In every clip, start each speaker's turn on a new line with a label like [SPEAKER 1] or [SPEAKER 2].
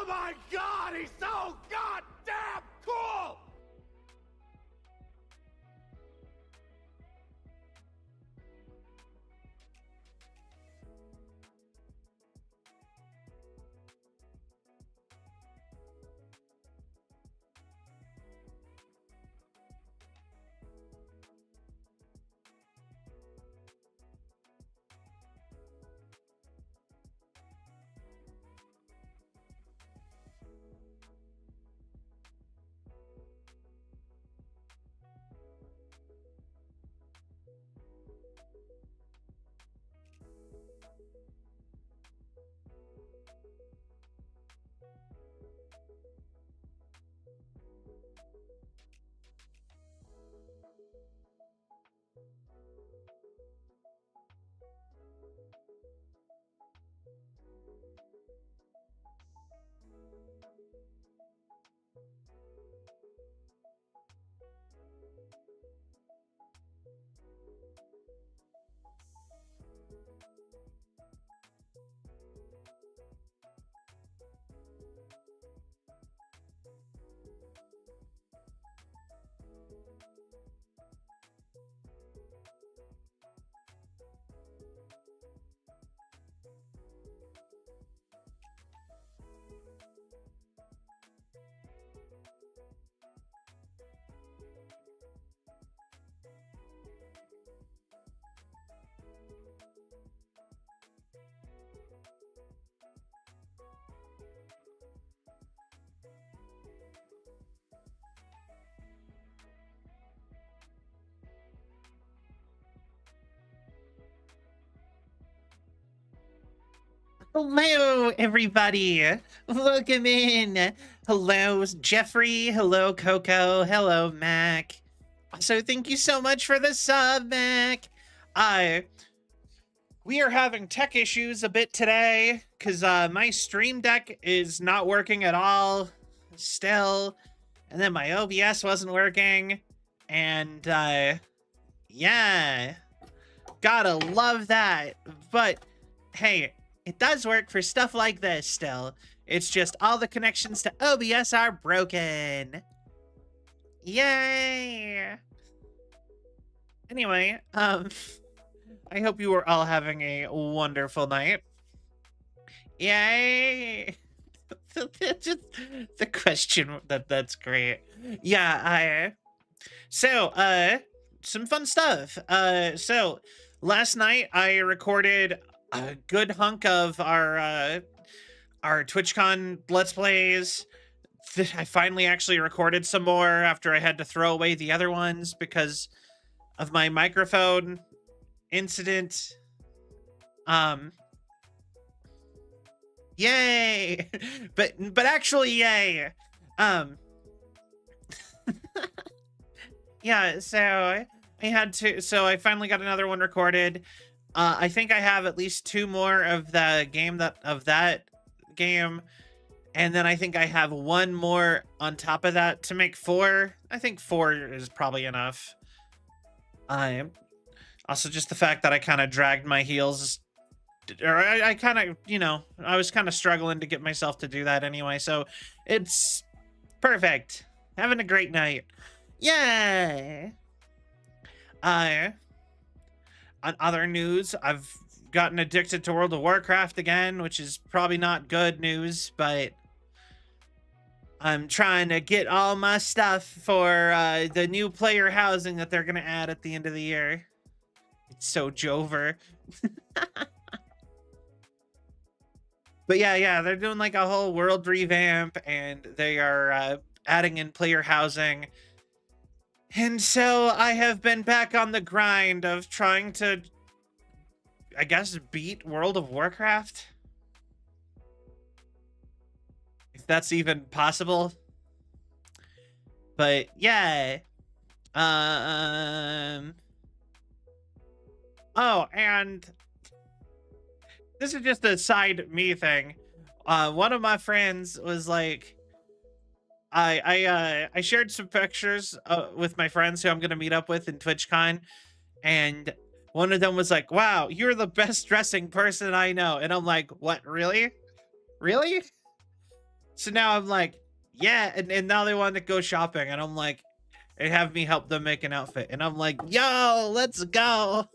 [SPEAKER 1] Oh my god, he's so goddamn cool!
[SPEAKER 2] Hello, everybody. Welcome in. Hello, Jeffrey. Hello, Coco. Hello, Mac. Also, thank you so much for the sub, Mac. We are having tech issues a bit today because my Stream Deck is not working at all still. And then my OBS wasn't working. And, yeah. Gotta love that. But, hey, it does work for stuff like this still. It's just all the connections to OBS are broken. Yay! Anyway, I hope you are all having a wonderful night. Yay! Just the question, that's great. Yeah, some fun stuff. So last night I recorded a good hunk of our TwitchCon Let's Plays. I finally actually recorded some more after I had to throw away the other ones because of my microphone incident. Yay! but actually, yay! Yeah, so I finally got another one recorded. I think I have at least 2 more of the game that game, and then I think I have 1 more on top of that to make 4. I think 4 is probably enough. Also just the fact that I kind of dragged my heels, or I kind of, I was kind of struggling to get myself to do that anyway, so it's perfect. Having a great night. Yay! On other news, I've gotten addicted to World of Warcraft again, which is probably not good news, but I'm trying to get all my stuff for the new player housing that they're going to add at the end of the year. It's so Jover. But yeah, they're doing like a whole world revamp, and they are adding in player housing. And so I have been back on the grind of trying to, I guess, beat World of Warcraft. If that's even possible. But yeah. Oh, and this is just a side me thing. One of my friends was like, I shared some pictures with my friends who I'm gonna meet up with in TwitchCon, and one of them was like, "Wow, you're the best dressing person I know," and I'm like, "What? Really? Really?" So now I'm like, yeah, and now they want to go shopping, and I'm like, and have me help them make an outfit, and I'm like, yo, let's go.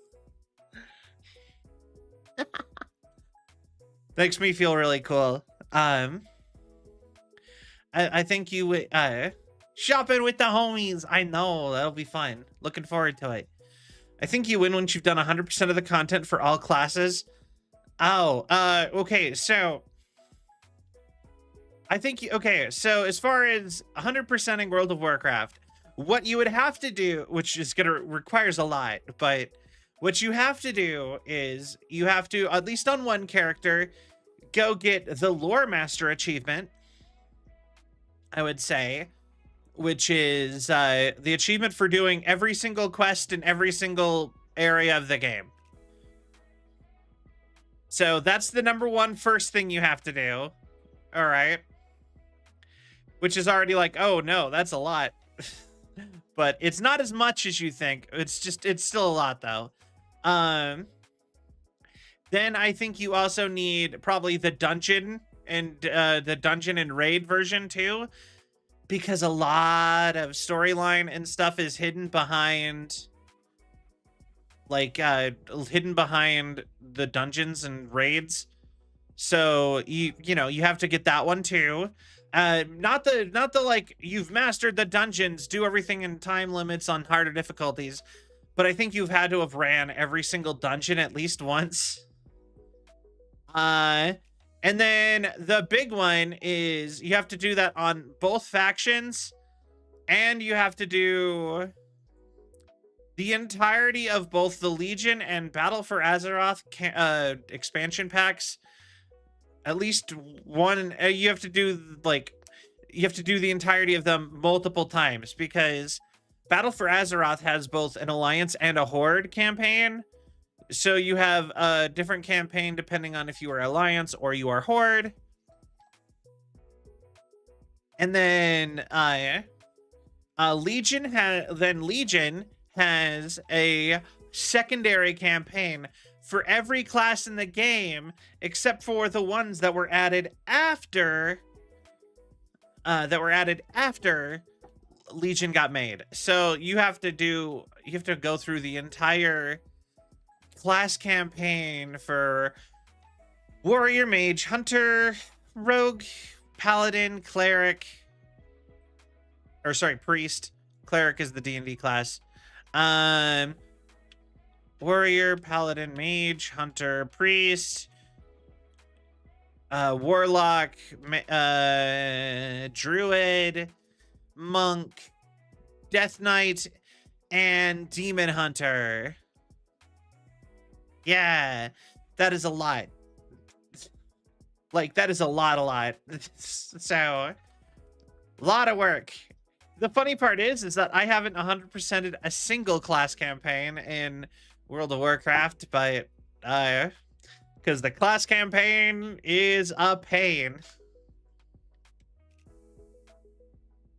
[SPEAKER 2] Makes me feel really cool. I think you would shopping with the homies. I know that'll be fun. Looking forward to it. I think you win once you've done 100% of the content for all classes. Oh, okay, so I think okay, so as far as 100%ing World of Warcraft, what you would have to do, which is requires a lot, but what you have to do is you have to, at least on one character, go get the Lore Master achievement, I would say, which is the achievement for doing every single quest in every single area of the game. So that's the number one first thing you have to do. All right. Which is already like, oh no, that's a lot. But it's not as much as you think. It's still a lot though. Then I think you also need probably the dungeon and raid version too, because a lot of storyline and stuff is hidden behind the dungeons and raids. So you have to get that one too. Not the like you've mastered the dungeons, do everything in time limits on harder difficulties, but I think you've had to have ran every single dungeon at least once. And then the big one is you have to do that on both factions, and you have to do the entirety of both the Legion and Battle for Azeroth expansion packs. At least one, you have to do the entirety of them multiple times, because Battle for Azeroth has both an Alliance and a Horde campaign. So you have a different campaign depending on if you are Alliance or you are Horde. And then Legion has a secondary campaign for every class in the game except for the ones that were added after Legion got made. So you have to go through the entire class campaign for Warrior, Mage, Hunter, Rogue, Paladin, Cleric, or sorry, Priest. Cleric is the D&D class. Warrior, Paladin, Mage, Hunter, Priest, Warlock, Druid, Monk, Death Knight, and Demon Hunter. Yeah, that is a lot. Like, that is a lot. So, a lot of work. The funny part is that I haven't 100%ed a single class campaign in World of Warcraft, but because the class campaign is a pain.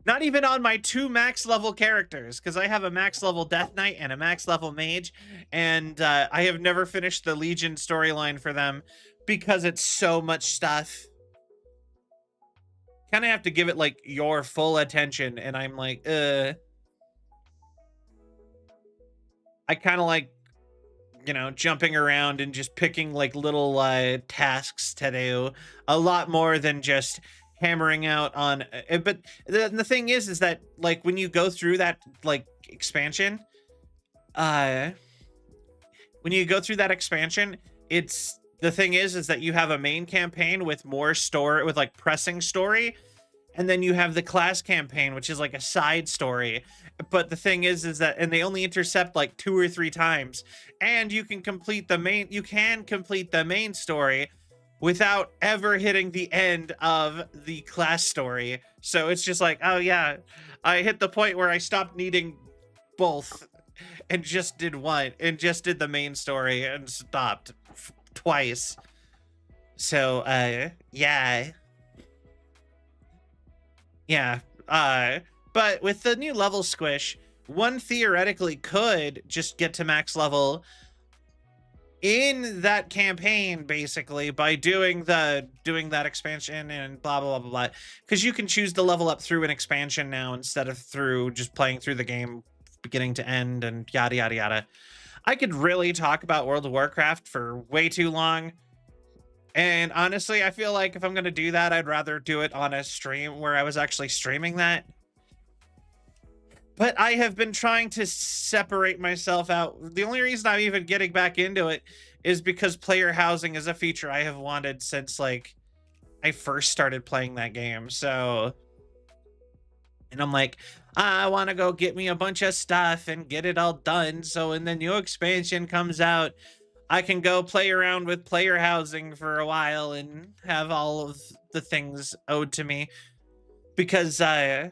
[SPEAKER 2] Not even on my 2 max level characters, because I have a max level Death Knight and a max level Mage, and I have never finished the Legion storyline for them because it's so much stuff. Kind of have to give it like your full attention, and I'm like, I kind of like, jumping around and just picking like little tasks to do a lot more than just hammering out on but the thing is that like when you go through that like expansion, it's the thing is that you have a main campaign with more story, with like pressing story, and then you have the class campaign, which is like a side story. But the thing is that, and they only intercept like 2 or 3 times, and you can complete the main story without ever hitting the end of the class story. So it's just like, oh yeah, I hit the point where I stopped needing both and just did one, and just did the main story and stopped twice. So yeah. But with the new level squish, one theoretically could just get to max level in that campaign, basically, by doing that expansion and blah blah blah blah, because you can choose to level up through an expansion now instead of through just playing through the game beginning to end and yada yada yada. I could really talk about World of Warcraft for way too long, and honestly I feel like if I'm gonna do that, I'd rather do it on a stream where I was actually streaming that. But I have been trying to separate myself out. The only reason I'm even getting back into it is because player housing is a feature I have wanted since like I first started playing that game. So, and I'm like, I want to go get me a bunch of stuff and get it all done. So when the new expansion comes out, I can go play around with player housing for a while and have all of the things owed to me. Because, yeah.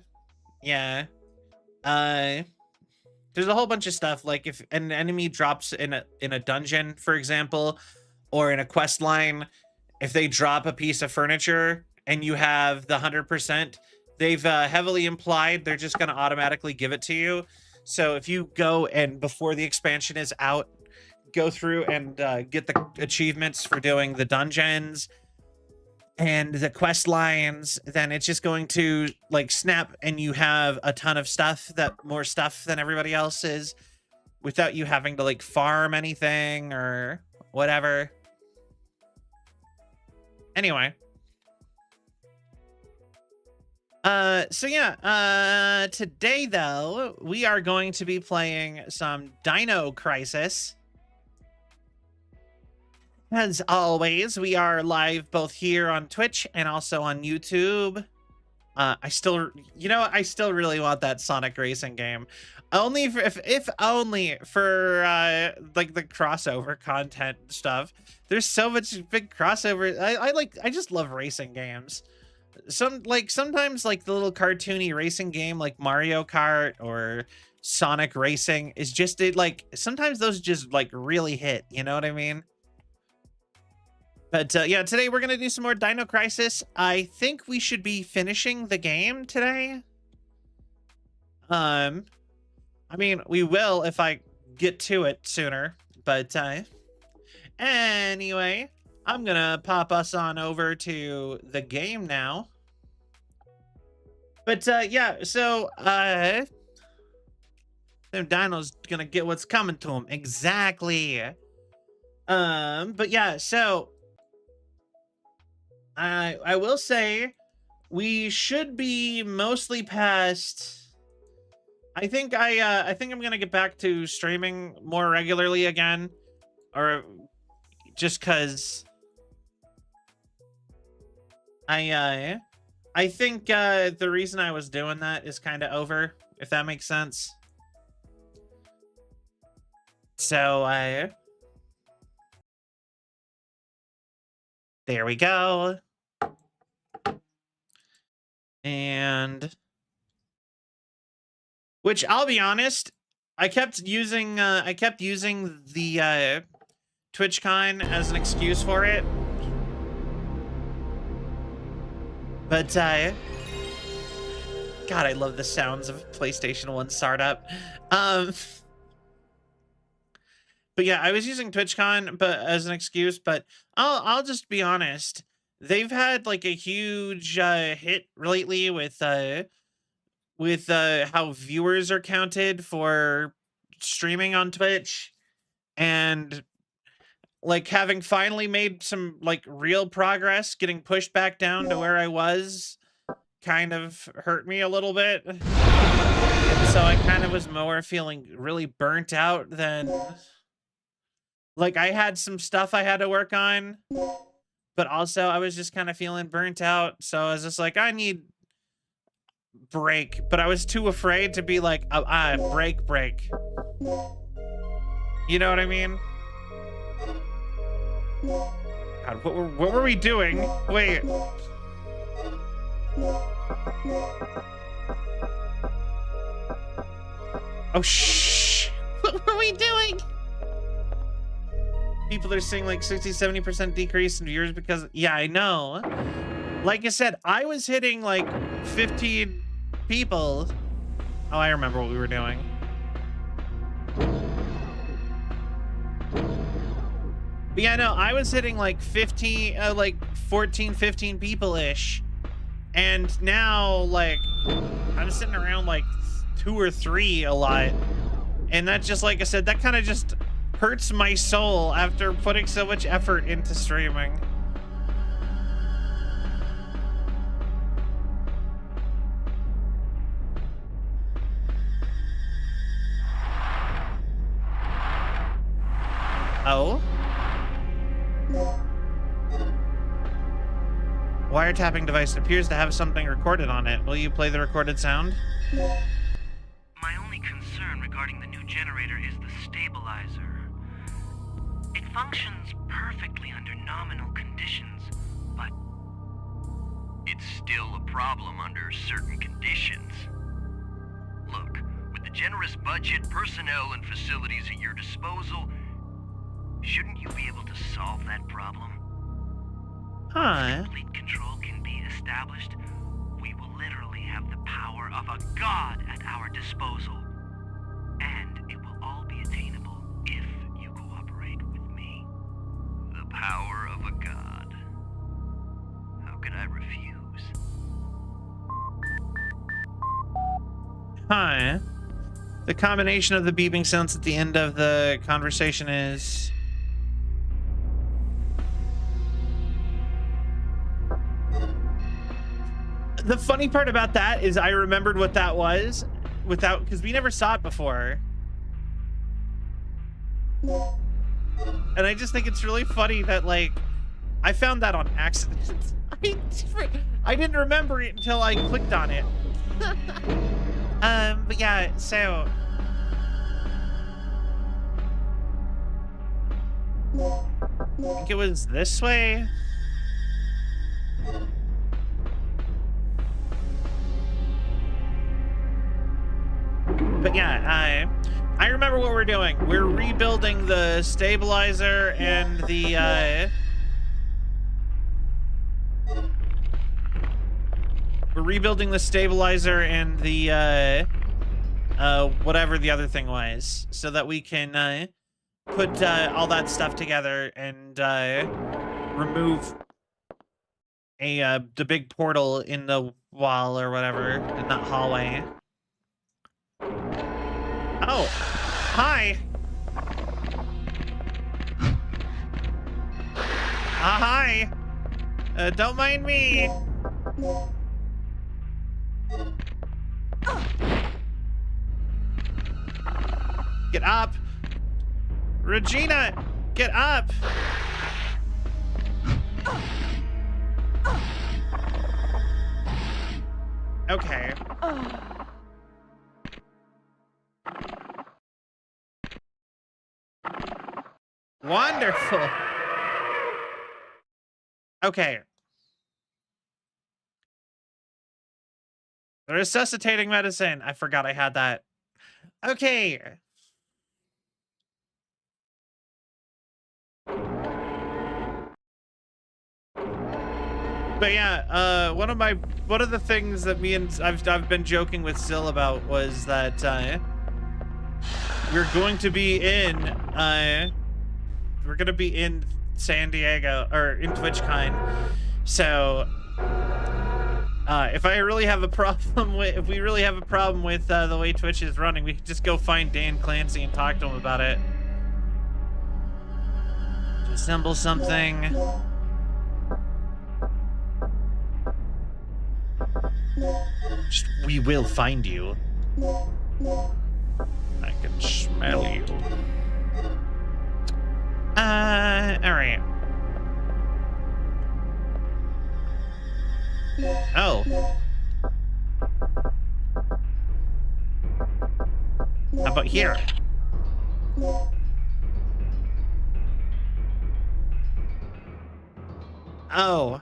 [SPEAKER 2] There's a whole bunch of stuff, like if an enemy drops in a dungeon, for example, or in a quest line, if they drop a piece of furniture and you have the 100%, they've heavily implied they're just going to automatically give it to you. So if you go and before the expansion is out, go through and get the achievements for doing the dungeons and the quest lines, then it's just going to like snap and you have a ton of stuff, that more stuff than everybody else is, without you having to like farm anything or whatever. Anyway. So yeah, today though, we are going to be playing some Dino Crisis. As always, we are live both here on Twitch and also on YouTube. I still really want that Sonic racing game. Only for, if only for like the crossover content stuff. There's so much big crossover. I just love racing games. Sometimes like the little cartoony racing game like Mario Kart or Sonic Racing is just sometimes those just like really hit, you know what I mean? But yeah, today we're going to do some more Dino Crisis. I think we should be finishing the game today. I mean, we will if I get to it sooner. But anyway, I'm going to pop us on over to the game now. But yeah, so Dino's going to get what's coming to him. Exactly. But yeah, so I will say we should be mostly past. I think I'm gonna get back to streaming more regularly again, or just cause I think the reason I was doing that is kind of over, if that makes sense. So there we go. And which I'll be honest, I kept using the TwitchCon as an excuse for it. But God, I love the sounds of PlayStation 1 startup. But yeah, I was using TwitchCon but as an excuse, but I'll just be honest. They've had like a huge hit lately with how viewers are counted for streaming on Twitch, and like having finally made some like real progress, getting pushed back down to where I was kind of hurt me a little bit. And so I kind of was more feeling really burnt out than like I had some stuff I had to work on. But also, I was just kind of feeling burnt out. So I was just like, I need break. But I was too afraid to be like, break. You know what I mean? God, what were we doing? Wait. Oh, shh. What were we doing? People are saying like 60-70% decrease in viewers because, yeah, I know. Like I said, I was hitting like 15 people. Oh, I remember what we were doing. But yeah, no, I was hitting like 15, like 14, 15 people-ish. And now, like, I'm sitting around like 2 or 3 a lot. And that just, like I said, that kind of just hurts my soul after putting so much effort into streaming. Oh? Wiretapping device appears to have something recorded on it. Will you play the recorded sound?
[SPEAKER 3] My only concern regarding the new generator is the stabilizer. It functions perfectly under nominal conditions, but it's still a problem under certain conditions. Look, with the generous budget, personnel, and facilities at your disposal, shouldn't you be able to solve that problem?
[SPEAKER 2] Huh.
[SPEAKER 3] If complete control can be established, we will literally have the power of a god at our disposal. And it will all be attainable if you cooperate with me. The power of a god. How could I refuse?
[SPEAKER 2] Huh. The combination of the beeping sounds at the end of the conversation is... The funny part about that is I remembered what that was without, because we never saw it before. And I just think it's really funny that, like, I found that on accident. I didn't remember it until I clicked on it. But yeah, so... I think it was this way. But yeah, I remember what we're doing. We're rebuilding the stabilizer and the, we're rebuilding the stabilizer and the, whatever the other thing was, so that we can, put, all that stuff together and, remove the big portal in the wall or whatever, in that hallway. Oh, hi. Hi. Don't mind me. Get up. Regina, get up. Okay. Wonderful. Okay. The resuscitating medicine. I forgot I had that. Okay. But yeah, one of the things that me and I've been joking with Sil about was that we're going to be in San Diego, or in TwitchCon. So if we really have a problem with the way Twitch is running, we could just go find Dan Clancy and talk to him about it. To assemble something. We will find you. I can smell you. Alright. Oh. How about here? Oh.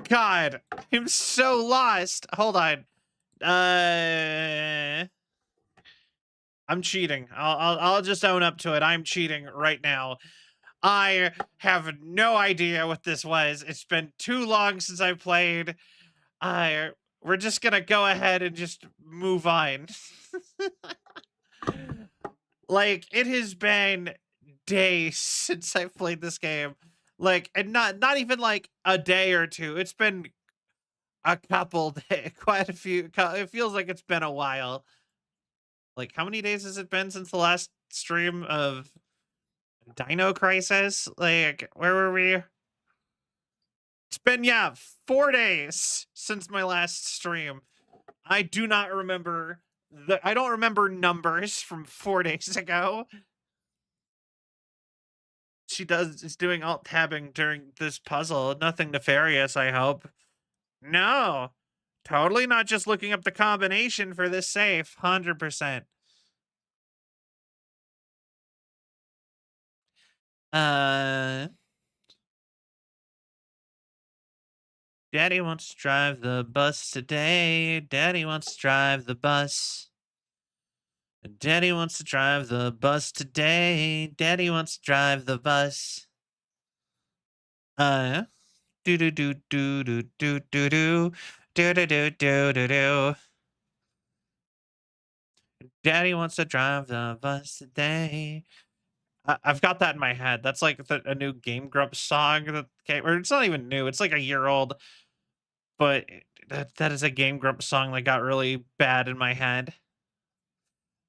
[SPEAKER 2] God, I'm so lost. Hold on. I'm cheating. I'll just own up to it. I'm cheating right now. I have no idea what this was. It's been too long since I played. We're just gonna go ahead and just move on. Like, it has been days since I played this game. Like, and not even like a day or two. It's been a couple days, quite a few. It feels like it's been a while. Like, how many days has it been since the last stream of Dino Crisis? Like, where were we? It's been, yeah, 4 days since my last stream. I do not remember I don't remember numbers from 4 days ago. She is doing alt tabbing during this puzzle. Nothing nefarious, I hope. No. Totally not just looking up the combination for this safe. 100%. Daddy wants to drive the bus today. Daddy wants to drive the bus. Daddy wants to drive the bus today. Daddy wants to drive the bus. Do do do do do do do do do do do do do do. Daddy wants to drive the bus today. I've got that in my head. That's like a new Game Grumps song that came, or it's not even new. It's like a year old, but that is a Game Grumps song that got really bad in my head.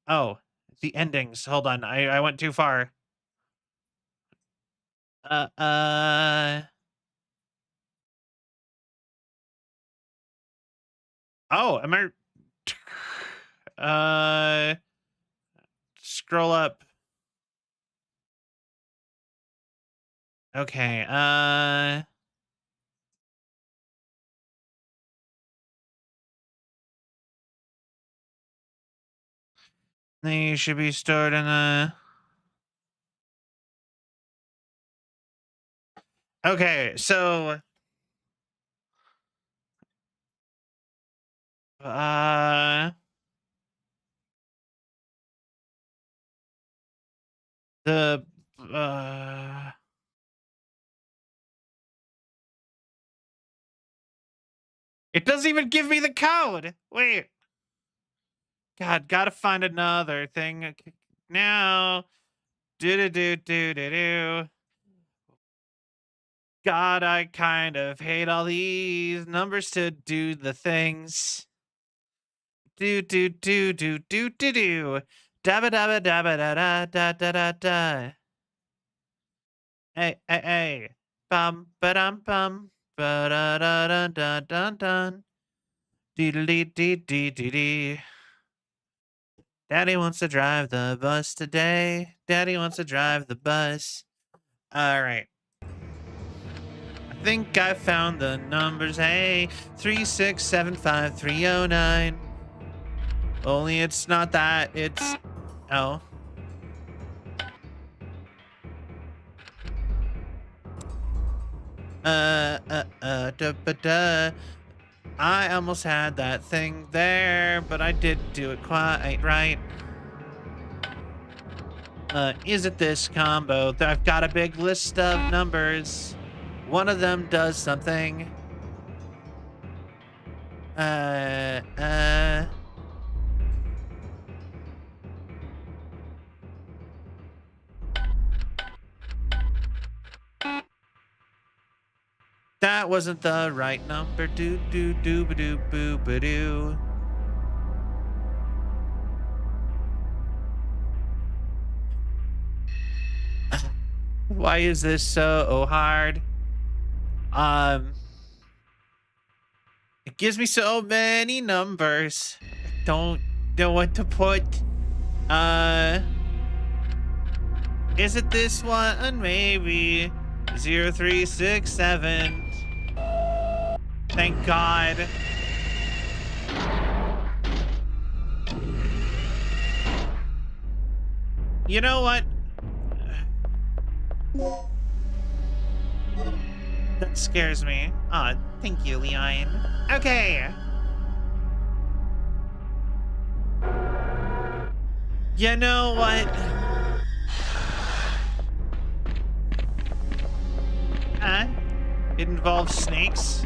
[SPEAKER 2] Oh, the endings. Hold on, I went too far. Oh, am I? Scroll up. Okay. They should be stored in a. Okay, so. The. It doesn't even give me the code. Wait. God, gotta find another thing now. Do do do do do do. God, I kind of hate all these numbers to do the things. Do do do do do do do. Dabba dabba dabba da da da da da da. Hey hey hey. Bum ba dum bum ba da da da da da da. Dee dee dee dee dee dee. Daddy wants to drive the bus today. Daddy wants to drive the bus. All right. I think I found the numbers. Hey, 3675309. Only it's not that. It's oh. Da. I almost had that thing there, but I didn't do it quite right. Is it this combo? I've got a big list of numbers. One of them does something. That wasn't the right number. Do do do ba do boo ba do. Why is this so hard? It gives me so many numbers. I don't know what to put. Is it this one? Maybe 0367. Thank God. You know what? That scares me. Ah, thank you, Leon. Okay. You know what? It involves snakes.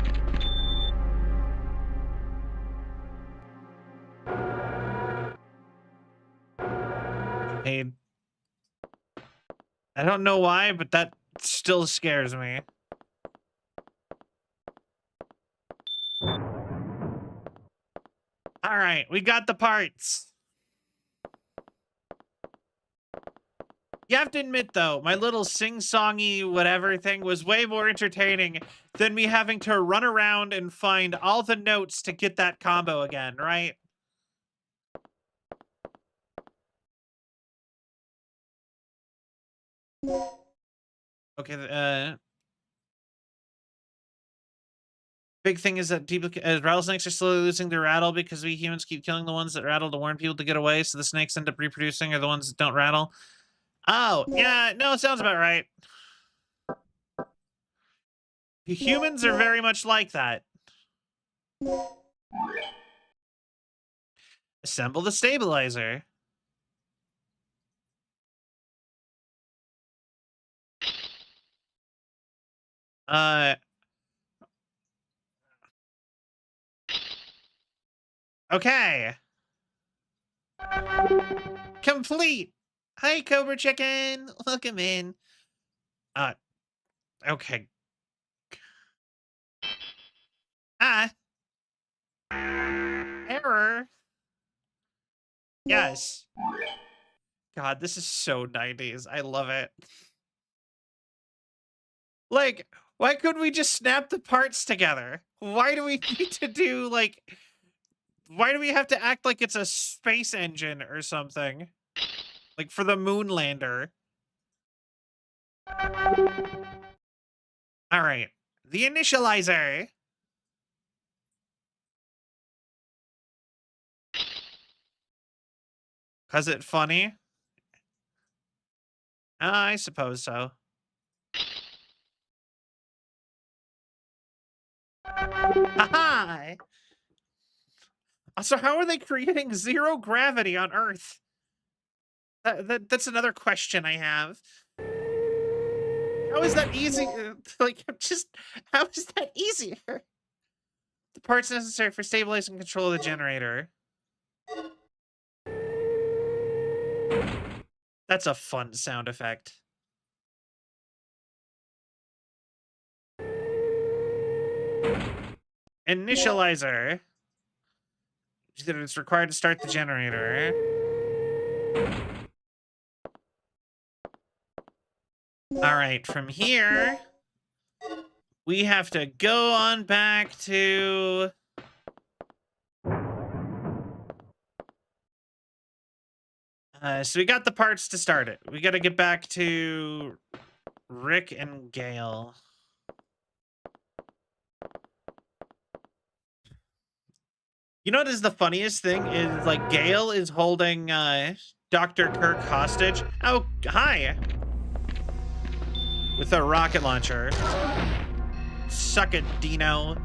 [SPEAKER 2] Hey. I don't know why, but that still scares me. All right, we got the parts. You have to admit, though, my little sing-songy whatever thing was way more entertaining than me having to run around and find all the notes to get that combo again, right? Okay, big thing is that rattlesnakes are slowly losing their rattle because we humans keep killing the ones that rattle to warn people to get away, so the snakes end up reproducing are the ones that don't rattle. Oh, yeah, no, it sounds about right. Humans are very much like that. Assemble the stabilizer. Okay. Complete. Hi, Cobra Chicken. Welcome in. Okay. Error. Yes. God, this is so 90s. I love it. Like, why couldn't we just snap the parts together? Why do we need to do, like... Why do we have to act like it's a space engine or something? Like, for the moon lander. Alright. The initializer. Cause it funny? I suppose so. Hi. Also, how are they creating zero gravity on Earth? That's another question I have. How is that easy? Like, how is that easier? The parts necessary for stabilizing control of the generator. That's a fun sound effect. Initializer. It's required to start the generator. All right, from here, we have to go on back to... so we got the parts to start it. We got to get back to Rick and Gale. You know what is the funniest thing is, like, Gale is holding Dr. Kirk hostage. Oh, hi. With a rocket launcher. Suck it, Dino.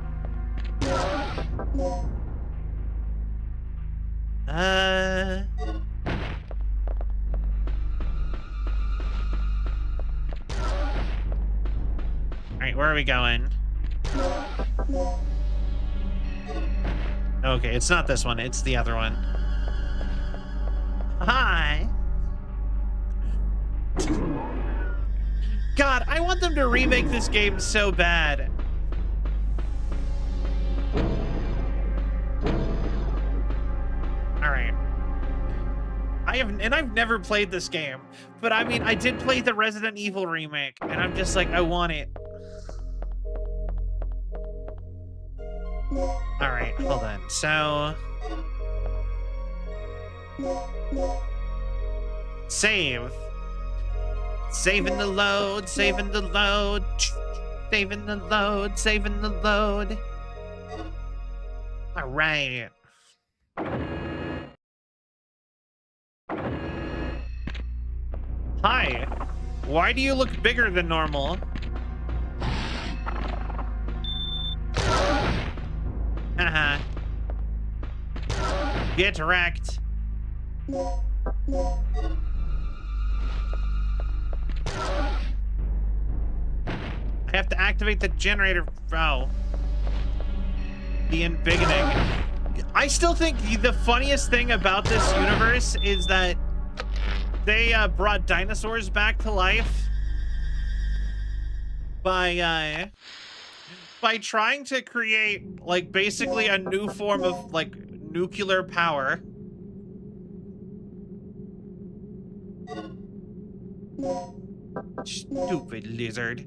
[SPEAKER 2] Alright, where are we going? Okay, it's not this one, it's the other one. Hi! God, I want them to remake this game so bad. Alright. I've never played this game, but I mean, I did play the Resident Evil remake, and I'm just like, I want it. Alright, hold on. So... Save. Saving the load, saving the load. Saving the load, saving the load. Alright. Hi. Why do you look bigger than normal? Haha. Get wrecked. I have to activate the generator. Oh. The embiggening. I still think the funniest thing about this universe is that they brought dinosaurs back to life. by trying to create like basically a new form of like nuclear power. Stupid lizard.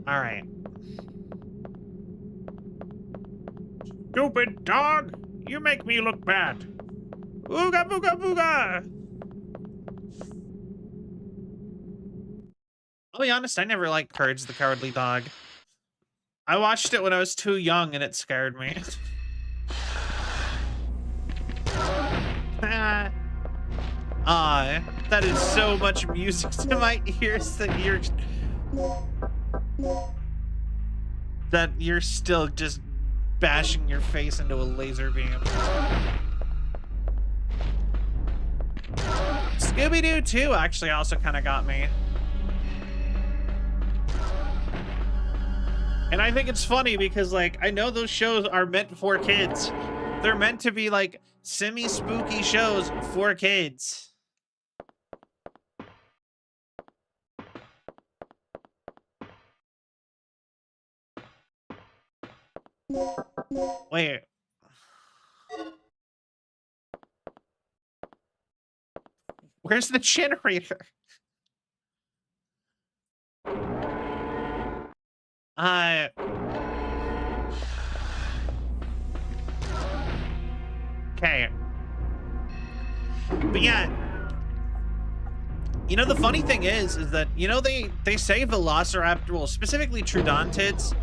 [SPEAKER 2] All right. Stupid dog! You make me look bad. Ooga booga booga! I'll be honest, I never liked Courage the Cowardly Dog. I watched it when I was too young and it scared me. That is so much music to my ears that you're still just bashing your face into a laser beam. Scooby-Doo 2 actually also kind of got me. And I think it's funny because, like, I know those shows are meant for kids. They're meant to be, like, semi-spooky shows for kids. Wait. Where's the generator? Okay. But yeah, you know, the funny thing is that, you know, they say Velociraptor, well, specifically Troodontids,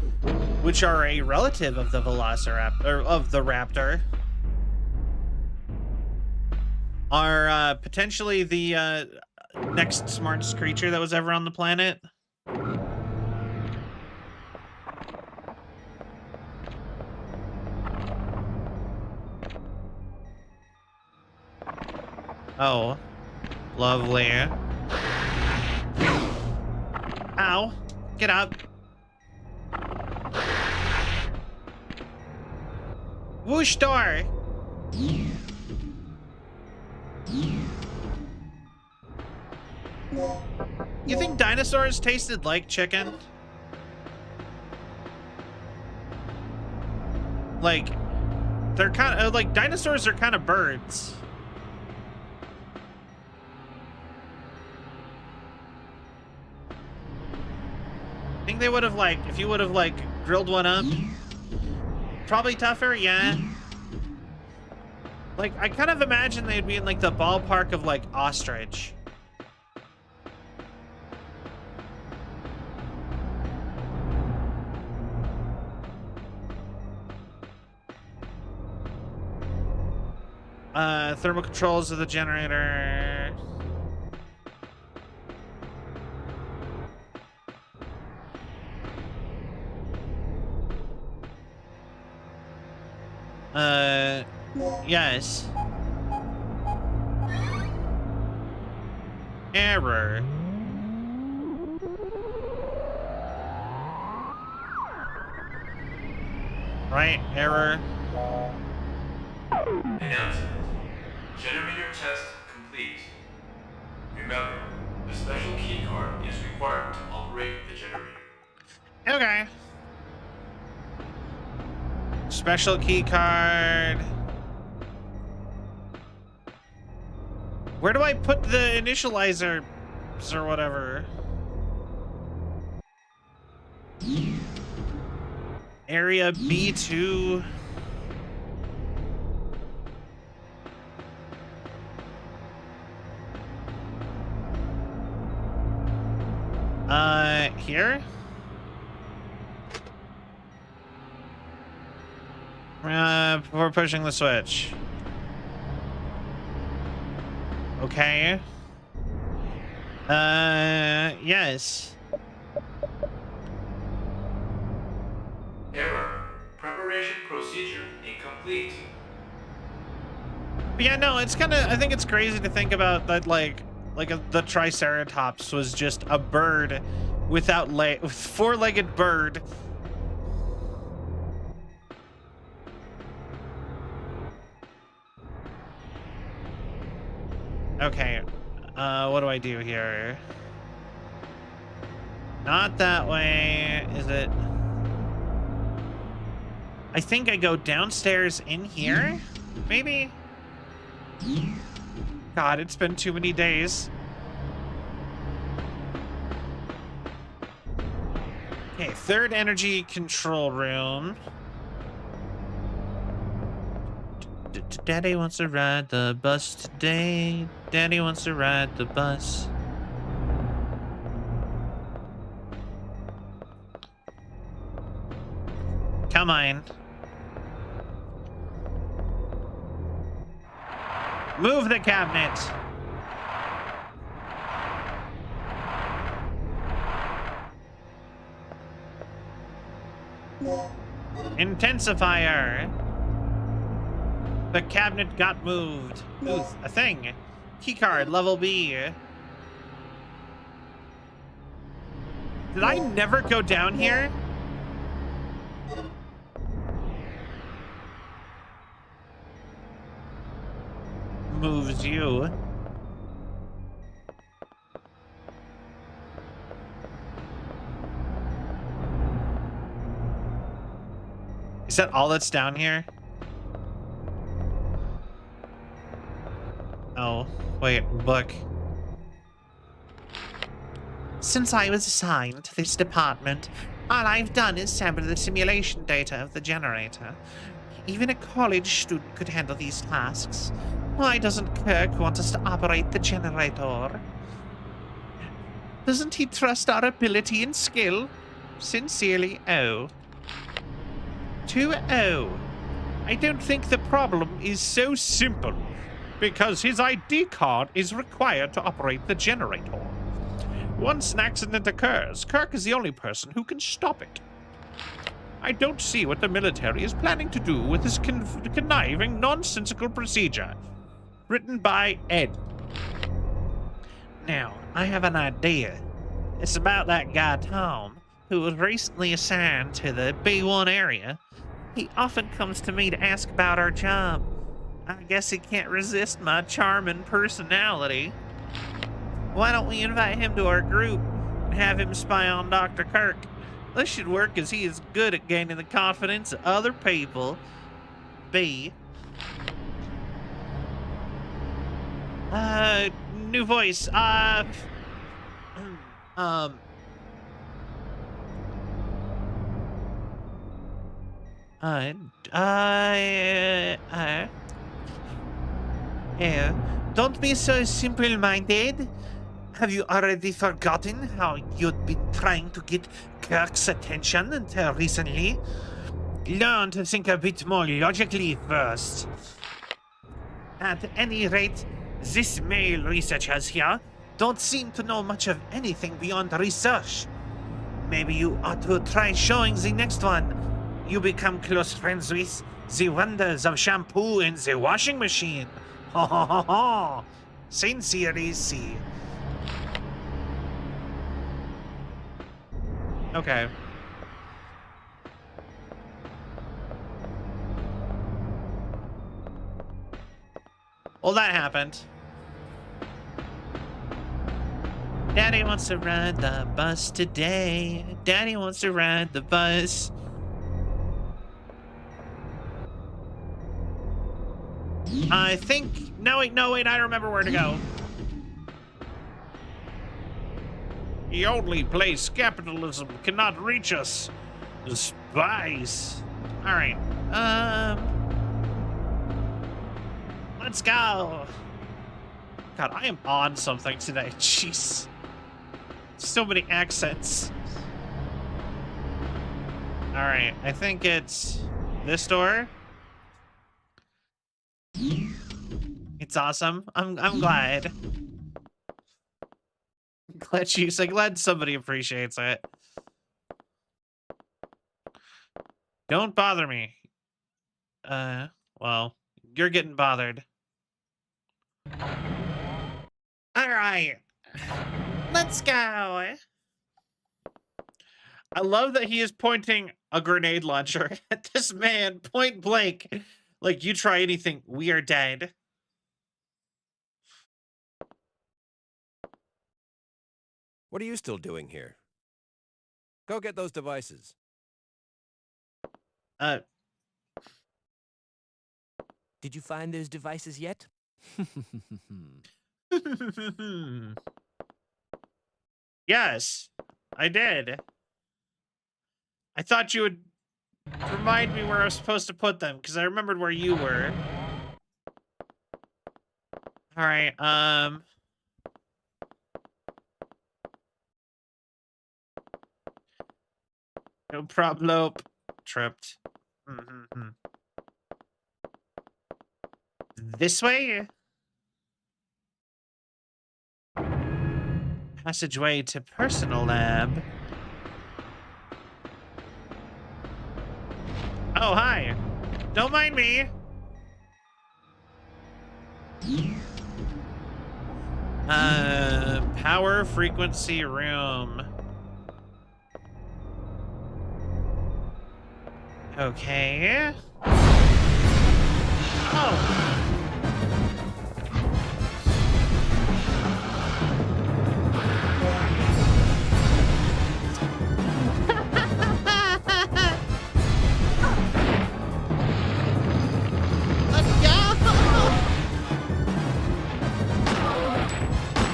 [SPEAKER 2] which are a relative of the Velociraptor, or of the raptor, are potentially the next smartest creature that was ever on the planet. Oh, lovely. Ow, get up. Whoosh door. You think dinosaurs tasted like chicken? Like, they're kind of like, dinosaurs are kind of birds. I think they would have, like, if you would have, like, grilled one up, probably tougher, yeah. Like, I kind of imagine they'd be in, like, the ballpark of, like, ostrich. Thermal controls of the generator. Yes. Error. Right, error.
[SPEAKER 4] Announcement. Generator test complete. Remember, a special key card is required to operate the generator.
[SPEAKER 2] Okay. Special key card. Where do I put the initializer or whatever? Area B2. Here? Before pushing the switch. Okay. Yes.
[SPEAKER 4] Error. Preparation procedure incomplete.
[SPEAKER 2] But yeah, no, it's kind of, I think it's crazy to think about that, the Triceratops was just a bird without four-legged bird. Okay, What do I do here? Not that way, is it? I think I go downstairs in here, maybe? God, it's been too many days. Okay, third energy control room. Daddy wants to ride the bus today. Daddy wants to ride the bus. Come on. Move the cabinet. Intensifier. The cabinet got moved. Ooh, a thing. Keycard, level B. Did I never go down here? Moves you. Is that all that's down here? Oh, wait, book. Since I was assigned to this department, all I've done is sample the simulation data of the generator. Even a college student could handle these tasks. Why doesn't Kirk want us to operate the generator? Doesn't he trust our ability and skill? Sincerely, O. To O. I don't think the problem is so simple, because his ID card is required to operate the generator. Once an accident occurs, Kirk is the only person who can stop it. I don't see what the military is planning to do with this conniving, nonsensical procedure. Written by Ed. Now, I have an idea. It's about that guy Tom, who was recently assigned to the B1 area. He often comes to me to ask about our job. I guess he can't resist my charming personality. Why don't we invite him to our group and have him spy on Dr. Kirk? This should work, as he is good at gaining the confidence of other people. B. New voice. Don't be so simple-minded. Have you already forgotten how you'd been trying to get Kirk's attention until recently? Learn to think a bit more logically first. At any rate, this male researchers here don't seem to know much of anything beyond research. Maybe you ought to try showing the next one you become close friends with the wonders of shampoo and the washing machine. Ho ho ho ho! Sincerely, C. Okay. Well, that happened. Daddy wants to ride the bus today. Daddy wants to ride the bus. I think... No, wait, I remember where to go. The only place capitalism cannot reach us. The spies. Alright. Let's go. God, I am on something today. Jeez. So many accents. Alright, I think it's this door. It's awesome. I'm glad. Glad somebody appreciates it. Don't bother me. Well, you're getting bothered. All right. Let's go. I love that he is pointing a grenade launcher at this man point blank. Like, you try anything, we are dead.
[SPEAKER 5] What are you still doing here? Go get those devices. Did you find those devices yet?
[SPEAKER 2] Yes, I did. I thought you would remind me where I was supposed to put them, because I remembered where you were. All right, no problem. Tripped. This way? Passageway to personal lab. Oh, hi. Don't mind me. Power frequency room. Okay. Oh.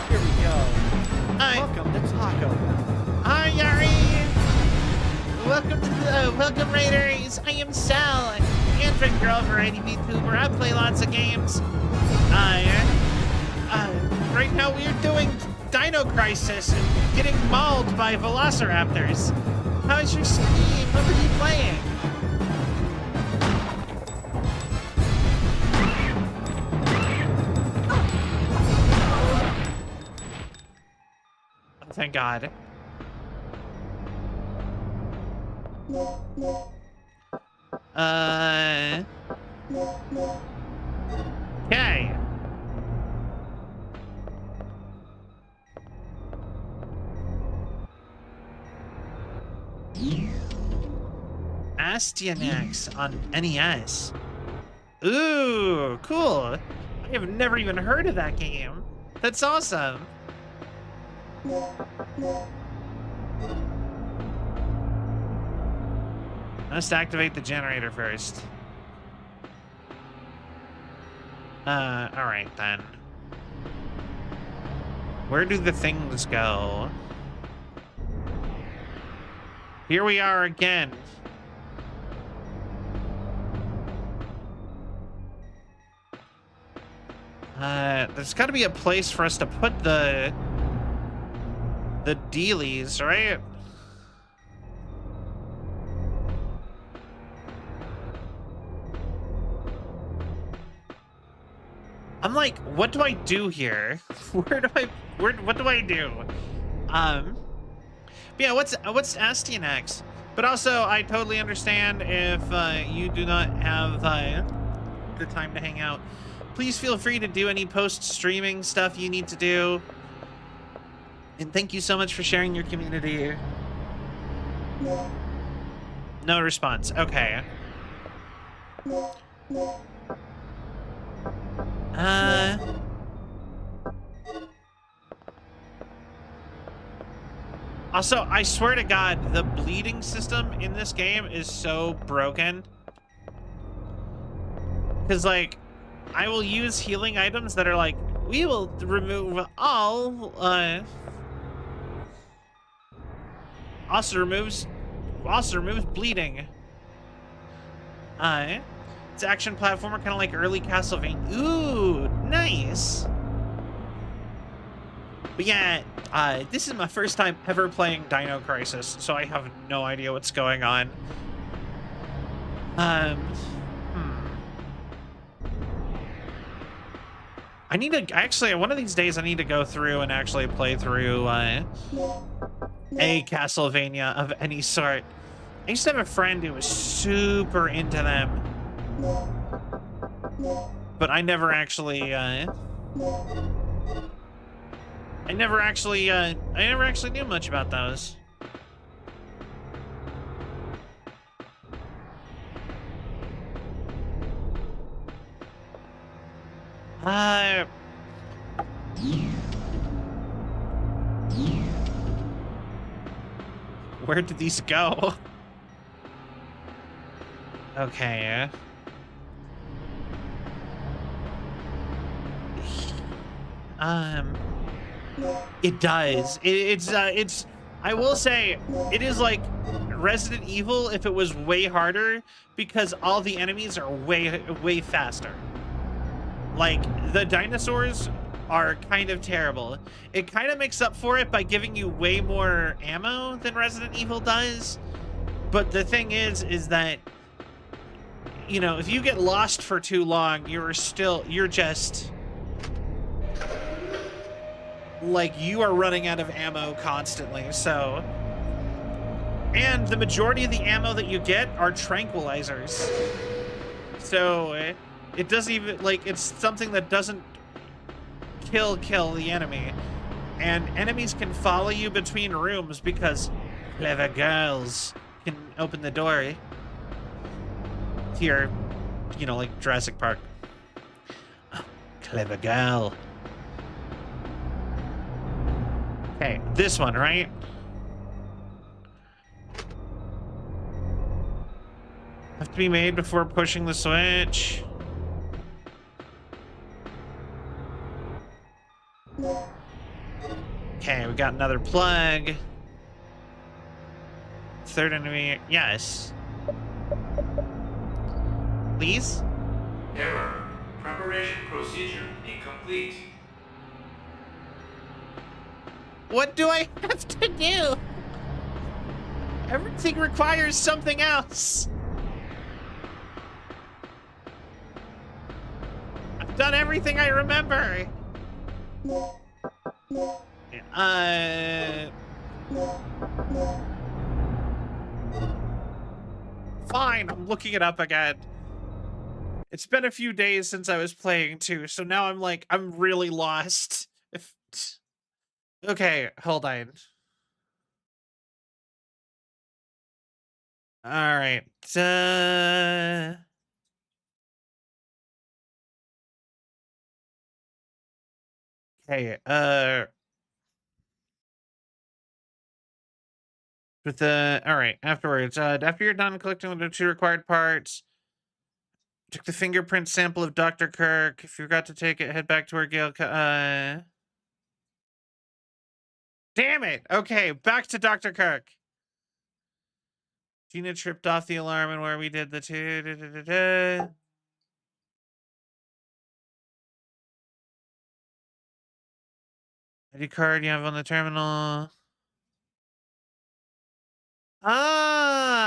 [SPEAKER 6] Here we go. Welcome to Taco Bell.
[SPEAKER 2] Hi, Yari. Welcome, Raiders. I am Sal, Android girl variety VTuber. I play lots of games. Right now we are doing Dino Crisis and getting mauled by velociraptors. How's your stream? What are you playing? Oh, thank God. Okay. Astyanax on NES. Ooh, cool. I have never even heard of that game. That's awesome. Let's activate the generator first. Alright then. Where do the things go? Here we are again. There's gotta be a place for us to put the dealies, right? I'm like, what do I do here? What do I do? But yeah, what's Astyanax? But also, I totally understand if you do not have the time to hang out. Please feel free to do any post-streaming stuff you need to do. And thank you so much for sharing your community. No response. Okay. Also, I swear to God, the bleeding system in this game is so broken. Because, like, I will use healing items that are like, we will remove all, also removes bleeding. It's action platformer, kind of like early Castlevania. Ooh, nice. But yeah, this is my first time ever playing Dino Crisis, so I have no idea what's going on. I need to, actually, one of these days I need to go through and actually play through a Castlevania of any sort. I used to have a friend who was super into them, but I never actually, I never actually knew much about those. Where did these go? Okay. It does. It's. I will say, it is like Resident Evil if it was way harder, because all the enemies are way faster. Like, the dinosaurs are kind of terrible. It kind of makes up for it by giving you way more ammo than Resident Evil does. But the thing is that, you know, if you get lost for too long, you're just like, you are running out of ammo constantly. So, and the majority of the ammo that you get are tranquilizers. So it doesn't even, like, it's something that doesn't kill the enemy. And enemies can follow you between rooms because clever girls can open the door to your, you know, like Jurassic Park. Oh, clever girl. Okay, this one, right? Have to be made before pushing the switch. Okay, we got another plug. Third enemy, yes. Please?
[SPEAKER 4] Error. Preparation procedure incomplete.
[SPEAKER 2] What do I have to do? Everything requires something else. I've done everything I remember. Fine, I'm looking it up again. It's been a few days since I was playing too, so now I'm like, I'm really lost. Okay, hold on. All right. Okay, with the, all right, afterwards, after you're done collecting the 2 required parts, took the fingerprint sample of Dr. Kirk. If you forgot to take it, head back to where Gail, damn it! Okay, back to Dr. Kirk. Gina tripped off the alarm and where we did the 2. ID card you have on the terminal. Ah.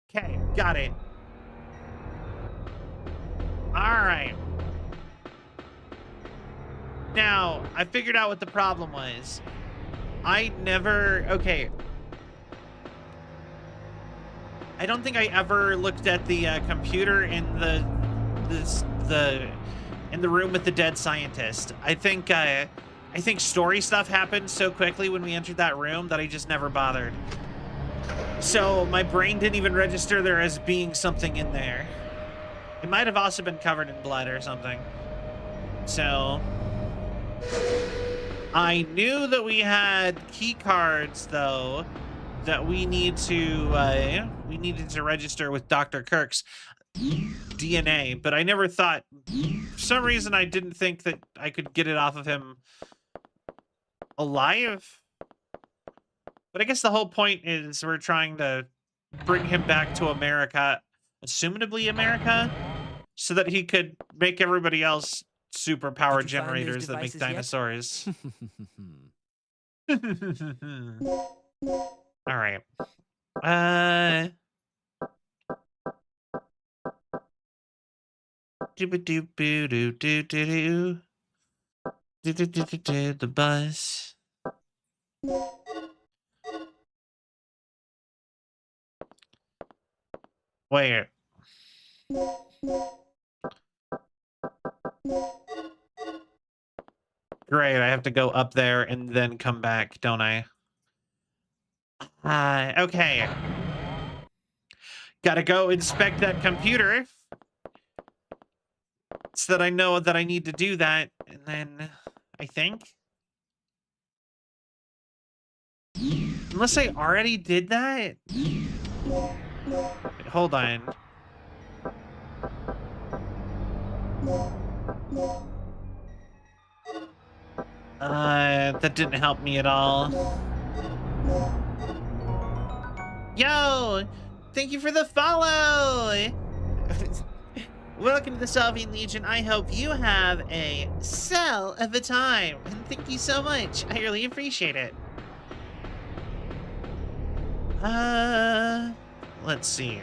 [SPEAKER 2] Okay, got it. All right. Now, I figured out what the problem was. Okay. I don't think I ever looked at the computer in the room with the dead scientist. I think story stuff happened so quickly when we entered that room that I just never bothered. So my brain didn't even register there as being something in there. It might have also been covered in blood or something. So I knew that we had key cards though that we needed to register with Dr. Kirk's DNA, but I never thought, for some reason I didn't think that I could get it off of him alive. But I guess the whole point is we're trying to bring him back to America, assumably America, so that he could make everybody else superpower generators that make dinosaurs. All right. The bus. Where? Great, I have to go up there and then come back, don't I? Okay. Gotta go inspect that computer so that I know that I need to do that, And then, I think. Unless I already did that? Wait, hold on. That didn't help me at all. Yo! Thank you for the follow! Welcome to the Celvion Legion. I hope you have a cell of a time. And thank you so much. I really appreciate it. Let's see.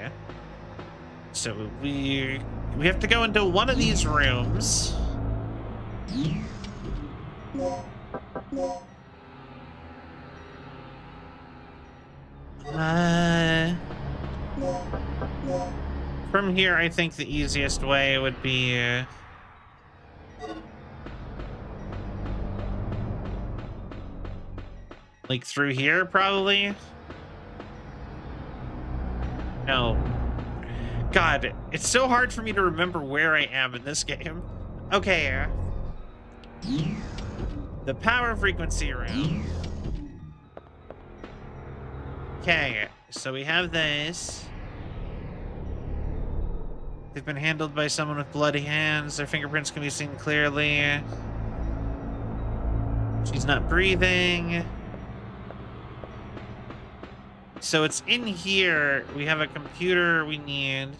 [SPEAKER 2] So we have to go into one of these rooms. From here, I think the easiest way would be like through here, probably. No. God, it's so hard for me to remember where I am in this game. Okay. The power frequency room. Okay, so we have this. They've been handled by someone with bloody hands. Their fingerprints can be seen clearly. She's not breathing. So it's in here. We have a computer we need.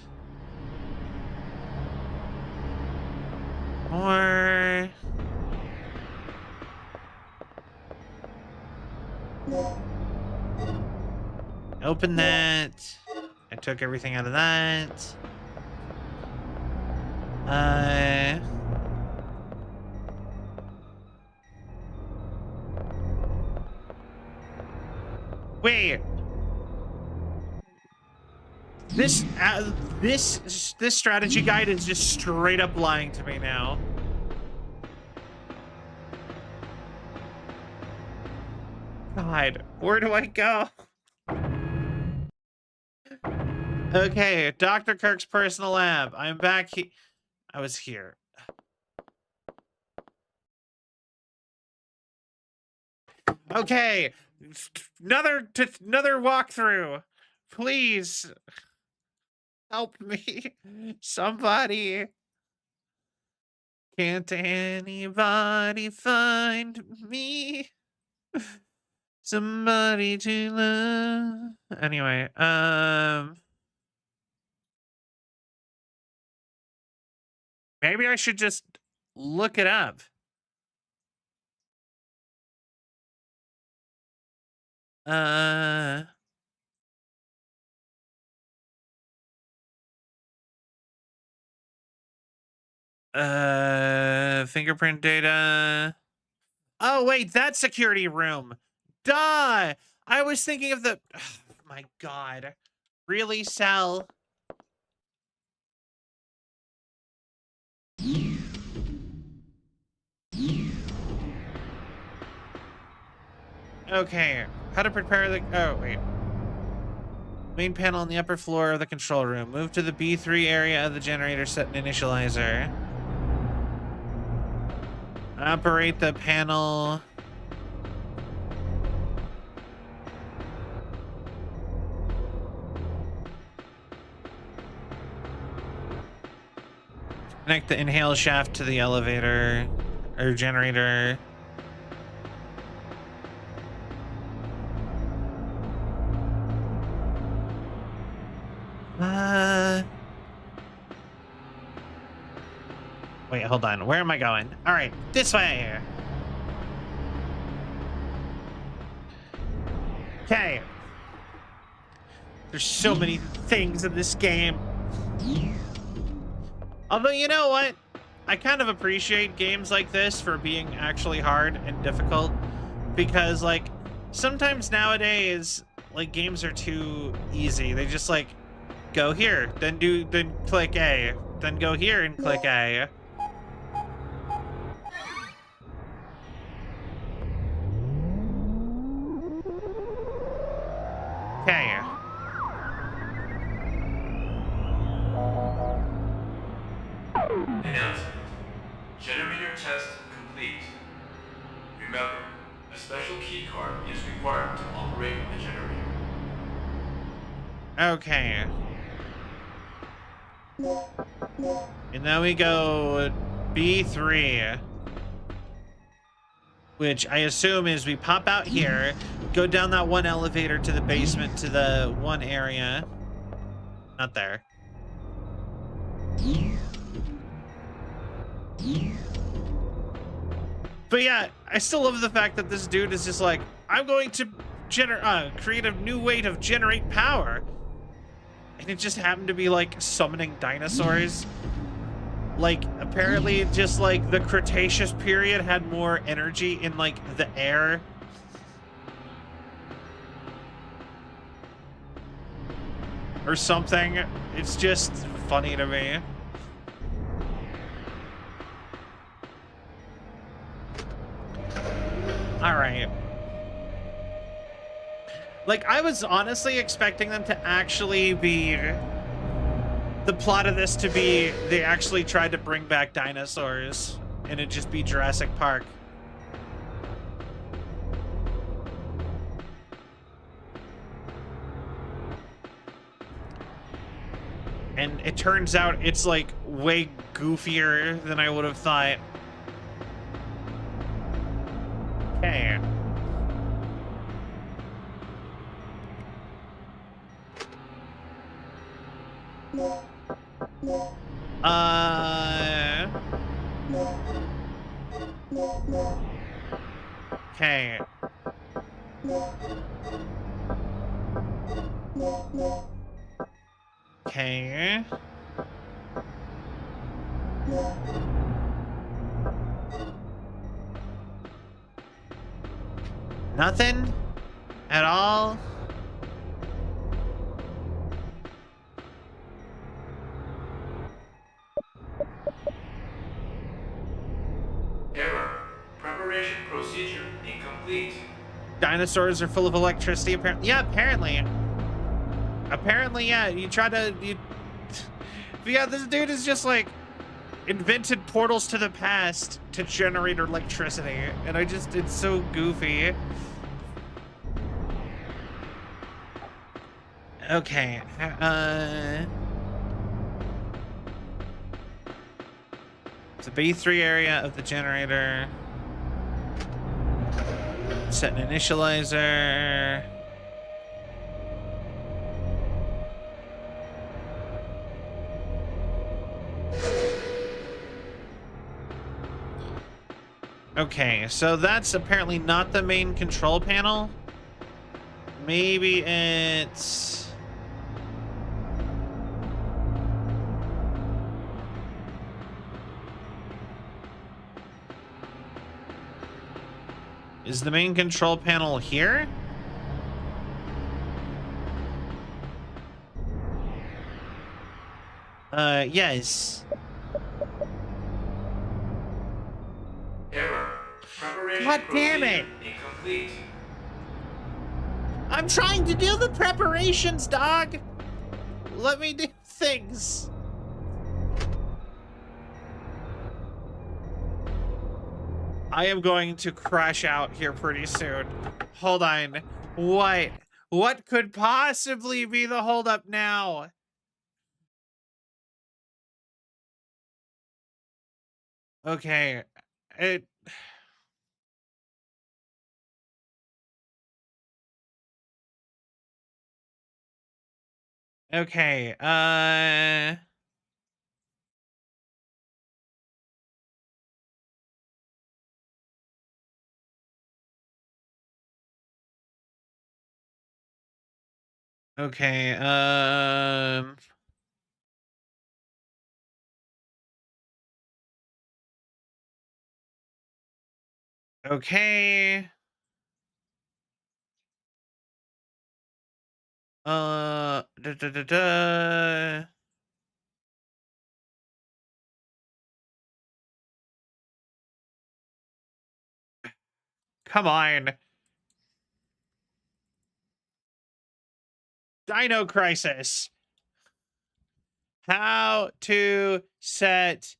[SPEAKER 2] More. Open that. I took everything out of that. Wait. This strategy guide is just straight up lying to me now. God, where do I go? Okay, Dr. Kirk's personal lab. I'm back here. I was here. Okay, another walkthrough. Please help me, somebody. Can't anybody find me? Somebody to love. Anyway, maybe I should just look it up. Fingerprint data. Oh, wait, that's security room. Duh! I was thinking of the... Oh, my God. Really, Cell? Okay, how to prepare the... Oh, wait. Main panel on the upper floor of the control room. Move to the B3 area of the generator, set an initializer. Operate the panel... Connect the inhale shaft to the elevator or generator. Wait, hold on. Where am I going? All right, this way. Okay. There's so many things in this game. Although, you know what? I kind of appreciate games like this for being actually hard and difficult. Because, like, sometimes nowadays, like, games are too easy. They just, like, go here, then click A. Then go here and click A. Okay.
[SPEAKER 4] Announcement. Generator test Remember, a special keycard is required to operate the generator.
[SPEAKER 2] Okay. And then we go B3. Which I assume is we pop out here, go down that one elevator to the basement to the one area. Not there. But yeah, I still love the fact that this dude is just like, I'm going to create a new way to generate power. And it just happened to be like summoning dinosaurs. Like, apparently just like the Cretaceous period had more energy in like the air. Or something. It's just funny to me. All right. Like, I was honestly expecting them to actually be... The plot of this to be they actually tried to bring back dinosaurs and it'd just be Jurassic Park. And it turns out it's like way goofier than I would have thought. Okay. Okay. Okay. Nothing at all.
[SPEAKER 4] Error. Preparation procedure incomplete.
[SPEAKER 2] Dinosaurs are full of electricity, apparently. Yeah, apparently. Apparently, yeah. You try to... Yeah, this dude is just like... invented portals to the past to generate electricity. And it's so goofy. Okay. It's the B3 area of the generator. Set an initializer. Okay, so that's apparently not the main control panel. Maybe it's... Is the main control panel here? Yes.
[SPEAKER 4] Error. Preparation
[SPEAKER 2] God damn it!
[SPEAKER 4] Incomplete.
[SPEAKER 2] I'm trying to do the preparations, dog! Let me do things. I am going to crash out here pretty soon. Hold on. What? What could possibly be the holdup now? Okay. Okay, okay, okay. Da, da, da, da. Come on. Dino Crisis. How to set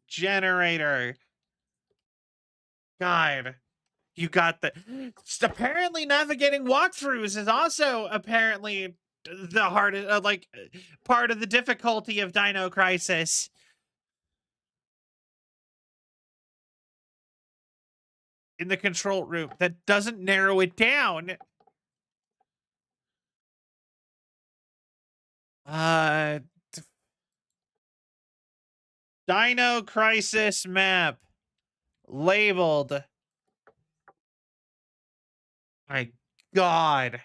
[SPEAKER 2] generator. God, you got the... Apparently navigating walkthroughs is also apparently the hardest, part of the difficulty of Dino Crisis. In the control room. That doesn't narrow it down. Dino Crisis map. Labeled. My God.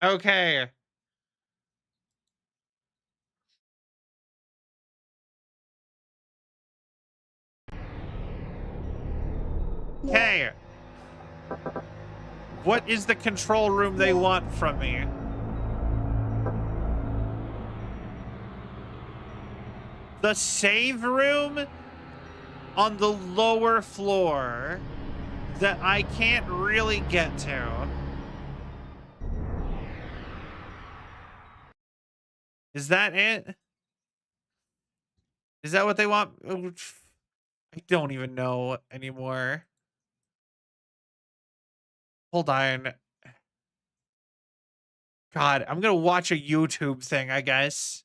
[SPEAKER 2] Okay. Okay. What is the control room they want from me? The save room on the lower floor that I can't really get to. Is that it? Is that what they want? I don't even know anymore. Hold on. God, I'm gonna watch a YouTube thing, I guess.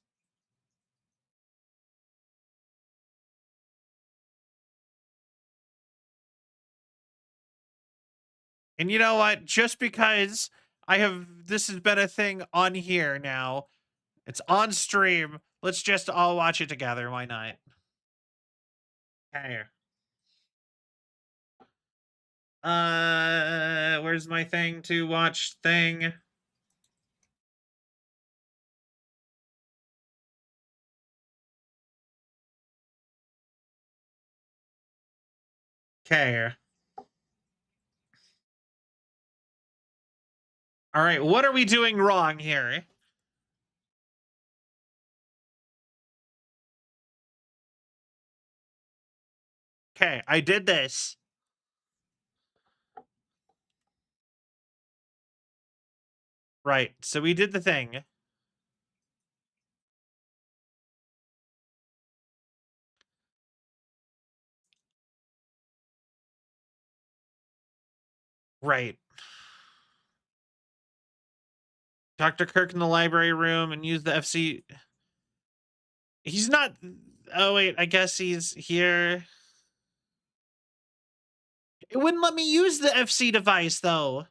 [SPEAKER 2] And you know what? Just because this has been a thing on here now, it's on stream, let's just all watch it together. Why not? Okay. Where's my thing to watch thing? Okay. All right, what are we doing wrong here? Okay, I did this. Right, so we did the thing. Right. Dr. Kirk in the library room and use the FC. He's not. Oh, wait, I guess he's here. It wouldn't let me use the FC device, though.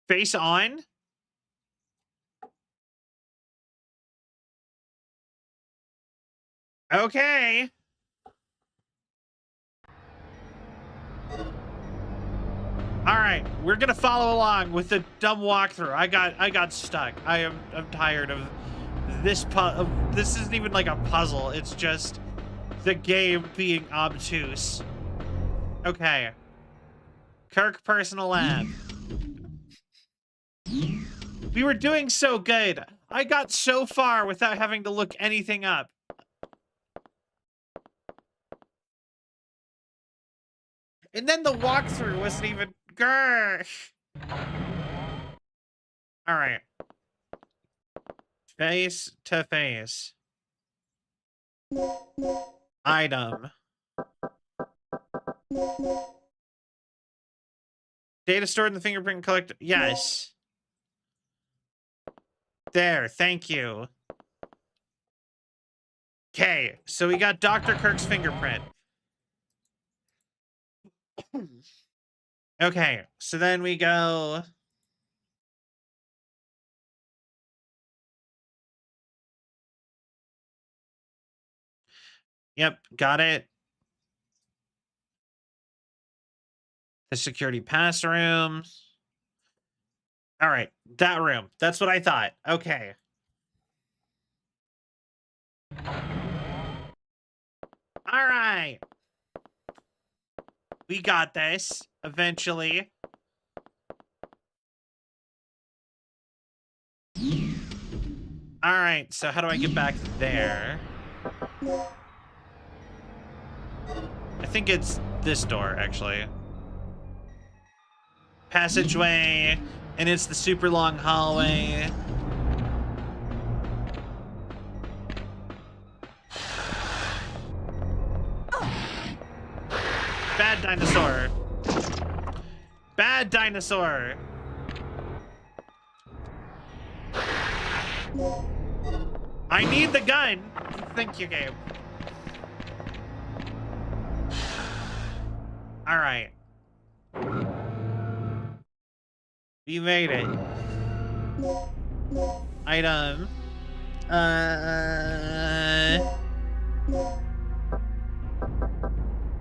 [SPEAKER 2] Face on? Okay. All right, we're gonna follow along with the dumb walkthrough. I got stuck. I'm tired of this this isn't even like a puzzle. It's just the game being obtuse. Okay. Kirk personal lab. We were doing so good. I got so far without having to look anything up. And then the walkthrough wasn't even... Grr. All right. Face to face. Item. Data stored in the fingerprint collector. Yes. There, thank you. Okay, so we got Dr. Kirk's fingerprint. Okay, so then we go... Yep, got it. The security pass room. All right, that room. That's what I thought. Okay. All right. We got this, eventually. All right, so how do I get back there? I think it's this door, actually. Passageway, and it's the super long hallway. Bad dinosaur. Bad dinosaur. I need the gun. Thank you, Gabe. All right. We made it. Item.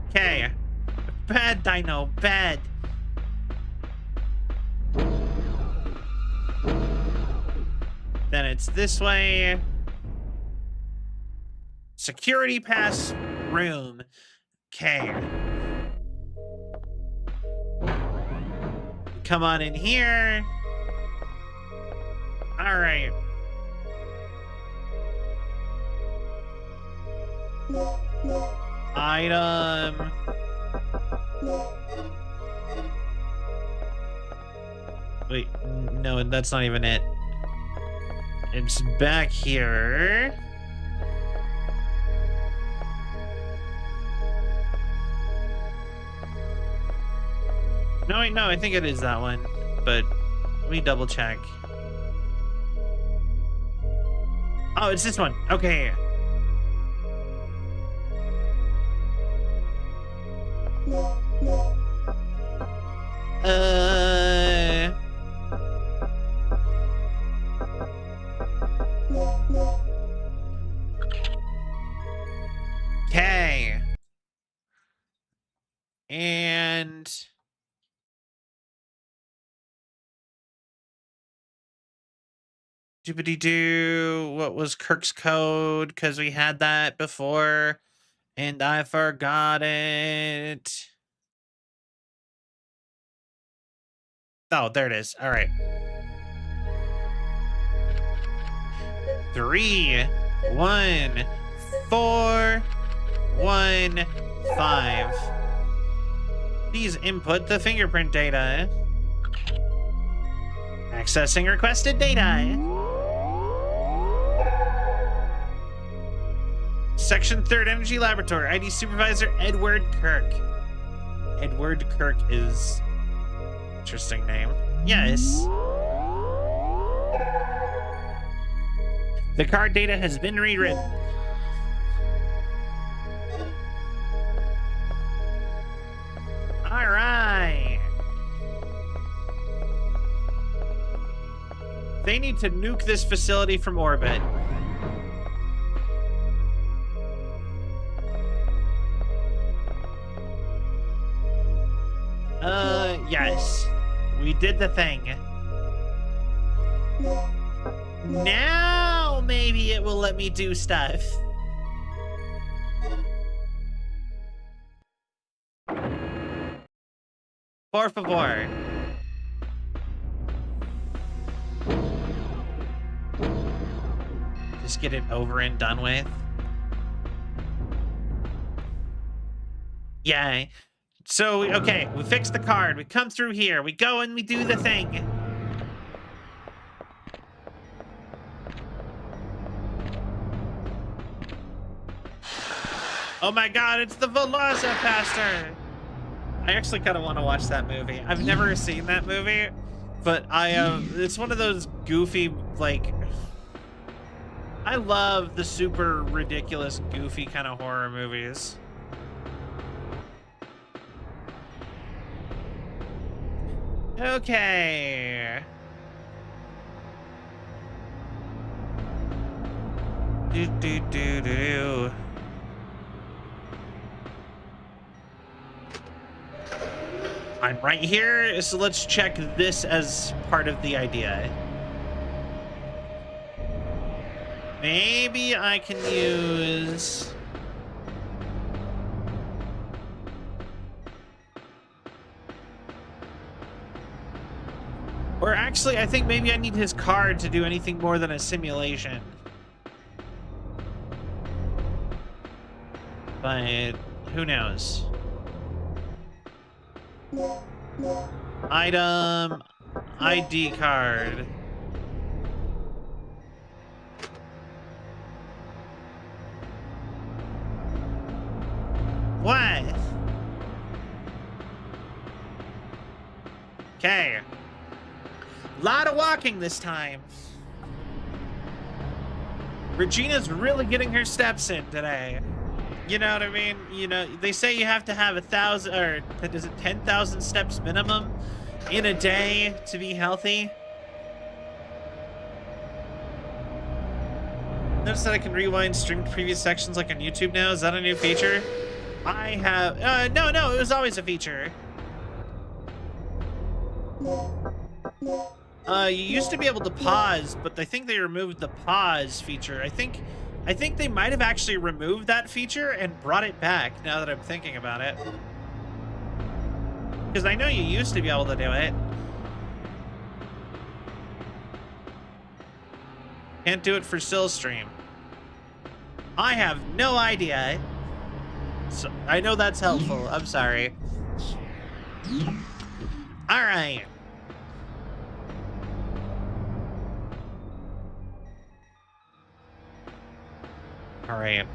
[SPEAKER 2] Okay. Bad dino, bad. Then it's this way. Security pass room. Okay. Come on in here. All right. Item. Wait, no, that's not even it. It's back here. No, wait, no, I think it is that one, but let me double check. Oh, it's this one. Okay. Okay. And doobity-doo, what was Kirk's code? Because we had that before, and I forgot it. Oh, there it is. All right. 3, 1, 4, 1, 5. Please input the fingerprint data. Accessing requested data. Section 3rd Energy Laboratory. ID Supervisor Edward Kirk. Edward Kirk is interesting name. Yes. The card data has been rewritten. All right. They need to nuke this facility from orbit. Yes. We did the thing. Now maybe it will let me do stuff. Por favor. Just get it over and done with. Yay. So, okay, we fixed the card. We come through here. We go and we do the thing. Oh my god, it's the Velocipaster! I actually kind of want to watch that movie. I've never seen that movie, but it's one of those goofy, like... I love the super ridiculous, goofy kind of horror movies. Okay. Do. I'm right here, so let's check this as part of the idea. Maybe I can use... Or actually, I think maybe I need his card to do anything more than a simulation. But who knows? Item, ID card. What? Okay. Lot of walking this time. Regina's really getting her steps in today. You know what I mean? You know, they say you have to have 1,000, or is it 10,000 steps minimum in a day to be healthy? Notice that I can rewind streamed previous sections like on YouTube now. Is that a new feature? I have, no, it was always a feature. You used to be able to pause, but I think they removed the pause feature. I think they might have actually removed that feature and brought it back now that I'm thinking about it. Because I know you used to be able to do it. Can't do it for still stream. I have no idea. So, I know that's helpful. I'm sorry. All right. All right.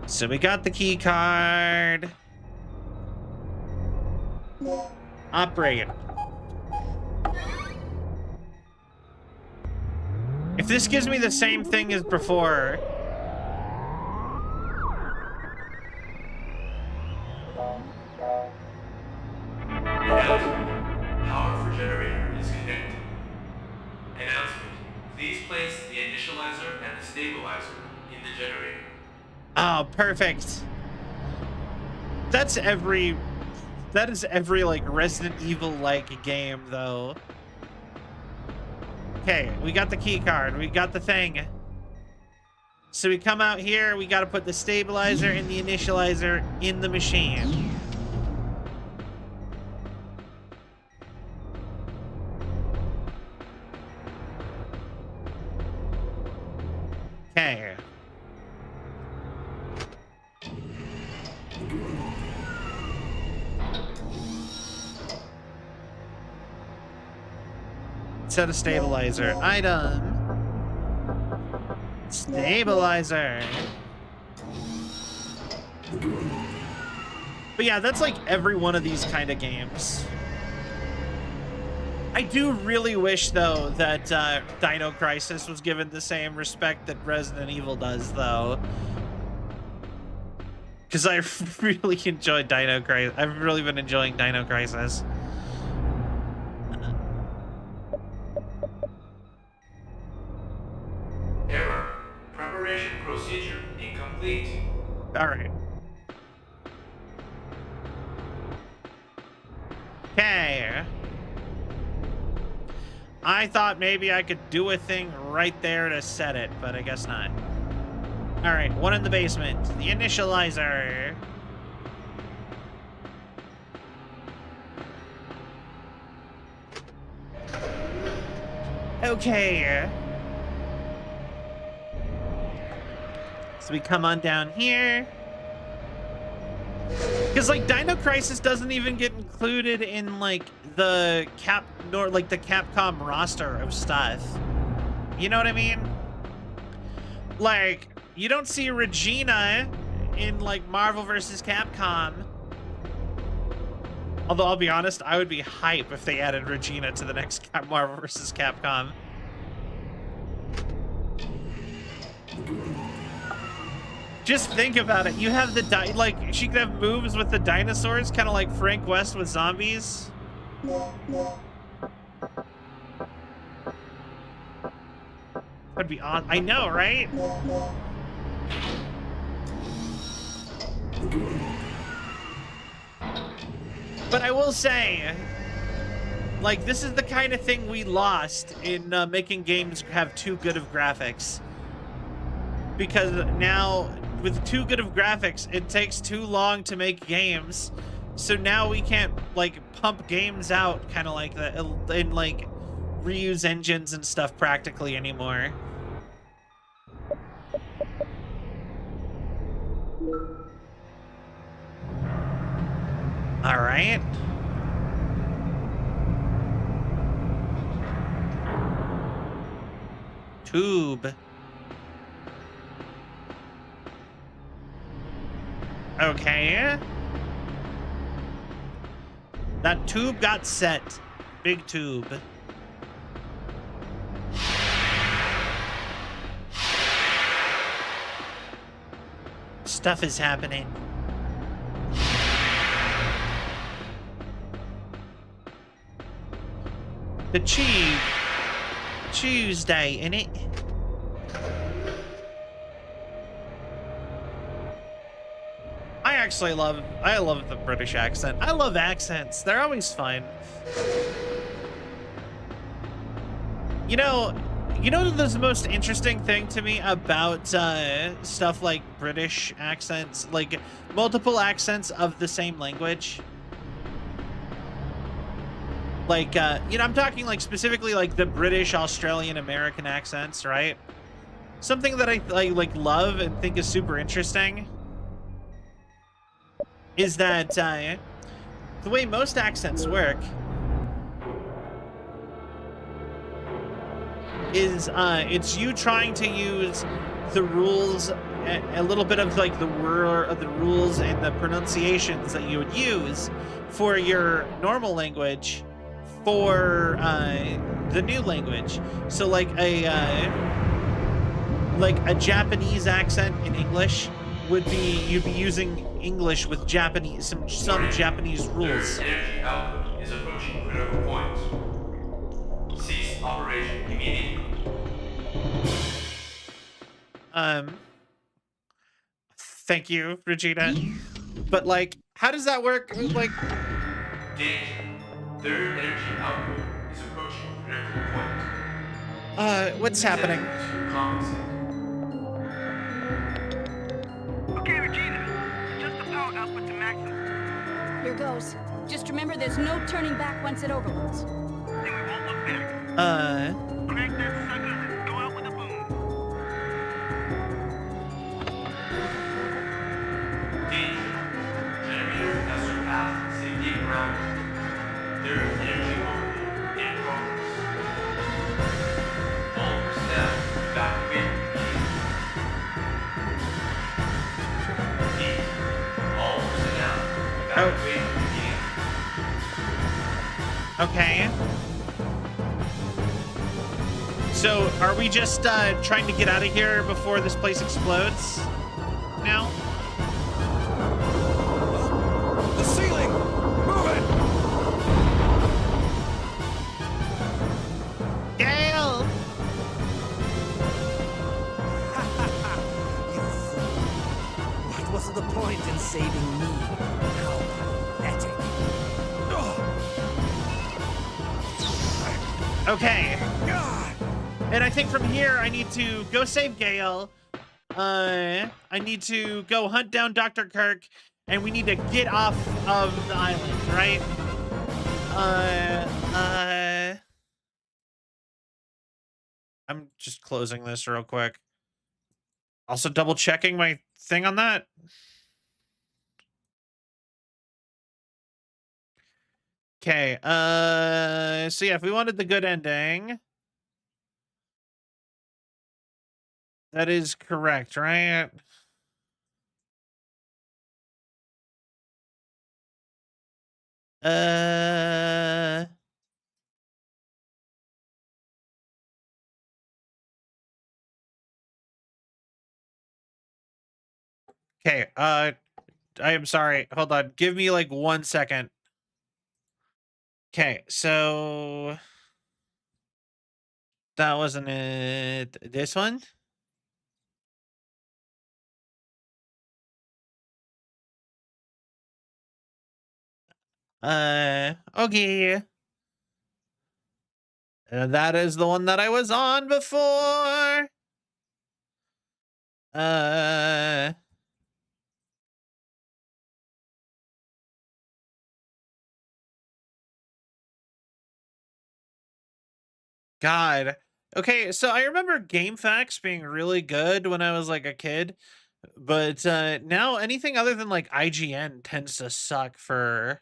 [SPEAKER 2] So we got the key card. Operate. If this gives me the same thing as before.
[SPEAKER 4] Power for generator is connected. Announcement. Please place the initializer and the stabilizer in the generator.
[SPEAKER 2] Oh, perfect. That is every like Resident Evil like game though. Okay, we got the key card. We got the thing. So we come out here, we got to put the stabilizer and the initializer in the machine. Okay. Set a stabilizer. Item. Stabilizer. But yeah, that's like every one of these kind of games. I do really wish, though, that Dino Crisis was given the same respect that Resident Evil does, though. Because I really enjoyed Dino Crisis. I've really been enjoying Dino Crisis.
[SPEAKER 4] Error. Preparation procedure incomplete.
[SPEAKER 2] All right. Okay. I thought maybe I could do a thing right there to set it, but I guess not. All right, one in the basement. The initializer. Okay. So we come on down here. Because like Dino Crisis doesn't even get included in like the Capcom roster of stuff. You know what I mean? Like you don't see Regina in like Marvel vs. Capcom. Although I'll be honest, I would be hype if they added Regina to the next Marvel vs. Capcom. Just think about it. You have the like she could have moves with the dinosaurs, kind of like Frank West with zombies. That'd be odd. I know, right? But I will say, like, this is the kind of thing we lost in making games have too good of graphics. Because now, with too good of graphics, it takes too long to make games. So now we can't, like, pump games out kind of like that, and, like, reuse engines and stuff practically anymore. All right. Tube. Okay. That tube got set. Big tube. Stuff is happening. The Tuesday, innit? I love the British accent. I love accents. They're always fun. You know the most interesting thing to me about stuff like British accents, like multiple accents of the same language? Like, I'm talking like specifically like the British, Australian, American accents, right? Something that I like love and think is super interesting is that the way most accents work is it's you trying to use the rules, a little bit of like the rules and the pronunciations that you would use for your normal language for the new language. So like a Japanese accent in English would be, you'd be using English with Japanese, some Japanese rules.
[SPEAKER 4] Their energy output is approaching critical points. Cease operation immediately.
[SPEAKER 2] Thank you, Regina. But like, how does that work? Like,
[SPEAKER 4] Danger. Their energy output is approaching critical points.
[SPEAKER 2] what's happening?
[SPEAKER 4] To compensate.
[SPEAKER 3] Okay, Regina. Adjust the power output to maximum.
[SPEAKER 7] Here goes. Just remember there's no turning back once it overloads.
[SPEAKER 3] Then we won't look back. Crank that sucker and go out with a boom.
[SPEAKER 4] Danger. Generator has surpassed safety parameters. Their energy overload in progress. All personnel evacuate. All personnel evacuate.
[SPEAKER 2] Okay. So, are we just trying to get out of here before this place explodes now?
[SPEAKER 5] The ceiling! Move it!
[SPEAKER 2] Gale!
[SPEAKER 6] You fool. What was the point in saving me? How pathetic.
[SPEAKER 2] Okay.
[SPEAKER 6] God!
[SPEAKER 2] And I think from here, I need to go save Gale. I need to go hunt down Dr. Kirk, and we need to get off of the island, right? I'm just closing this real quick. Also double checking my thing on that. Okay, so yeah, if we wanted the good ending, that is correct, right? Okay, I am sorry. Hold on. Give me like 1 second. Okay, so that wasn't it. This one? Okay. That is the one that I was on before. God. Okay, so I remember GameFAQs being really good when I was like a kid, but now anything other than like IGN tends to suck for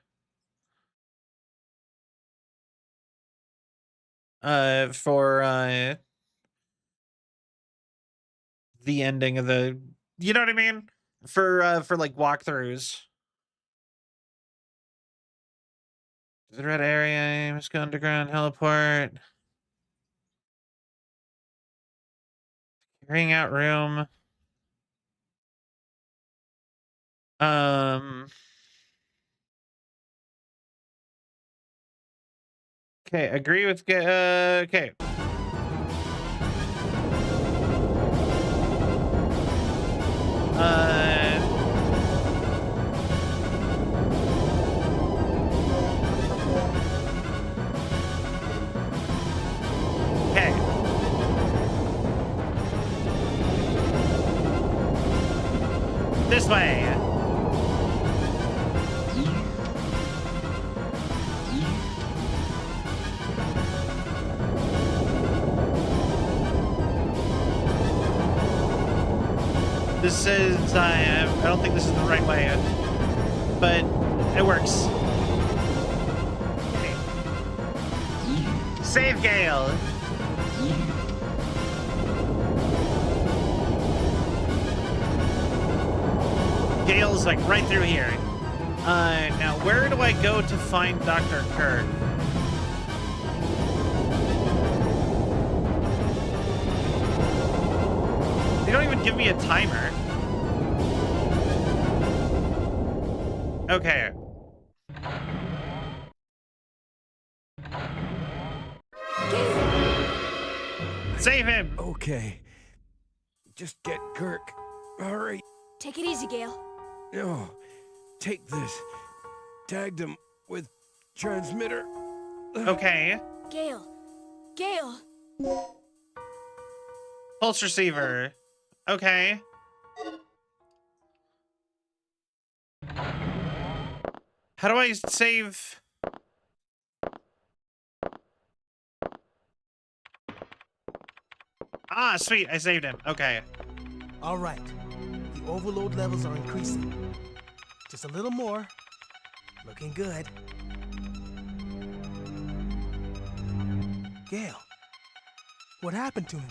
[SPEAKER 2] the ending of the, you know what I mean? For like walkthroughs. The red area, must go underground, heliport. Carrying out room. Okay, agree with okay. Okay. This way. This is, I don't think this is the right way, but it works. Okay. Save Gale. Gale's like right through here. Now where do I go to find Dr. Kirk? They don't even give me a timer. Okay. Save him!
[SPEAKER 5] Okay. Just get Kirk. Hurry.
[SPEAKER 7] Take it easy, Gale.
[SPEAKER 5] No. Take this. Tagged him with transmitter.
[SPEAKER 2] Okay.
[SPEAKER 7] Gale. Gale.
[SPEAKER 2] Pulse receiver. Okay. How do I save? Ah, sweet. I saved him. Okay.
[SPEAKER 8] All right. The overload levels are increasing. Just a little more. Looking good. Gale, what happened to him?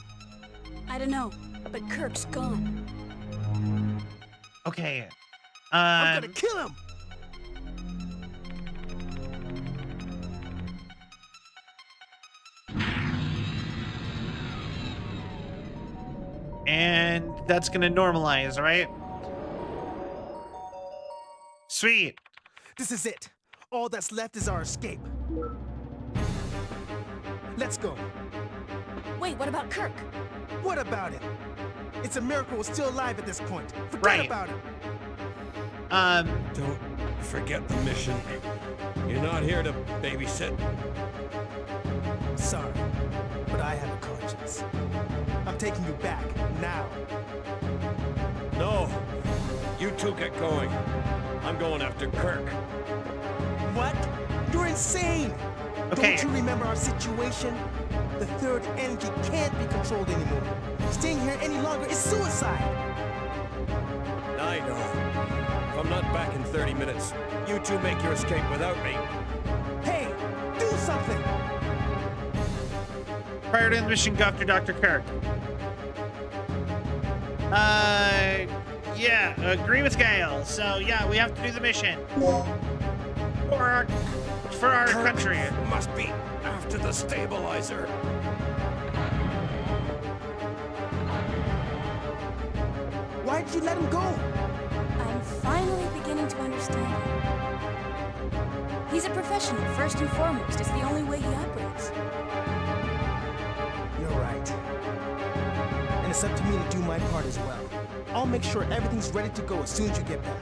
[SPEAKER 7] I don't know, but Kirk's gone.
[SPEAKER 2] Okay.
[SPEAKER 8] I'm gonna kill him!
[SPEAKER 2] And that's gonna normalize, right? Sweet.
[SPEAKER 8] This is it. All that's left is our escape. Let's go.
[SPEAKER 7] Wait, what about Kirk?
[SPEAKER 8] What about him? It's a miracle we're still alive at this point. Forget
[SPEAKER 2] Right.
[SPEAKER 8] about him.
[SPEAKER 5] Don't forget the mission. You're not here to babysit.
[SPEAKER 8] Sorry, but I have a conscience. I'm taking you back, now.
[SPEAKER 5] No. You two get going. I'm going after Kirk.
[SPEAKER 8] What? You're insane!
[SPEAKER 2] Okay.
[SPEAKER 8] Don't you remember our situation? The third energy can't be controlled anymore. Staying here any longer is suicide!
[SPEAKER 5] I know. If I'm not back in 30 minutes, you two make your escape without me.
[SPEAKER 8] Hey, do something!
[SPEAKER 2] Prior to the mission, go after Dr. Kirk. Yeah, agree with Gale. So yeah, we have to do the mission for our
[SPEAKER 5] Kirk
[SPEAKER 2] country.
[SPEAKER 5] must be after the stabilizer.
[SPEAKER 8] Why did you let him go?
[SPEAKER 7] I'm finally beginning to understand him. He's a professional, first and foremost. It's the only way he operates.
[SPEAKER 8] You're right. And it's up to me to do my part as well. I'll make sure everything's ready to go as soon as you get back.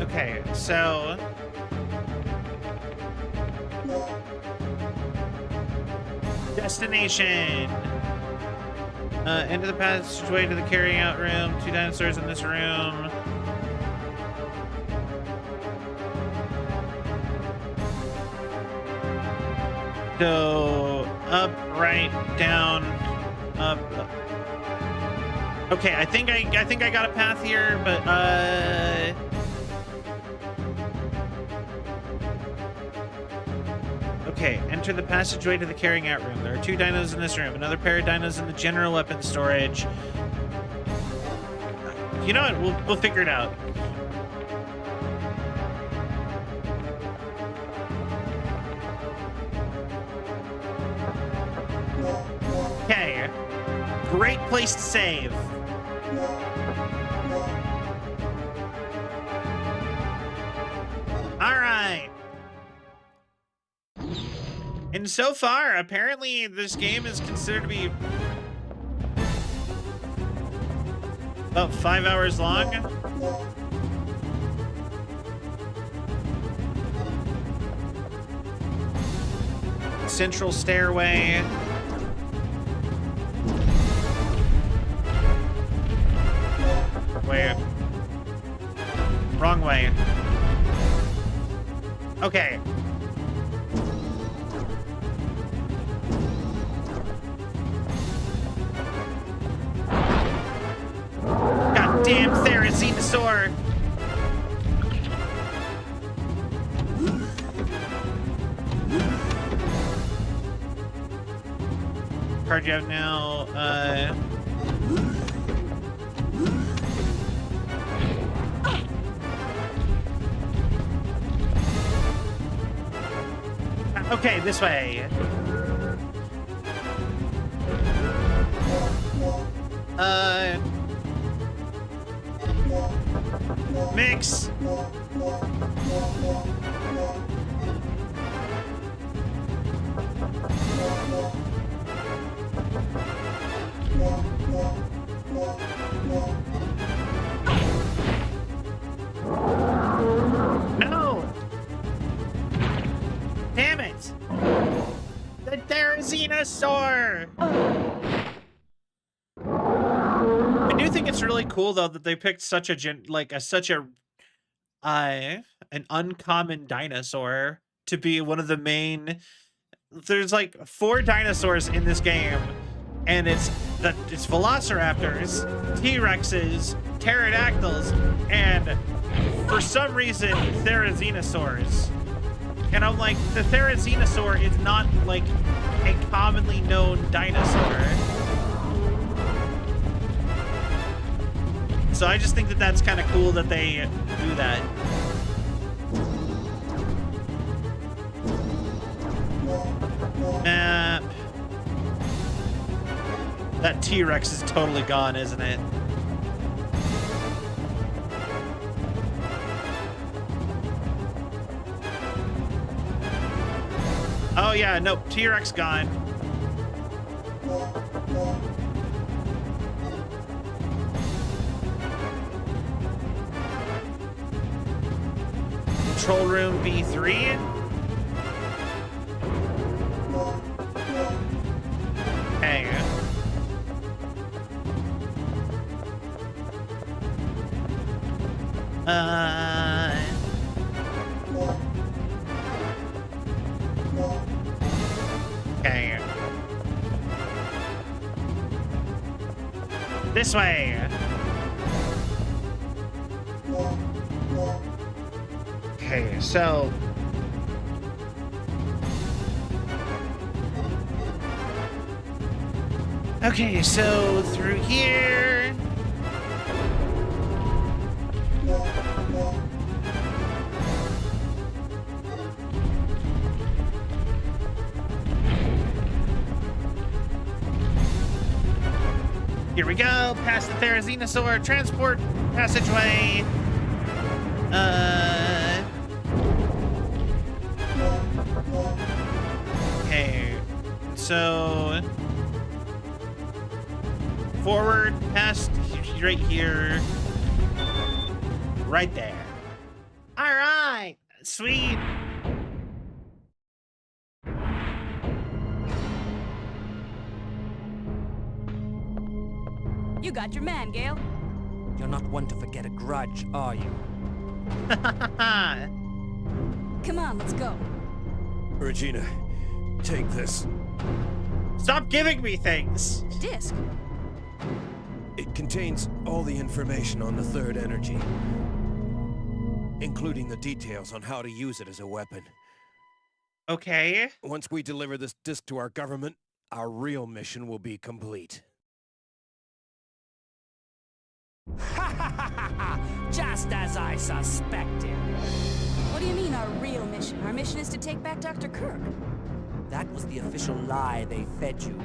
[SPEAKER 2] Okay, so destination. Enter the passageway to the carrying out room. 2 dinosaurs in this room. So up, right, down, up. Okay, I think I got a path here, but okay, enter the passageway to the carrying out room. There are 2 dinos in this room. Another pair of dinos in the general weapons storage. You know what? We'll figure it out. great place to save. All right. And so far, apparently this game is considered to be about 5 hours long. Central stairway. Wait. Wrong way. Okay. Goddamn Therizinosaur! Card you have now, okay, this way. Mix. No! Damn it! The Therizinosaur! I do think it's really cool though that they picked such a an uncommon dinosaur to be one of the main. There's like 4 dinosaurs in this game, and it's velociraptors, T-Rexes, pterodactyls, and for some reason therizinosaurs. And I'm like, the Therizinosaur is not like a commonly known dinosaur. So I just think that that's kind of cool that they do that. That T-Rex is totally gone, isn't it? Oh yeah, nope, T-Rex gone. Control room B3. Hey. Okay. This way. Okay, so through here. Here we go, past the Therizinosaur transport passageway. Okay, so forward, past right here, right there. All right, sweet.
[SPEAKER 7] You got your man, Gale.
[SPEAKER 6] You're not one to forget a grudge, are you?
[SPEAKER 7] Come on, let's go.
[SPEAKER 5] Regina, take this.
[SPEAKER 2] Stop giving me things.
[SPEAKER 7] A disc?
[SPEAKER 5] It contains all the information on the third energy, including the details on how to use it as a weapon.
[SPEAKER 2] Okay.
[SPEAKER 5] Once we deliver this disc to our government, our real mission will be complete.
[SPEAKER 6] Just as I suspected.
[SPEAKER 7] What do you mean, our real mission? Our mission is to take back Dr. Kirk.
[SPEAKER 6] That was the official lie they fed you.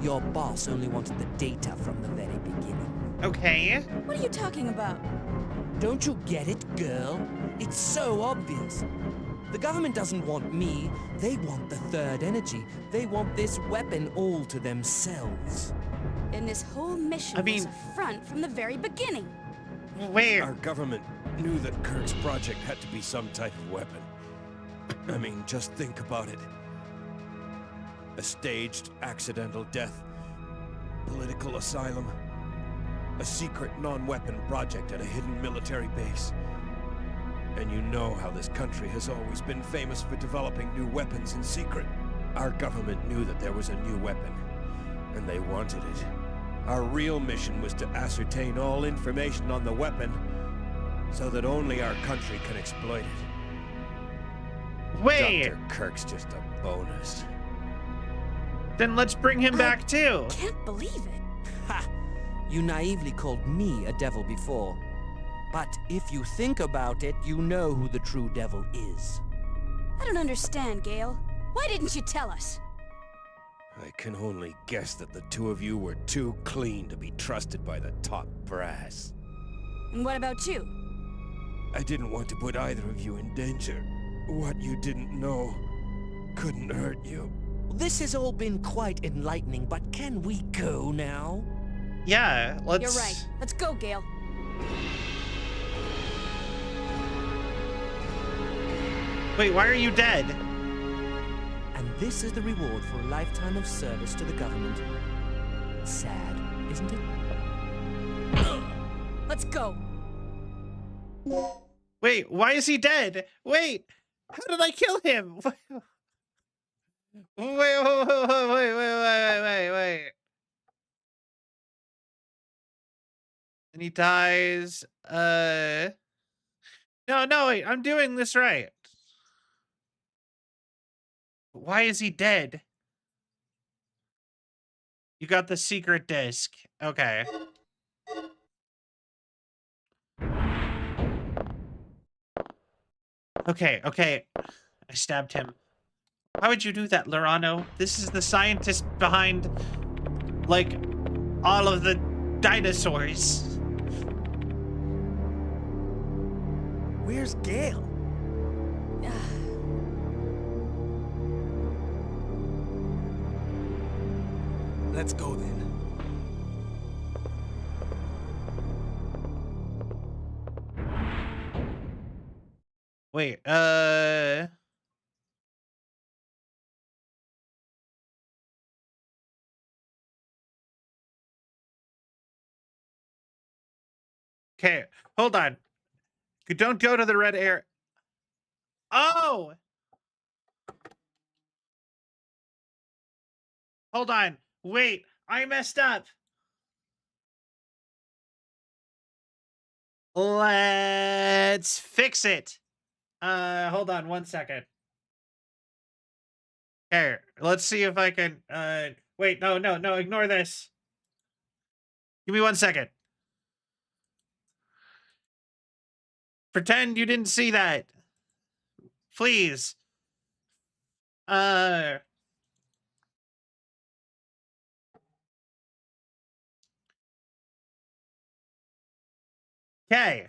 [SPEAKER 6] Your boss only wanted the data from the very beginning.
[SPEAKER 2] Okay.
[SPEAKER 7] What are you talking about?
[SPEAKER 6] Don't you get it, girl? It's so obvious. The government doesn't want me. They want the third energy. They want this weapon all to themselves.
[SPEAKER 7] And this whole mission was a front from the very beginning.
[SPEAKER 2] Where?
[SPEAKER 5] Our government knew that Kirk's project had to be some type of weapon. I mean, just think about it. A staged, accidental death. Political asylum. A secret non-weapon project at a hidden military base. And you know how this country has always been famous for developing new weapons in secret. Our government knew that there was a new weapon, and they wanted it. Our real mission was to ascertain all information on the weapon, so that only our country can exploit it.
[SPEAKER 2] Wait.
[SPEAKER 5] Dr. Kirk's just a bonus.
[SPEAKER 2] Then let's bring him back too.
[SPEAKER 7] Can't believe it.
[SPEAKER 6] Ha! You naively called me a devil before. But if you think about it, you know who the true devil is.
[SPEAKER 7] I don't understand, Gale. Why didn't you tell us?
[SPEAKER 5] I can only guess that the two of you were too clean to be trusted by the top brass.
[SPEAKER 7] And what about you?
[SPEAKER 5] I didn't want to put either of you in danger. What you didn't know couldn't hurt you.
[SPEAKER 6] This has all been quite enlightening, but can we go now?
[SPEAKER 2] Yeah, let's...
[SPEAKER 7] You're right. Let's go, Gale.
[SPEAKER 2] Wait, why are you dead?
[SPEAKER 6] And this is the reward for a lifetime of service to the government. Sad, isn't it?
[SPEAKER 7] Let's go.
[SPEAKER 2] Wait, why is he dead? Wait, how did I kill him? Wait. And he dies. No, wait, I'm doing this right. Why is he dead? You got the secret disc. Okay. Okay. I stabbed him. Why would you do that, Lorano? This is the scientist behind, like, all of the dinosaurs.
[SPEAKER 8] Where's Gale? Let's go then.
[SPEAKER 2] Wait, okay, hold on. Don't go to the red area. Oh! Hold on. Wait, I messed up. Let's fix it. Hold on 1 second. Here, let's see if I can, wait, no, ignore this. Give me 1 second. Pretend you didn't see that. Please. Okay.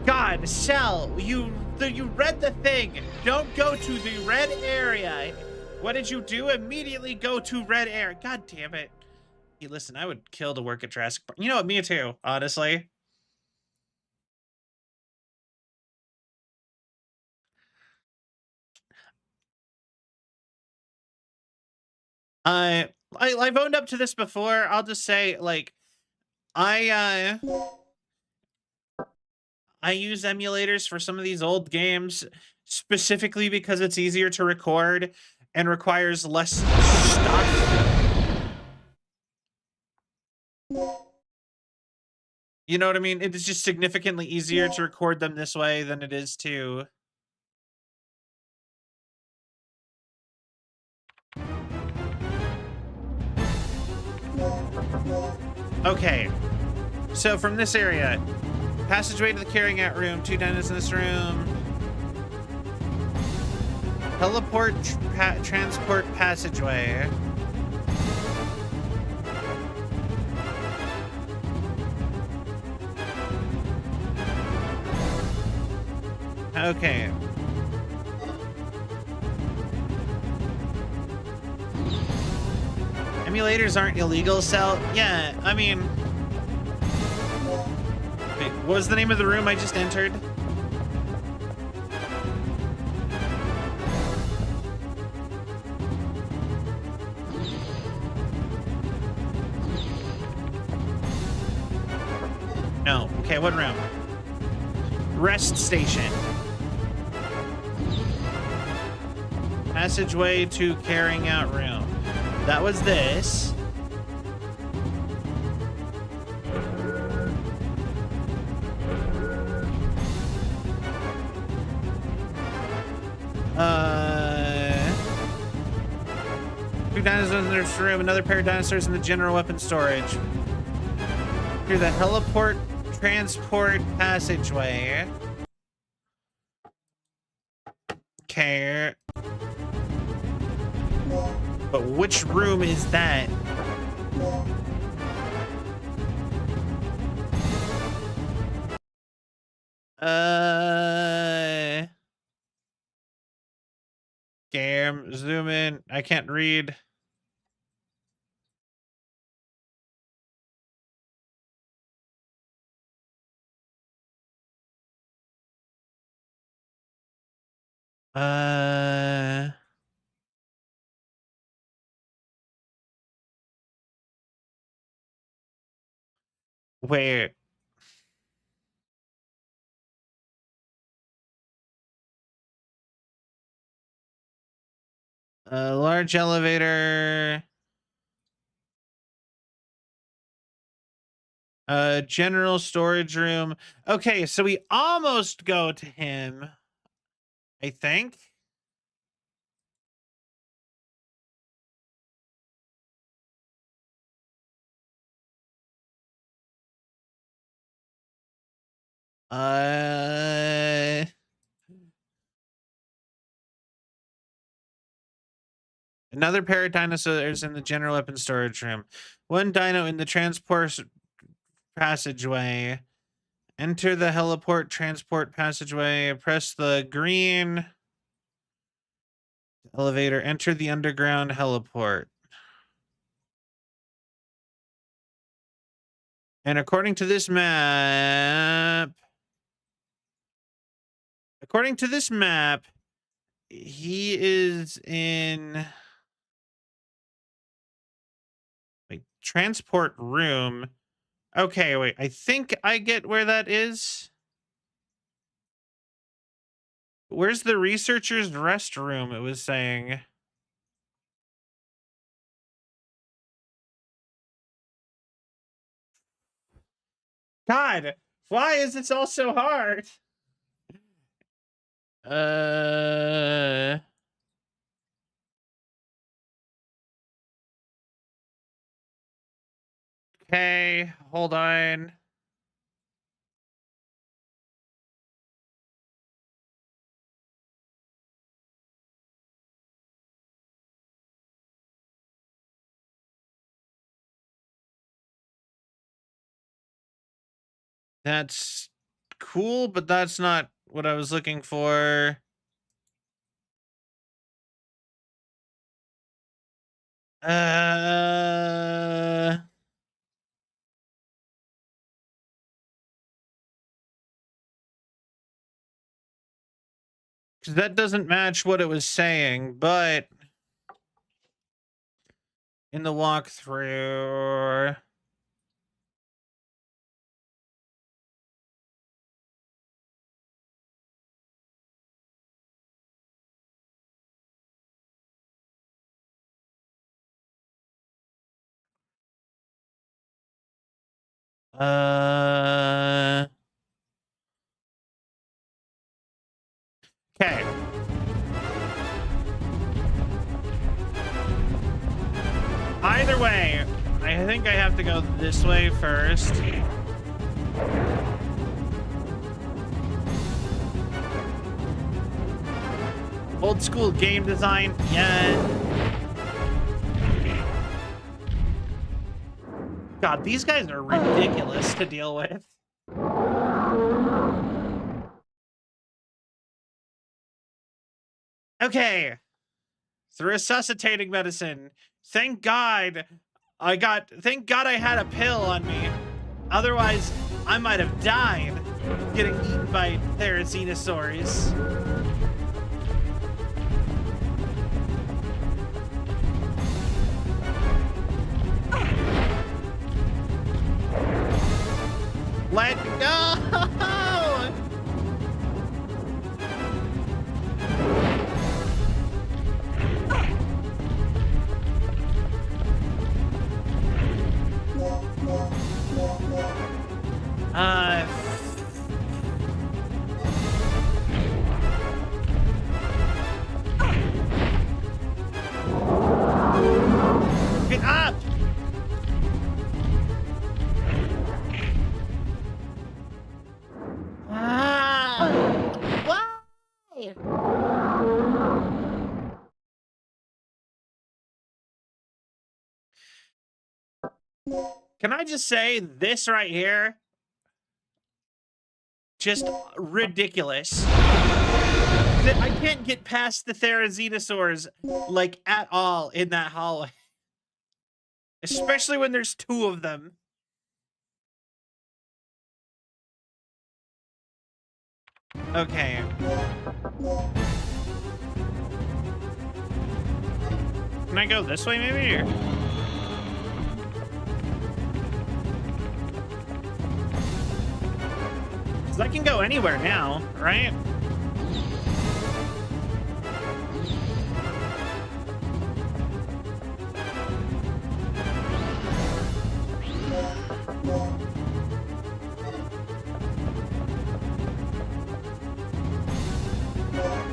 [SPEAKER 2] God, Cell, you read the thing. Don't go to the red area. What did you do? Immediately go to red area. God damn it. Hey, listen, I would kill to work at Jurassic Park. You know what? Me too, honestly. I've owned up to this before. I'll just say, like, I use emulators for some of these old games specifically because it's easier to record and requires less stuff. You know what I mean? It's just significantly easier to record them this way than it is to... Okay, so from this area, passageway to the carrying out room, 2 dinos in this room. Teleport transport passageway. Okay. Emulators aren't illegal, Cell. Yeah, I mean... Wait, what was the name of the room I just entered? No. Okay, what room? Rest station. Passageway to carrying out room. That was this. Two dinosaurs in this room, another pair of dinosaurs in the general weapon storage. Through the heliport transport passageway. Okay. But which room is that? Game, zoom in. I can't read. Where? A large elevator. General storage room. Okay, so we almost go to him, I think. Another pair of dinosaurs in the general weapon storage room. One dino in the transport passageway. Enter the heliport transport passageway. Press the green elevator. Enter the underground heliport. And according to this map, he is in wait, transport room. Okay, wait. I think I get where that is. Where's the researcher's restroom? It was saying. God, why is this all so hard? Okay, hold on. That's cool, but that's not what I was looking for. Because that doesn't match what it was saying, but in the walkthrough. Okay. Either way, I think I have to go this way first. Old school game design. Yeah. God, these guys are ridiculous to deal with. Okay. Through resuscitating medicine. Thank God I had a pill on me. Otherwise, I might have died getting eaten by therizinosaurs. Let go! Get up! Why? Can I just say this right here? Just ridiculous. I can't get past the therizinosaurs, like, at all in that hallway. Especially when there's 2 of them. Okay. Can I go this way, maybe? Or... I can go anywhere now, right?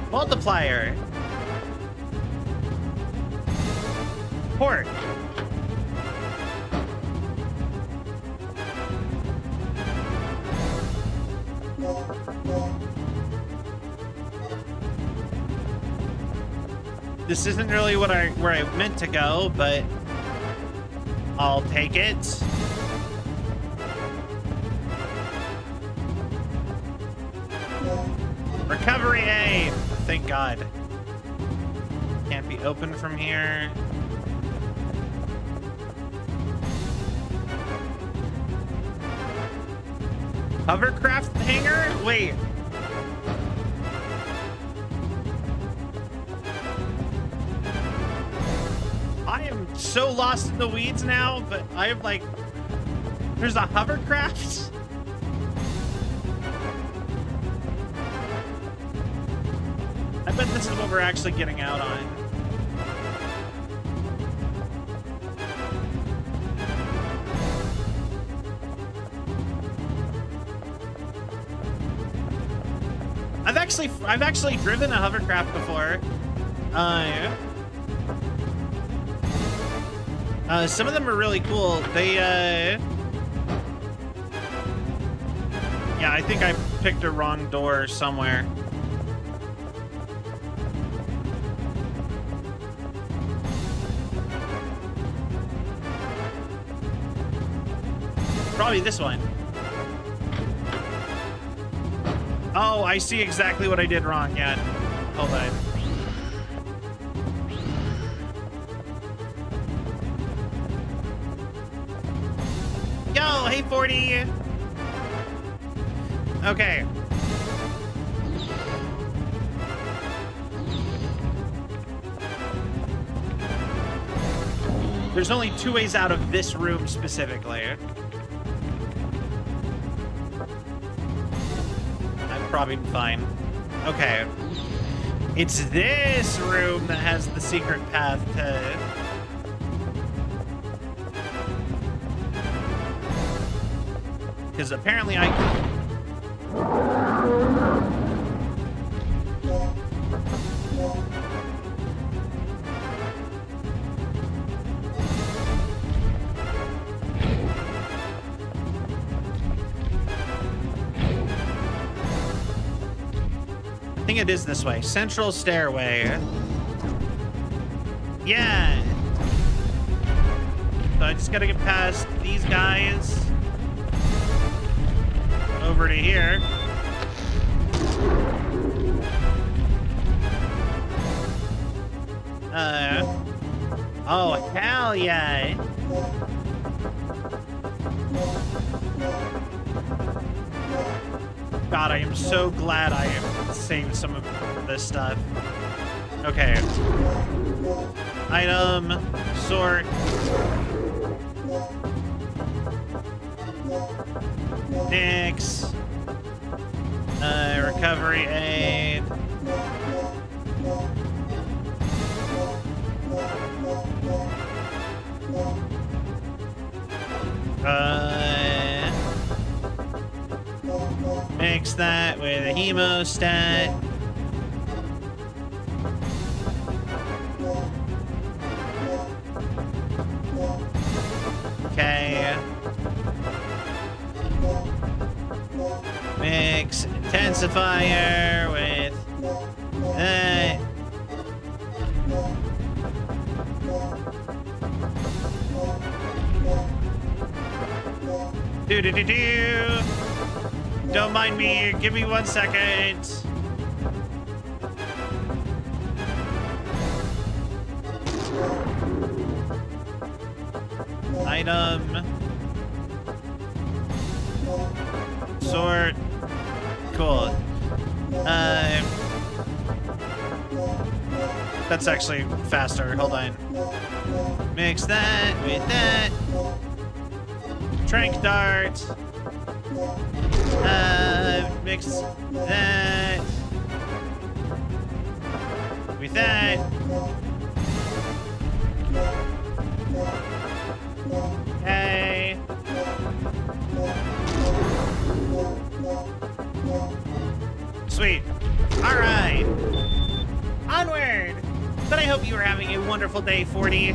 [SPEAKER 2] Multiplier. Port. This isn't really where I meant to go, but I'll take it. Recovery A. Thank God. Can't be open from here. Hovercraft hangar? Wait. I am so lost in the weeds now, but I have like... There's a hovercraft? I bet this is what we're actually getting out on. I've actually driven a hovercraft before. Some of them are really cool. They yeah, I think I picked a wrong door somewhere. Probably this one. Oh, I see exactly what I did wrong. Yeah. Hold on. Yo, hey 40. Okay. There's only 2 ways out of this room specifically. Probably fine. Okay. It's this room that has the secret path to... Because apparently I... think it is this way. Central stairway. Yeah. So I just gotta get past these guys. Over to here. Oh, hell yeah. God, I am so glad I saved some of this stuff. Okay. Item, sort. Nix. Recovery aid. Mix that with a hemostat. Okay. Mix intensifier with that. Do. Don't mind me. Give me 1 second. Item. Sort. Cool. That's actually faster. Hold on. Mix that with that. Trank dart. Mix that with that. Okay. Sweet. All right. Onward. But I hope you are having a wonderful day, 40.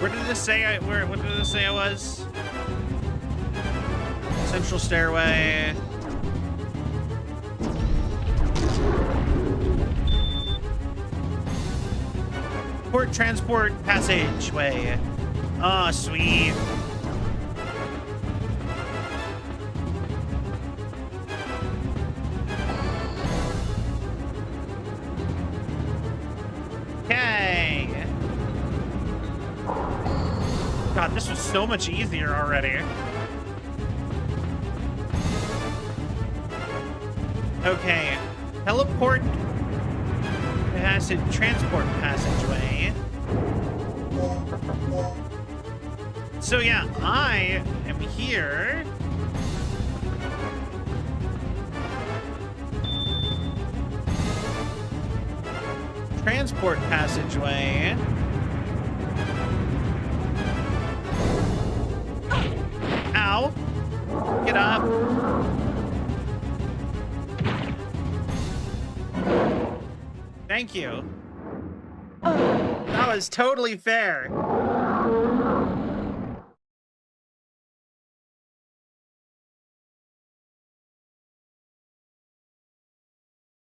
[SPEAKER 2] Where did this say what did this say I was? Central stairway. Port transport passageway. Oh, sweet. Okay. God, this was so much easier already. Okay. Teleport transport passageway. So yeah, I am here. Transport passageway. Ow. Get up. Thank you. That was totally fair.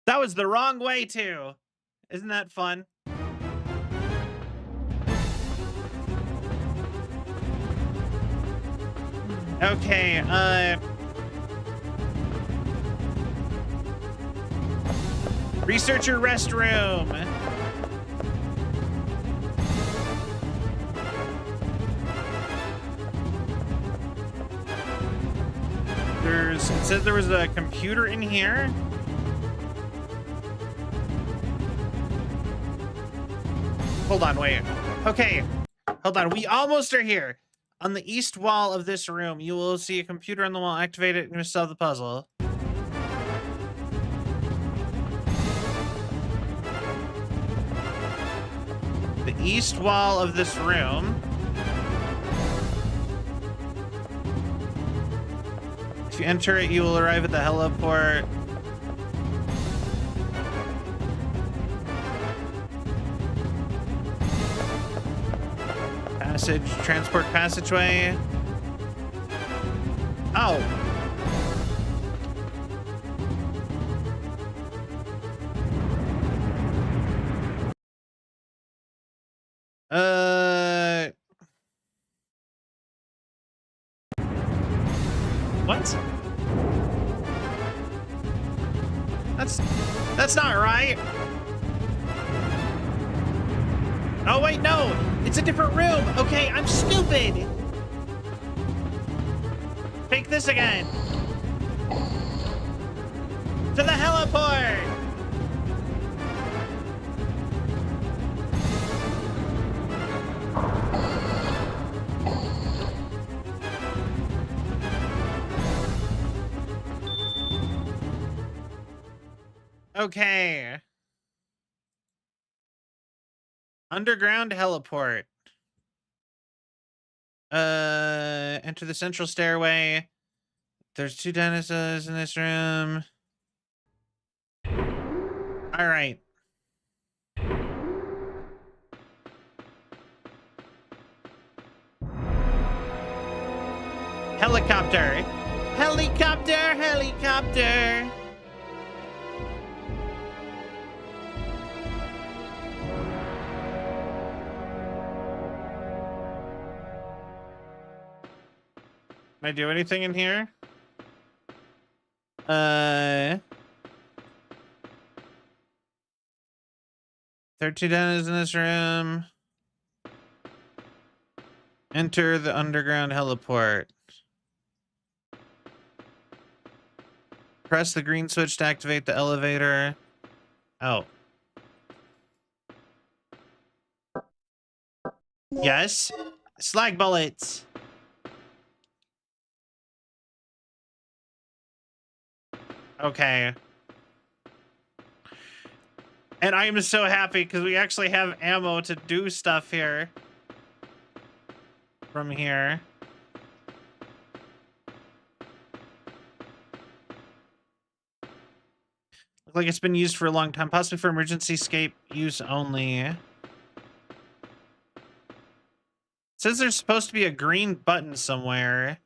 [SPEAKER 2] That was the wrong way too. Isn't that fun? Okay, researcher restroom. It says there was a computer in here. Hold on, wait. Okay, hold on. We almost are here. On the east wall of this room, you will see a computer on the wall. Activate it and solve the puzzle. The east wall of this room. If you enter it, you will arrive at the heliport. Transport passageway. Oh, What? That's not right. Oh wait, no. It's a different room. Okay, I'm stupid. Take this again. To the heliport. Okay. Underground heliport. Enter the central stairway. There's 2 dinosaurs in this room. All right. Helicopter. Helicopter, helicopter. Can I do anything in here? There are 2 dinos in this room. Enter the underground heliport. Press the green switch to activate the elevator. Oh. Yes. Slag bullets. Okay. And I am so happy because we actually have ammo to do stuff here. From here. Looks like it's been used for a long time, possibly for emergency escape use only. It says there's supposed to be a green button somewhere.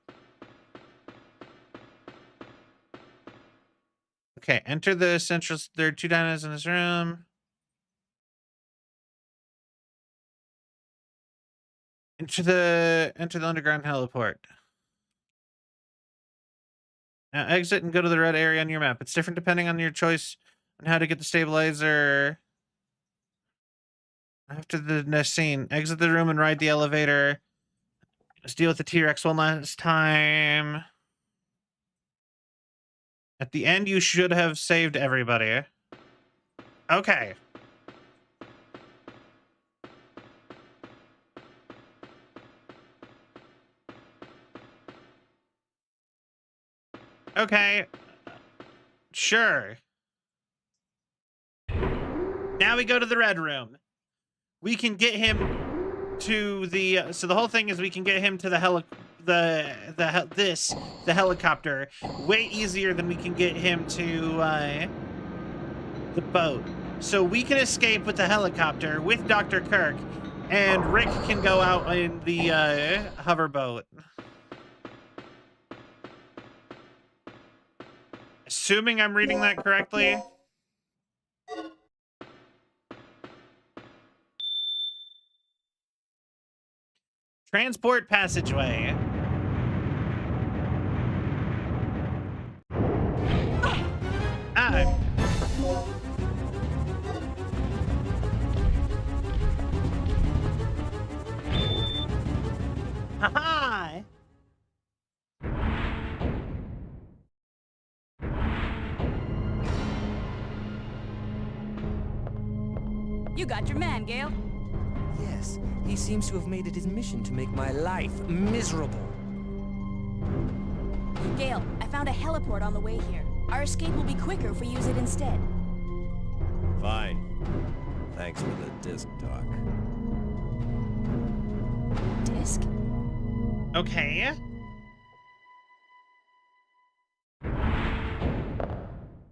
[SPEAKER 2] Okay, enter the central. There are 2 dinos in this room. Enter the underground heliport. Now exit and go to the red area on your map. It's different depending on your choice on how to get the stabilizer. After the next scene, exit the room and ride the elevator. Let's deal with the T-Rex one last time. At the end, you should have saved everybody. Okay. Okay. Sure. Now we go to the red room. We can get him to the so the whole thing is we can get him to the helicopter way easier than we can get him to the boat. So we can escape with the helicopter with Dr. Kirk, and Rick can go out in the hoverboat. Assuming I'm reading that correctly. Transport passageway. Ah. Ha-ha!
[SPEAKER 7] You got your man, Gale.
[SPEAKER 6] Yes, he seems to have made it his mission to make my life miserable.
[SPEAKER 7] Gale, I found a heliport on the way here. Our escape will be quicker if we use it instead.
[SPEAKER 5] Fine. Thanks for the disc talk.
[SPEAKER 7] Disc?
[SPEAKER 2] Okay.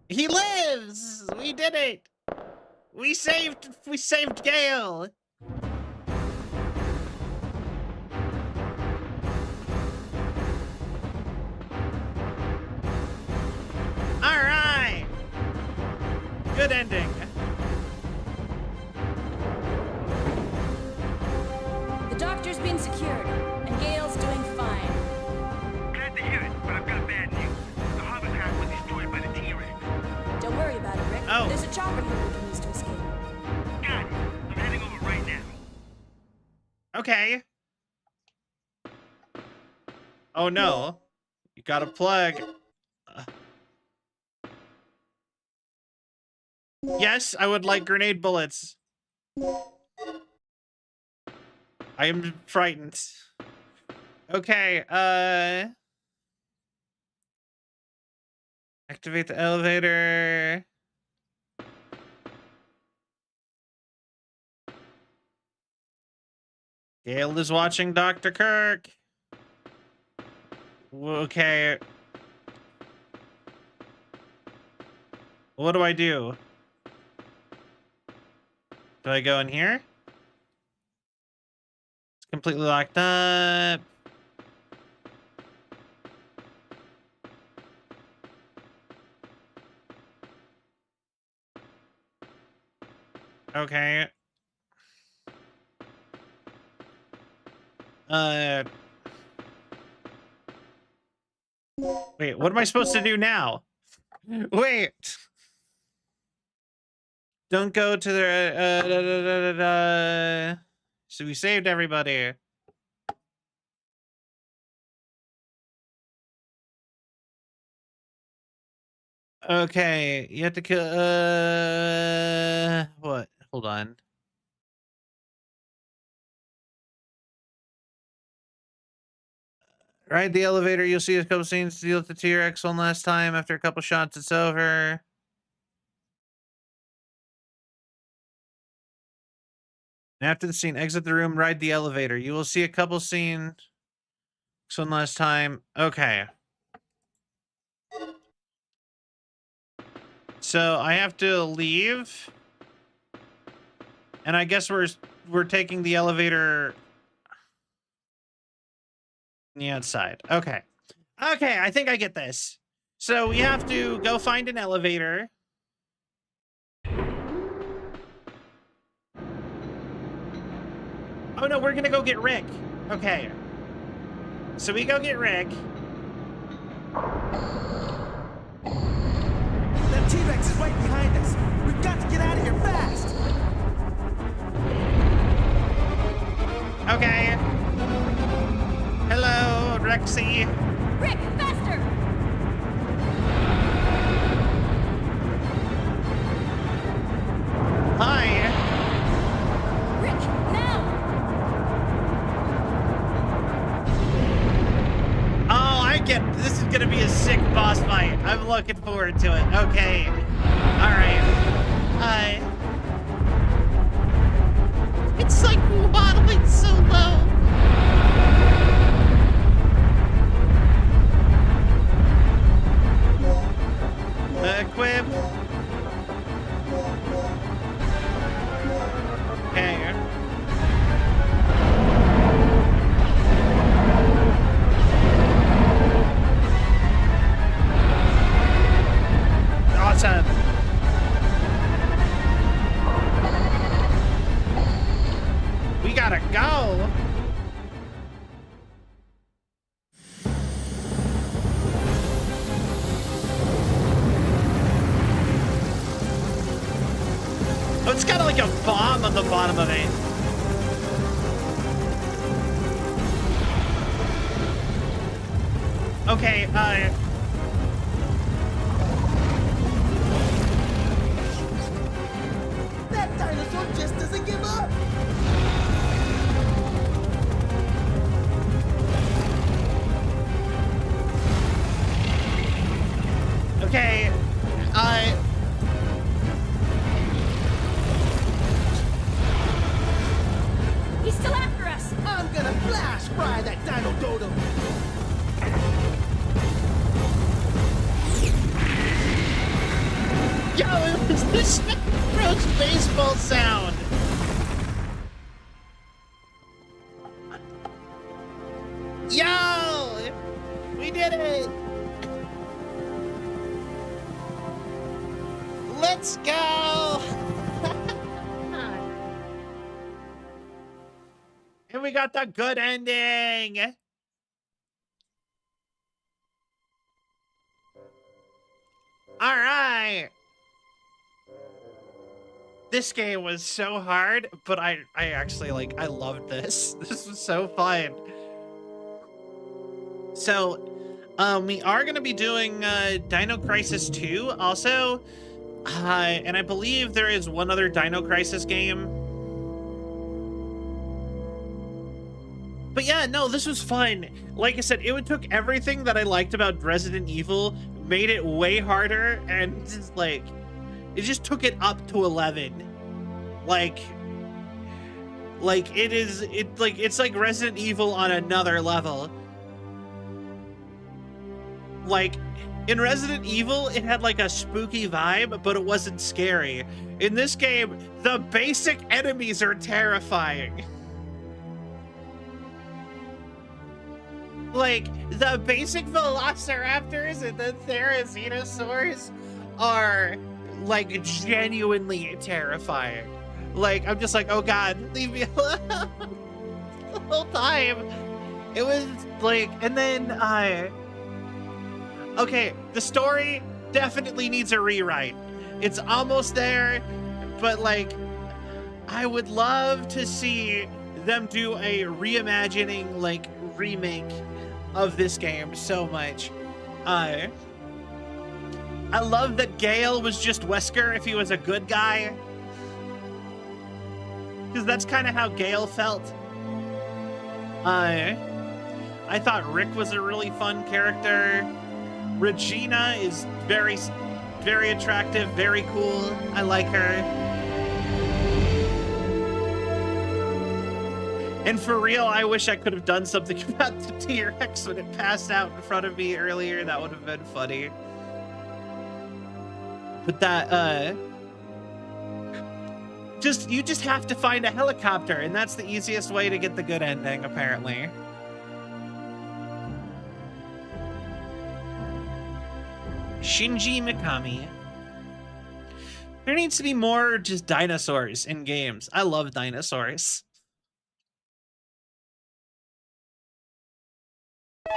[SPEAKER 2] He lives! We did it! We saved Gale! Alright! Good ending. Okay. Oh no. You got a plug. Yes, I would like grenade bullets. I am frightened. Okay, activate the elevator. Gale is watching Dr. Kirk. Okay. What do I do? Do I go in here? It's completely locked up. Okay. Wait, what am I supposed to do now? Wait. Don't go to the, So we saved everybody. Okay, you have to kill, what? Hold on. Ride the elevator, you'll see a couple scenes deal with the T-Rex one last time. After a couple shots, it's over. After the scene, exit the room, ride the elevator. You will see a couple scenes one last time. Okay. So I have to leave. And I guess we're taking the elevator on the outside. Okay. Okay, I think I get this. So we have to go find an elevator. Oh no, we're gonna go get Rick. Okay. So we go get Rick.
[SPEAKER 8] That T-Rex is right behind us. We've got to get out of here fast.
[SPEAKER 2] Okay. Hello, Rexy.
[SPEAKER 7] Rick, faster!
[SPEAKER 2] Hi.
[SPEAKER 7] Rick, now!
[SPEAKER 2] Oh, I get this is gonna be a sick boss fight. I'm looking forward to it. Okay. Alright. It's like waddling so low. Equip. Okay. Awesome. We gotta go. Oh, it's got like a bomb on the bottom of it. Okay,
[SPEAKER 8] That dinosaur just doesn't give up.
[SPEAKER 2] okay,
[SPEAKER 7] He's still after us!
[SPEAKER 8] I'm gonna flash fry that dino dodo.
[SPEAKER 2] yo, it was the Smash baseball sound. Yo, we did it. Let's go. And we got the good ending. All right. This game was so hard, but I actually, like, I loved this. This was so fun. So, we are going to be doing Dino Crisis 2 also. And I believe there is one other Dino Crisis game. But yeah, no, this was fun. Like I said, it took everything that I liked about Resident Evil, made it way harder, and just, like, it just took it up to 11. Like it's like Resident Evil on another level. Like, in Resident Evil, it had like a spooky vibe, but it wasn't scary. In this game, the basic enemies are terrifying. Like, the basic velociraptors and the therizinosaurs are, like, genuinely terrifying. Like, I'm just like, oh god, leave me alone. The whole time. It was like, and then okay, the story definitely needs a rewrite. It's almost there, but like, I would love to see them do a reimagining, like, remake of this game so much. I love that Gale was just Wesker if he was a good guy. Because that's kind of how Gale felt. I thought Rick was a really fun character. Regina is very, very attractive, very cool. I like her. And for real, I wish I could have done something about the T-Rex when it passed out in front of me earlier. That would have been funny. But that, you just have to find a helicopter, and that's the easiest way to get the good ending, apparently. Shinji Mikami. There needs to be more just dinosaurs in games. I love dinosaurs.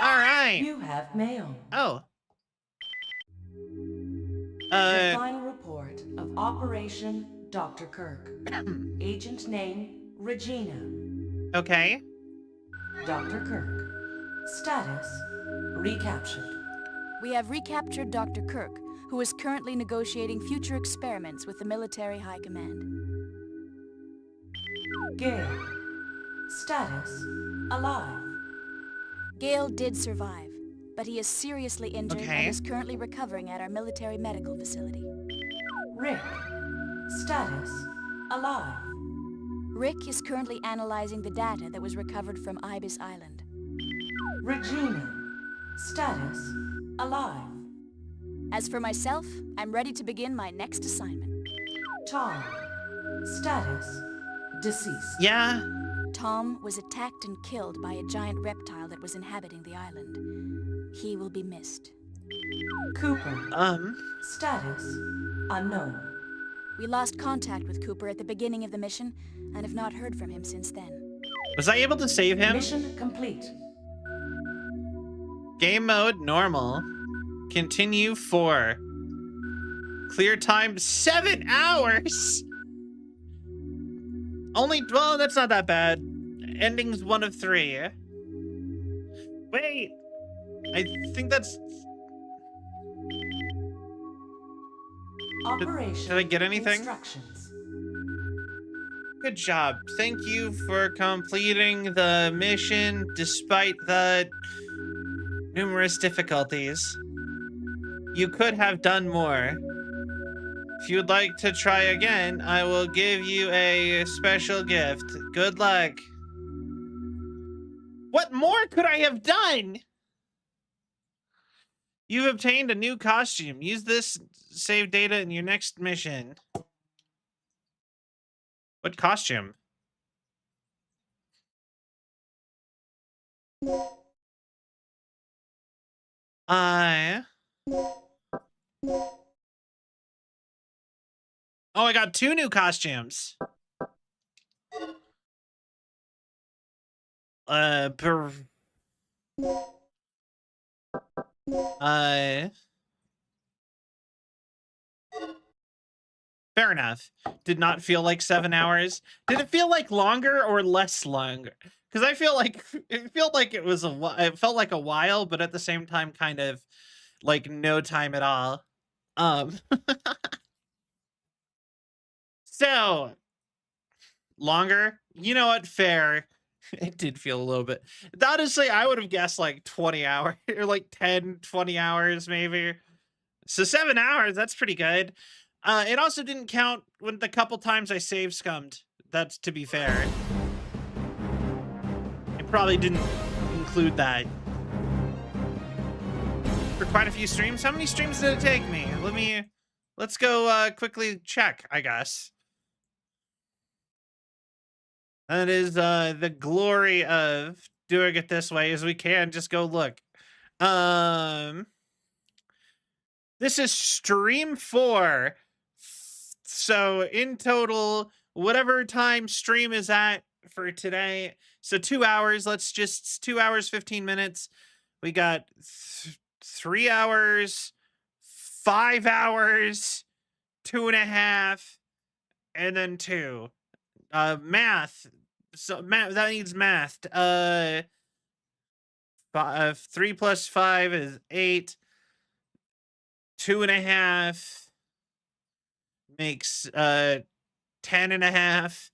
[SPEAKER 2] All right.
[SPEAKER 9] You have mail.
[SPEAKER 2] Oh.
[SPEAKER 9] The final report of Operation Dr. Kirk. Agent name, Regina.
[SPEAKER 2] Okay.
[SPEAKER 9] Dr. Kirk. Status, recaptured.
[SPEAKER 7] We have recaptured Dr. Kirk, who is currently negotiating future experiments with the military high command.
[SPEAKER 9] Gale. Status, alive.
[SPEAKER 7] Gale did survive, but he is seriously injured
[SPEAKER 2] Okay.
[SPEAKER 7] and is currently recovering at our military medical facility.
[SPEAKER 9] Rick. Status, alive.
[SPEAKER 7] Rick is currently analyzing the data that was recovered from Ibis Island.
[SPEAKER 9] Regina. Status, alive.
[SPEAKER 7] As for myself, I'm ready to begin my next assignment.
[SPEAKER 9] Tom. Status, deceased.
[SPEAKER 2] Yeah.
[SPEAKER 7] Tom was attacked and killed by a giant reptile that was inhabiting the island. He will be missed.
[SPEAKER 9] Cooper. Status, unknown.
[SPEAKER 7] We lost contact with Cooper at the beginning of the mission and have not heard from him since then.
[SPEAKER 2] Was I able to save him?
[SPEAKER 9] Mission complete.
[SPEAKER 2] Game mode, normal. Continue 4. Clear time 7 hours. Only, well, that's not that bad. Endings 1 of 3. Wait, I think that's...
[SPEAKER 9] Operation.
[SPEAKER 2] Did I get anything?
[SPEAKER 9] Instructions.
[SPEAKER 2] Good job. Thank you for completing the mission despite the numerous difficulties. You could have done more. If you would like to try again, I will give you a special gift. Good luck. What more could I have done? You've obtained a new costume. Use this save data in your next mission. What costume? Oh, I got 2 new costumes. Fair fair enough. Did not feel like 7 hours. Did it feel like longer or less long? Because I feel like it felt like it was it felt like a while, but at the same time, kind of like no time at all. So longer. You know what? Fair. It did feel a little bit. Honestly, I would have guessed like 20 hours or like 10, 20 hours maybe. So 7 hours, that's pretty good. It also didn't count when the couple times I save scummed. That's to be fair. It probably didn't include that. For quite a few streams. How many streams did it take me? Let's go quickly check, I guess. That is the glory of doing it this way, is we can just go look. This is stream 4. So in total, whatever time stream is at for today. So 2 hours, 2 hours, 15 minutes. We got 3 hours, 5 hours, 2.5, and then 2. Math. So that needs mathed. 3 plus 5 is 8. 2.5 makes 10.5,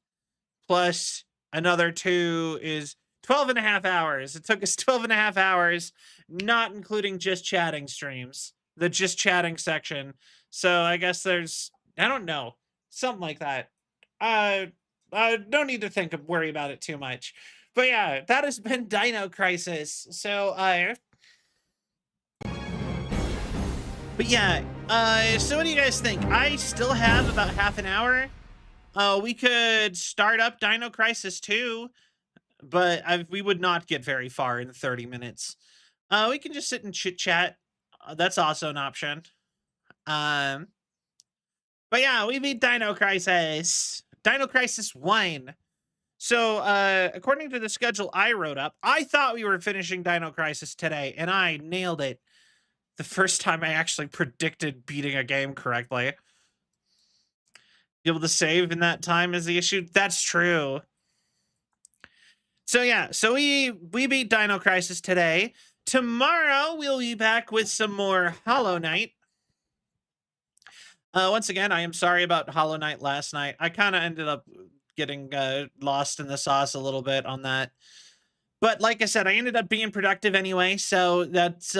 [SPEAKER 2] plus another 2 is 12.5 hours. It took us 12.5 hours, not including just chatting streams, the just chatting section. So I guess there's, I don't know, something like that. Don't need to worry about it too much. But yeah, that has been Dino Crisis. So but yeah, so what do you guys think? I still have about half an hour. We could start up Dino Crisis 2, but we would not get very far in 30 minutes. We can just sit and chit chat. That's also an option. But yeah, we beat Dino Crisis. Dino Crisis 1. So, according to the schedule I wrote up, I thought we were finishing Dino Crisis today, and I nailed it. The first time I actually predicted beating a game correctly. Be able to save in that time is the issue. That's true. So yeah, so we beat Dino Crisis today. Tomorrow we'll be back with some more Hollow Knight. Once again, I am sorry about Hollow Knight last night. I kind of ended up getting lost in the sauce a little bit on that. But like I said, I ended up being productive anyway, so that's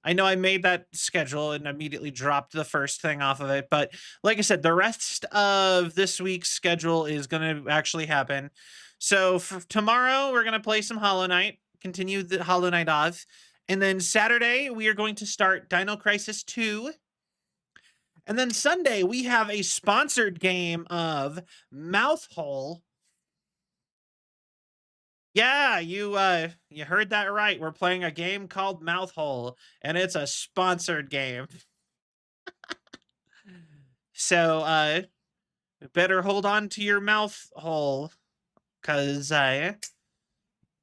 [SPEAKER 2] I know I made that schedule and immediately dropped the first thing off of it, but like I said, the rest of this week's schedule is going to actually happen. So for tomorrow, we're going to play some Hollow Knight, continue the Hollow Knight off, and then Saturday, we are going to start Dino Crisis 2. And then Sunday, we have a sponsored game of Mouthhole. Yeah, you heard that right. We're playing a game called Mouthhole, and it's a sponsored game. So, better hold on to your mouth hole, cause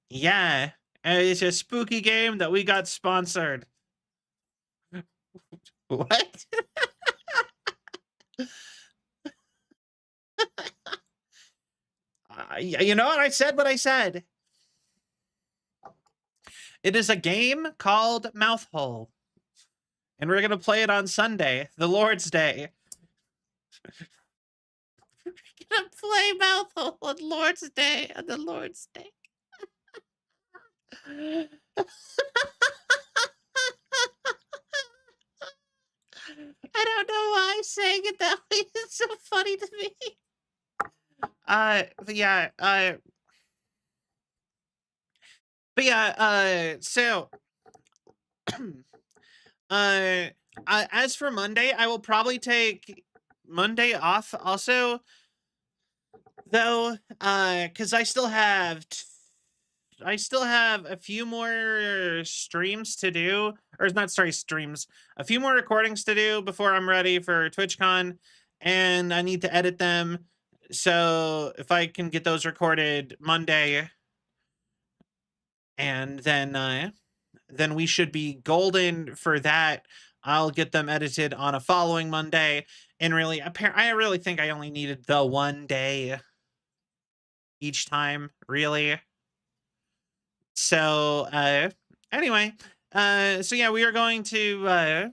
[SPEAKER 2] yeah, it's a spooky game that we got sponsored. What? You know what? I said what I said. It is a game called Mouthhole. And we're going to play it on Sunday, the Lord's Day. We're going to play Mouthhole on Lord's Day, on the Lord's Day. I don't know why I'm saying it that way. It's so funny to me. But yeah, so as for Monday, I will probably take Monday off also, though, because I still have a few more streams to do, or not, sorry, streams, a few more recordings to do before I'm ready for TwitchCon, and I need to edit them. So if I can get those recorded Monday, and then we should be golden for that. I'll get them edited on a following Monday, And really, I really think I only needed the one day each time, really. So, anyway, so yeah, we are going to,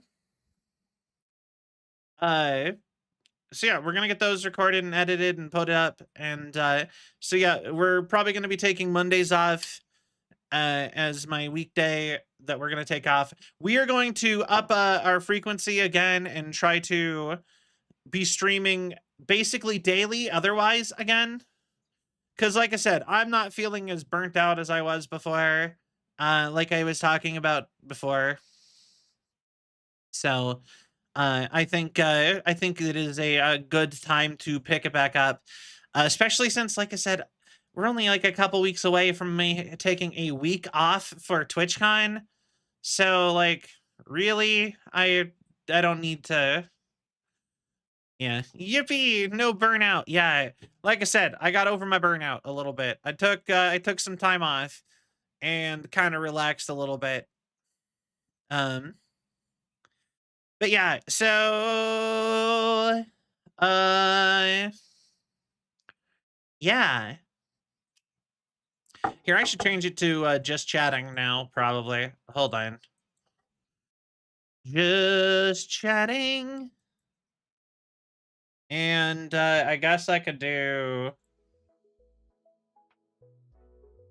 [SPEAKER 2] so yeah, we're gonna get those recorded and edited and put up. And, so yeah, we're probably gonna be taking Mondays off, as my weekday that we're gonna take off. We are going to up, our frequency again and try to be streaming basically daily otherwise again. Because like I said, I'm not feeling as burnt out as I was before, like I was talking about before. So I think it is a good time to pick it back up, especially since, like I said, we're only like a couple weeks away from me taking a week off for TwitchCon. So like, really, I don't need to. Yeah, yippee, no burnout. Yeah, like I said, I got over my burnout a little bit. I took some time off and kind of relaxed a little bit. Um, but yeah, so yeah. Here, I should change it to just chatting now, probably. Hold on. Just chatting. And I guess I could do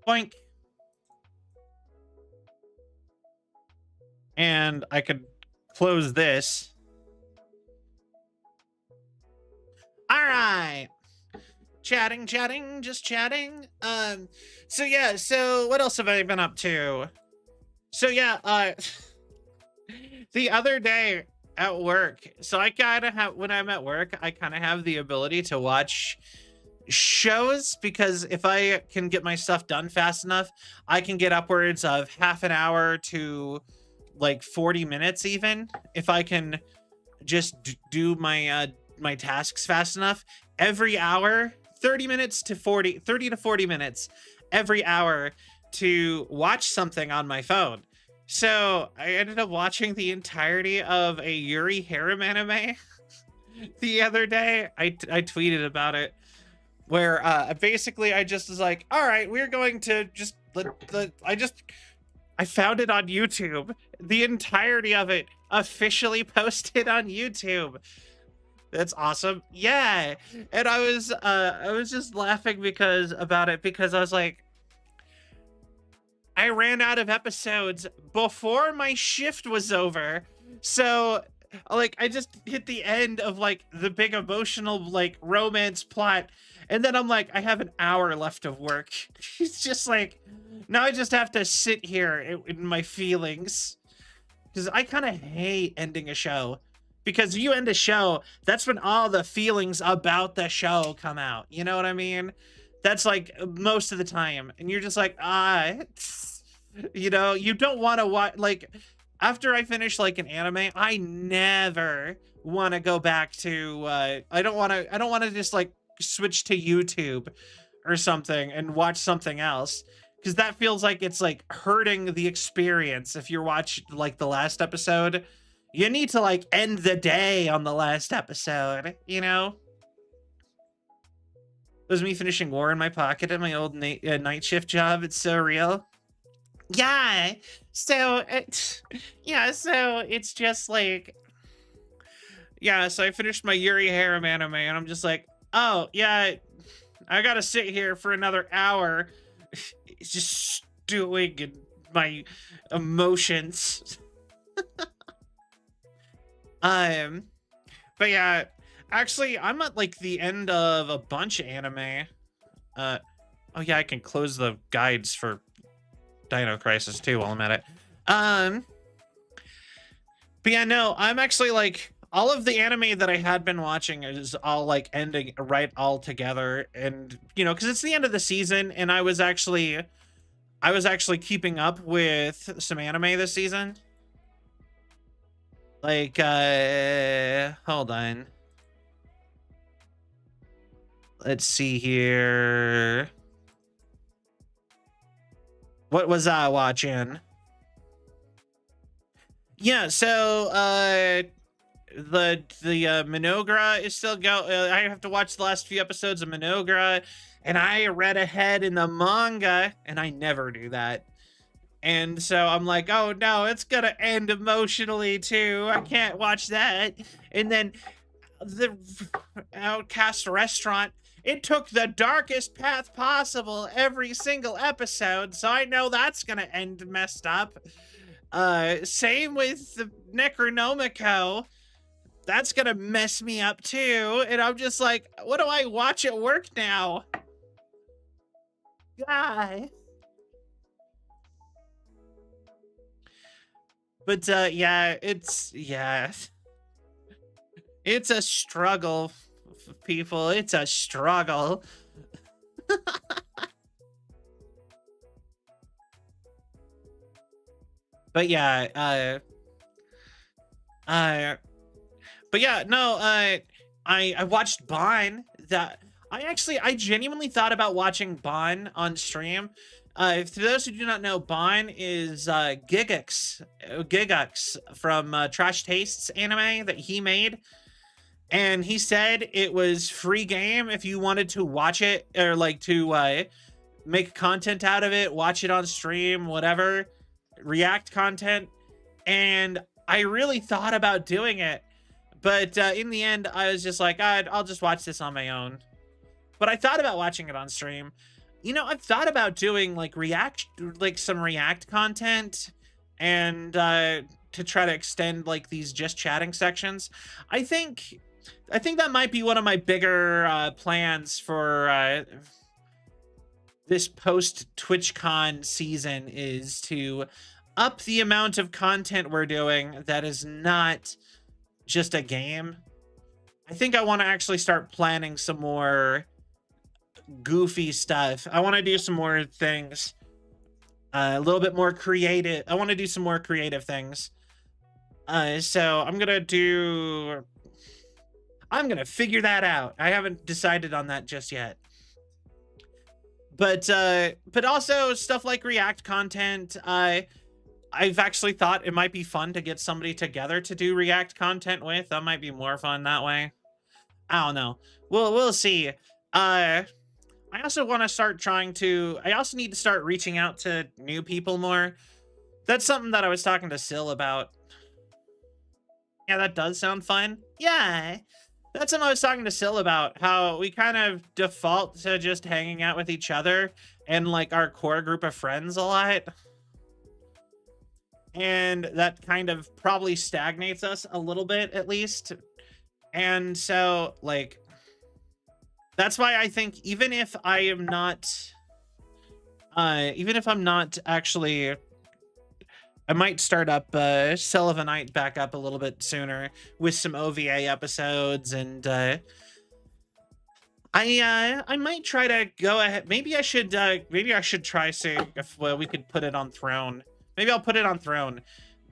[SPEAKER 2] boink. And I could close this. All right. Chatting, just chatting. So yeah, so what else have I been up to? So yeah, the other day at work, so I kind of have, when I'm at work, I kind of have the ability to watch shows, because if I can get my stuff done fast enough, I can get upwards of half an hour to like 40 minutes even, if I can just do my my tasks fast enough. Every hour, 30 to 40 minutes every hour to watch something on my phone. So I ended up watching the entirety of a Yuri harem anime the other day. I tweeted about it, where basically I just was like, all right, we're going to just I found it on YouTube. The entirety of it officially posted on YouTube. That's awesome. Yeah. And I was just laughing because I was like, I ran out of episodes before my shift was over. So like I just hit the end of like the big emotional like romance plot, and then I'm like, I have an hour left of work. It's just like, now I just have to sit here in my feelings, because I kind of hate ending a show. Because you end a show, that's when all the feelings about the show come out. You know what I mean? That's like most of the time. And you're just like, you know, you don't want to watch, like, after I finish like an anime, I never want to go back to, I don't want to just like switch to YouTube or something and watch something else. Because that feels like it's like hurting the experience. If you're watching like the last episode, you need to like end the day on the last episode, you know? It was me finishing War in My Pocket at my old night shift job. It's so real. Yeah. So it's just like, yeah, so I finished my Yuri harem anime and I'm just like, oh yeah, I gotta sit here for another hour just stewing in my emotions. But yeah, actually, I'm at like the end of a bunch of anime. Oh yeah, I can close the guides for Dino Crisis too while I'm at it. But yeah, no, I'm actually like, all of the anime that I had been watching is all like ending right all together, and you know, because it's the end of the season, and I was actually keeping up with some anime this season. Like, hold on. Let's see here. What was I watching? Yeah, so, the Minogra is still I have to watch the last few episodes of Minogra, and I read ahead in the manga, and I never do that. And so I'm like, oh no, it's gonna end emotionally too. I can't watch that. And then the Outcast Restaurant, it took the darkest path possible every single episode, so I know that's gonna end messed up. Same with the Necronomicon. That's gonna mess me up too. And I'm just like, what do I watch at work now? God. But yeah, it's a struggle, people. It's a struggle. But yeah, but yeah, no, I watched Bon. That I genuinely thought about watching Bon on stream. For those who do not know, Bon is Gigux from Trash Tastes anime that he made. And he said it was free game if you wanted to watch it, or like to make content out of it, watch it on stream, whatever, react content. And I really thought about doing it, but in the end, I was just like, I'll just watch this on my own. But I thought about watching it on stream. You know, I've thought about doing like some react content, and to try to extend like these just chatting sections. I think that might be one of my bigger plans for this post TwitchCon season, is to up the amount of content we're doing that is not just a game. I think I want to actually start planning some more goofy stuff. I want to do some more things, a little bit more creative. I want to do some more creative things. So I'm gonna figure that out. I haven't decided on that just yet. But also stuff like react content. I've actually thought it might be fun to get somebody together to do react content with. That might be more fun that way. I don't know. We'll see. I also want to start I also need to start reaching out to new people more. That's something that I was talking to Sil about. Yeah, that does sound fun. Yeah. That's something I was talking to Sil about, how we kind of default to just hanging out with each other and like our core group of friends a lot. And that kind of probably stagnates us a little bit, at least. And so, like, that's why I think even if I'm not actually, I might start up Celvion back up a little bit sooner with some OVA episodes, and I might try to go ahead. Maybe I should try seeing if we could put it on Throne. Maybe I'll put it on Throne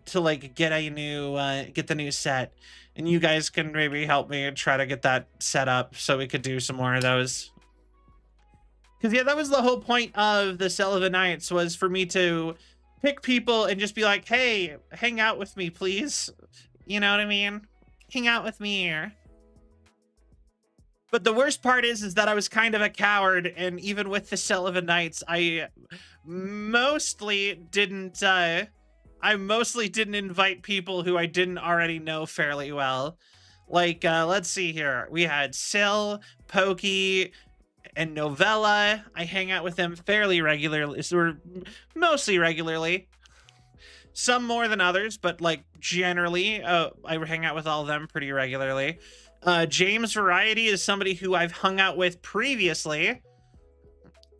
[SPEAKER 2] to like get a new get the new set, and you guys can maybe help me try to get that set up so we could do some more of those. Because yeah, that was the whole point of the Celvion, was for me to pick people and just be like, hey, hang out with me, please. You know what I mean? Hang out with me here. But the worst part is that I was kind of a coward, and even with the Celvion, I mostly didn't invite people who I didn't already know fairly well. Like, let's see here. We had Sil, Pokey, and Novella. I hang out with them fairly regularly, or mostly regularly. Some more than others, but like generally, I hang out with all of them pretty regularly. James Variety is somebody who I've hung out with previously.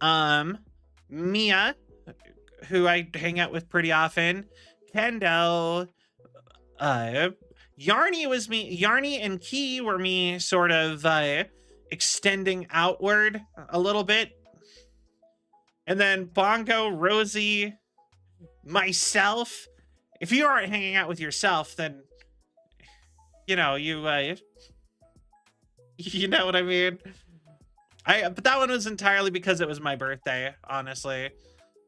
[SPEAKER 2] Mia, who I hang out with pretty often. Kendo, Yarny and Key were me sort of extending outward a little bit. And then Bongo, Rosie, myself. If you aren't hanging out with yourself, then you know, you know what I mean? But that one was entirely because it was my birthday, honestly.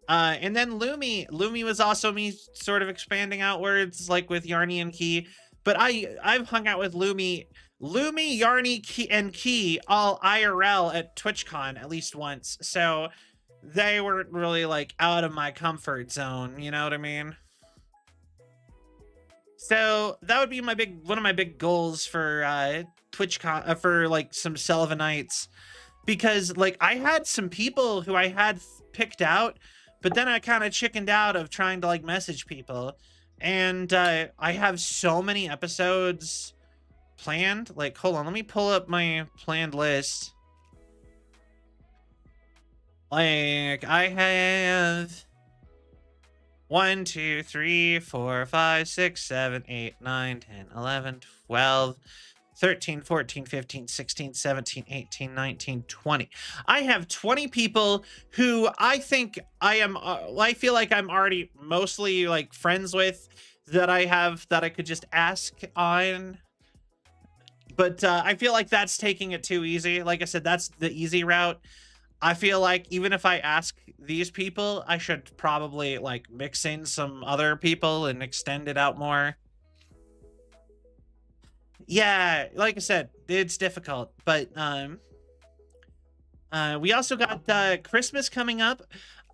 [SPEAKER 2] And then Lumi was also me sort of expanding outwards, like with Yarny and Key. But I've hung out with Lumi, Yarny, and Key all IRL at TwitchCon at least once. So they weren't really like out of my comfort zone, you know what I mean? So that would be one of my big goals for TwitchCon, for like some Selvonites, because like I had some people who I had picked out, but then I kind of chickened out of trying to like message people. And I have so many episodes planned. Like, hold on, let me pull up my planned list. Like, I have 1, 2, 3, 4, 5, 6, 7, 8, 9, 10, 11, 12, 13, 14, 15, 16, 17, 18, 19, 20. I have 20 people who I think I feel like I'm already mostly like friends with, that I could just ask on. But I feel like that's taking it too easy. Like I said, that's the easy route. I feel like even if I ask these people, I should probably like mix in some other people and extend it out more. Yeah, like I said, it's difficult, but we also got Christmas coming up.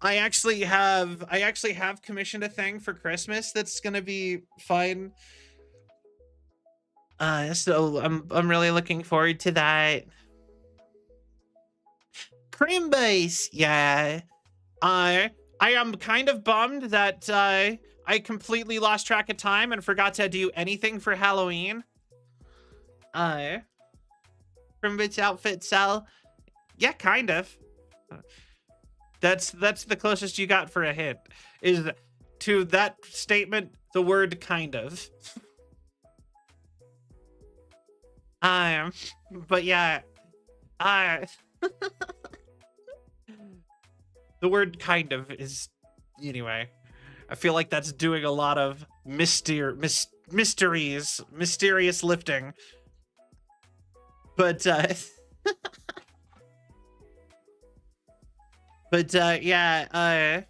[SPEAKER 2] I actually have commissioned a thing for Christmas that's gonna be fun. So I'm really looking forward to that. Cream base, yeah. I am kind of bummed that I completely lost track of time and forgot to do anything for Halloween. Crimbit's outfit sell. Yeah, kind of. That's the closest you got for a hint. Is to that statement the word kind of. But yeah. The word kind of is, anyway. I feel like that's doing a lot of mysterious lifting. But yeah,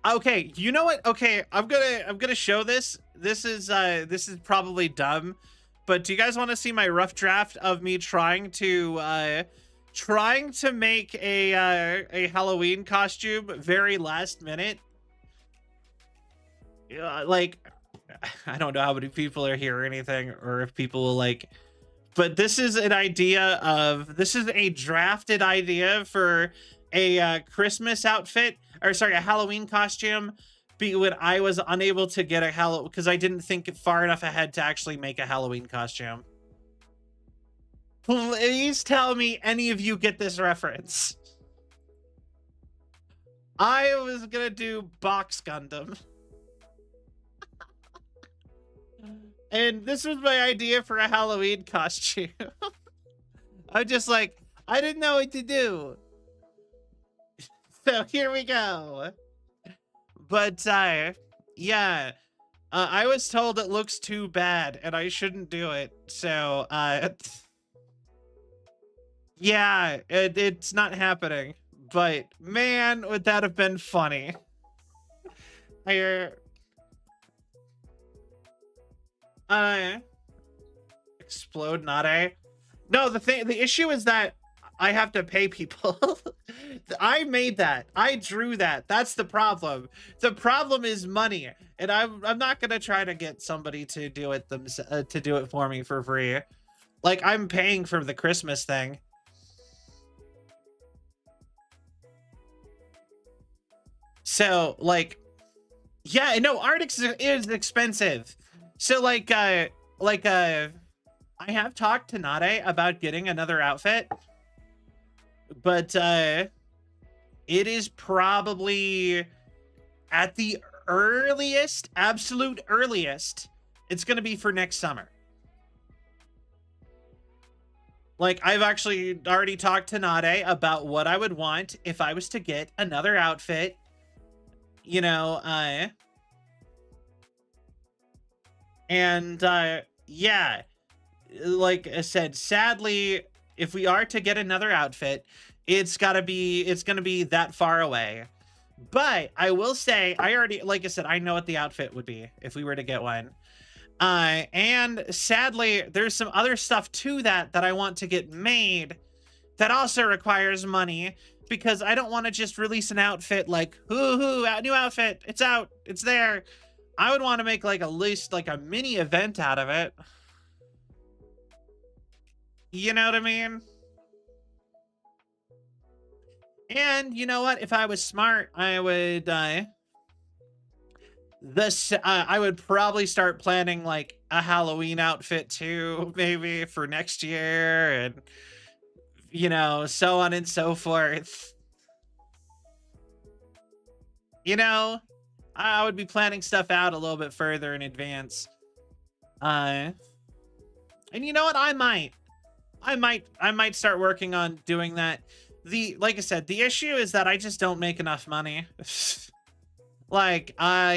[SPEAKER 2] okay, you know what? Okay, I'm gonna show this. This is probably dumb, but do you guys want to see my rough draft of me trying to make a Halloween costume very last minute? Like, I don't know how many people are here or anything, or if people will like, but this is a drafted idea for a Christmas outfit, or sorry, a Halloween costume. When I was unable to get a because I didn't think far enough ahead to actually make a Halloween costume. Please tell me any of you get this reference. I was gonna do Box Gundam. And this was my idea for a Halloween costume. I'm just like, I didn't know what to do. So here we go. But yeah, I was told it looks too bad and I shouldn't do it. So yeah, it's not happening. But man, would that have been funny. Explode Nade. No, the issue is that I have to pay people. I made that. I drew that. That's the problem. The problem is money, and I'm not gonna try to get somebody to do it for me for free. Like, I'm paying for the Christmas thing. So like, yeah, no, Arctic is expensive. So like I have talked to Nade about getting another outfit, but it is probably at the earliest, absolute earliest, it's gonna be for next summer. Like, I've actually already talked to Nade about what I would want if I was to get another outfit. You know, and yeah, like I said, sadly, if we are to get another outfit, it's gonna be that far away. But I will say, like I said, I know what the outfit would be if we were to get one. And sadly, there's some other stuff to that I want to get made that also requires money, because I don't want to just release an outfit like, hoo, new outfit, it's out, it's there. I would want to make like at least like a mini event out of it. You know what I mean? And you know what? If I was smart, I would, I would probably start planning like a Halloween outfit too, maybe for next year, and you know, so on and so forth. You know, I would be planning stuff out a little bit further in advance. And you know what? I might start working on doing that. Like I said, the issue is that I just don't make enough money. Like I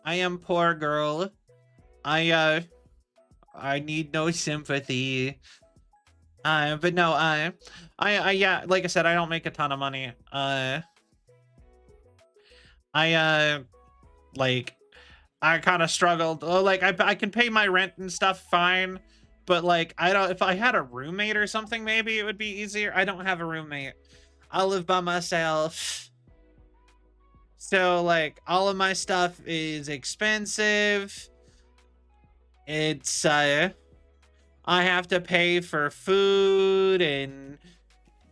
[SPEAKER 2] am poor girl. I need no sympathy. But no, yeah, like I said, I don't make a ton of money. Like I kind of struggled. Like I can pay my rent and stuff fine, but like if I had a roommate or something, maybe it would be easier. I don't have a roommate. I live by myself. So like all of my stuff is expensive. It's I have to pay for food and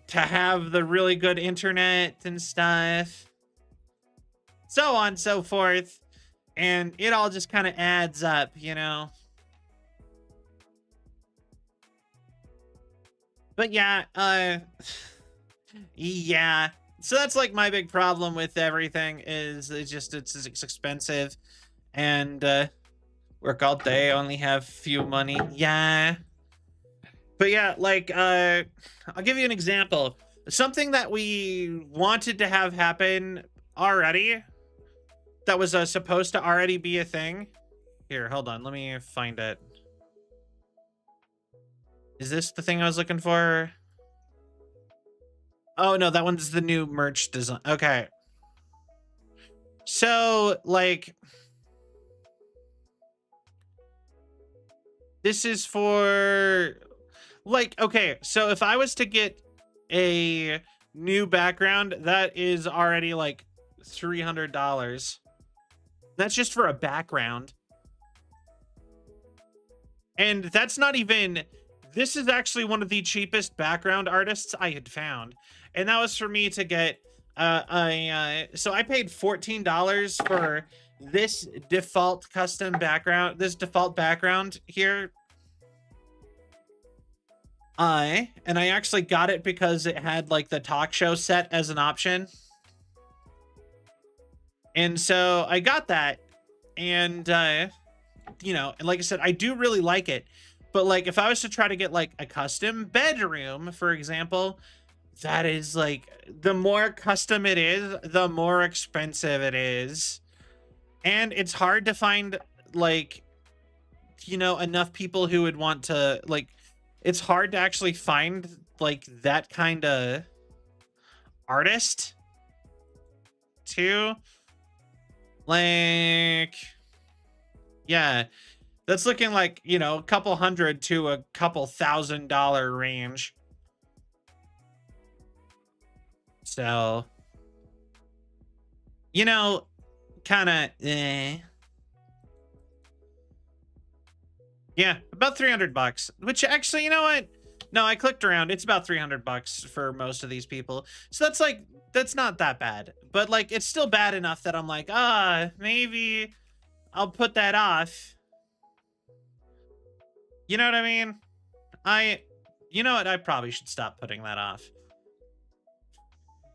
[SPEAKER 2] to have the really good internet and stuff. So on, so forth. And it all just kind of adds up, you know? But yeah, yeah. So that's like my big problem with everything is it's expensive. And, work all day, only have few money. Yeah. But yeah, like, I'll give you an example. Something that we wanted to have happen already, that was supposed to already be a thing. Here, hold on, let me find it. Is this the thing I was looking for? Oh no, that one's the new merch design. Okay. So, like, this is for, like, okay, so if I was to get a new background, that is already like $300. That's just for a background. And that's not even, this is actually one of the cheapest background artists I had found. And that was for me to get, so I paid $14 for this default custom background, this default background here. And I actually got it because it had like the talk show set as an option. And so I got that, and you know, and like I said, I do really like it, but like if I was to try to get like a custom bedroom, for example, that is like, the more custom it is, the more expensive it is. And it's hard to find like, you know, enough people who would want to, like, it's hard to actually find like that kind of artist too. Like, yeah, that's looking like, you know, a couple $100 to a couple $1,000 range. So, you know, kind of, yeah, about $300, which actually, you know what? No, I clicked around. It's about $300 for most of these people. So that's like, that's not that bad, but like, it's still bad enough that I'm like, maybe I'll put that off. You know what I mean? You know what? I probably should stop putting that off.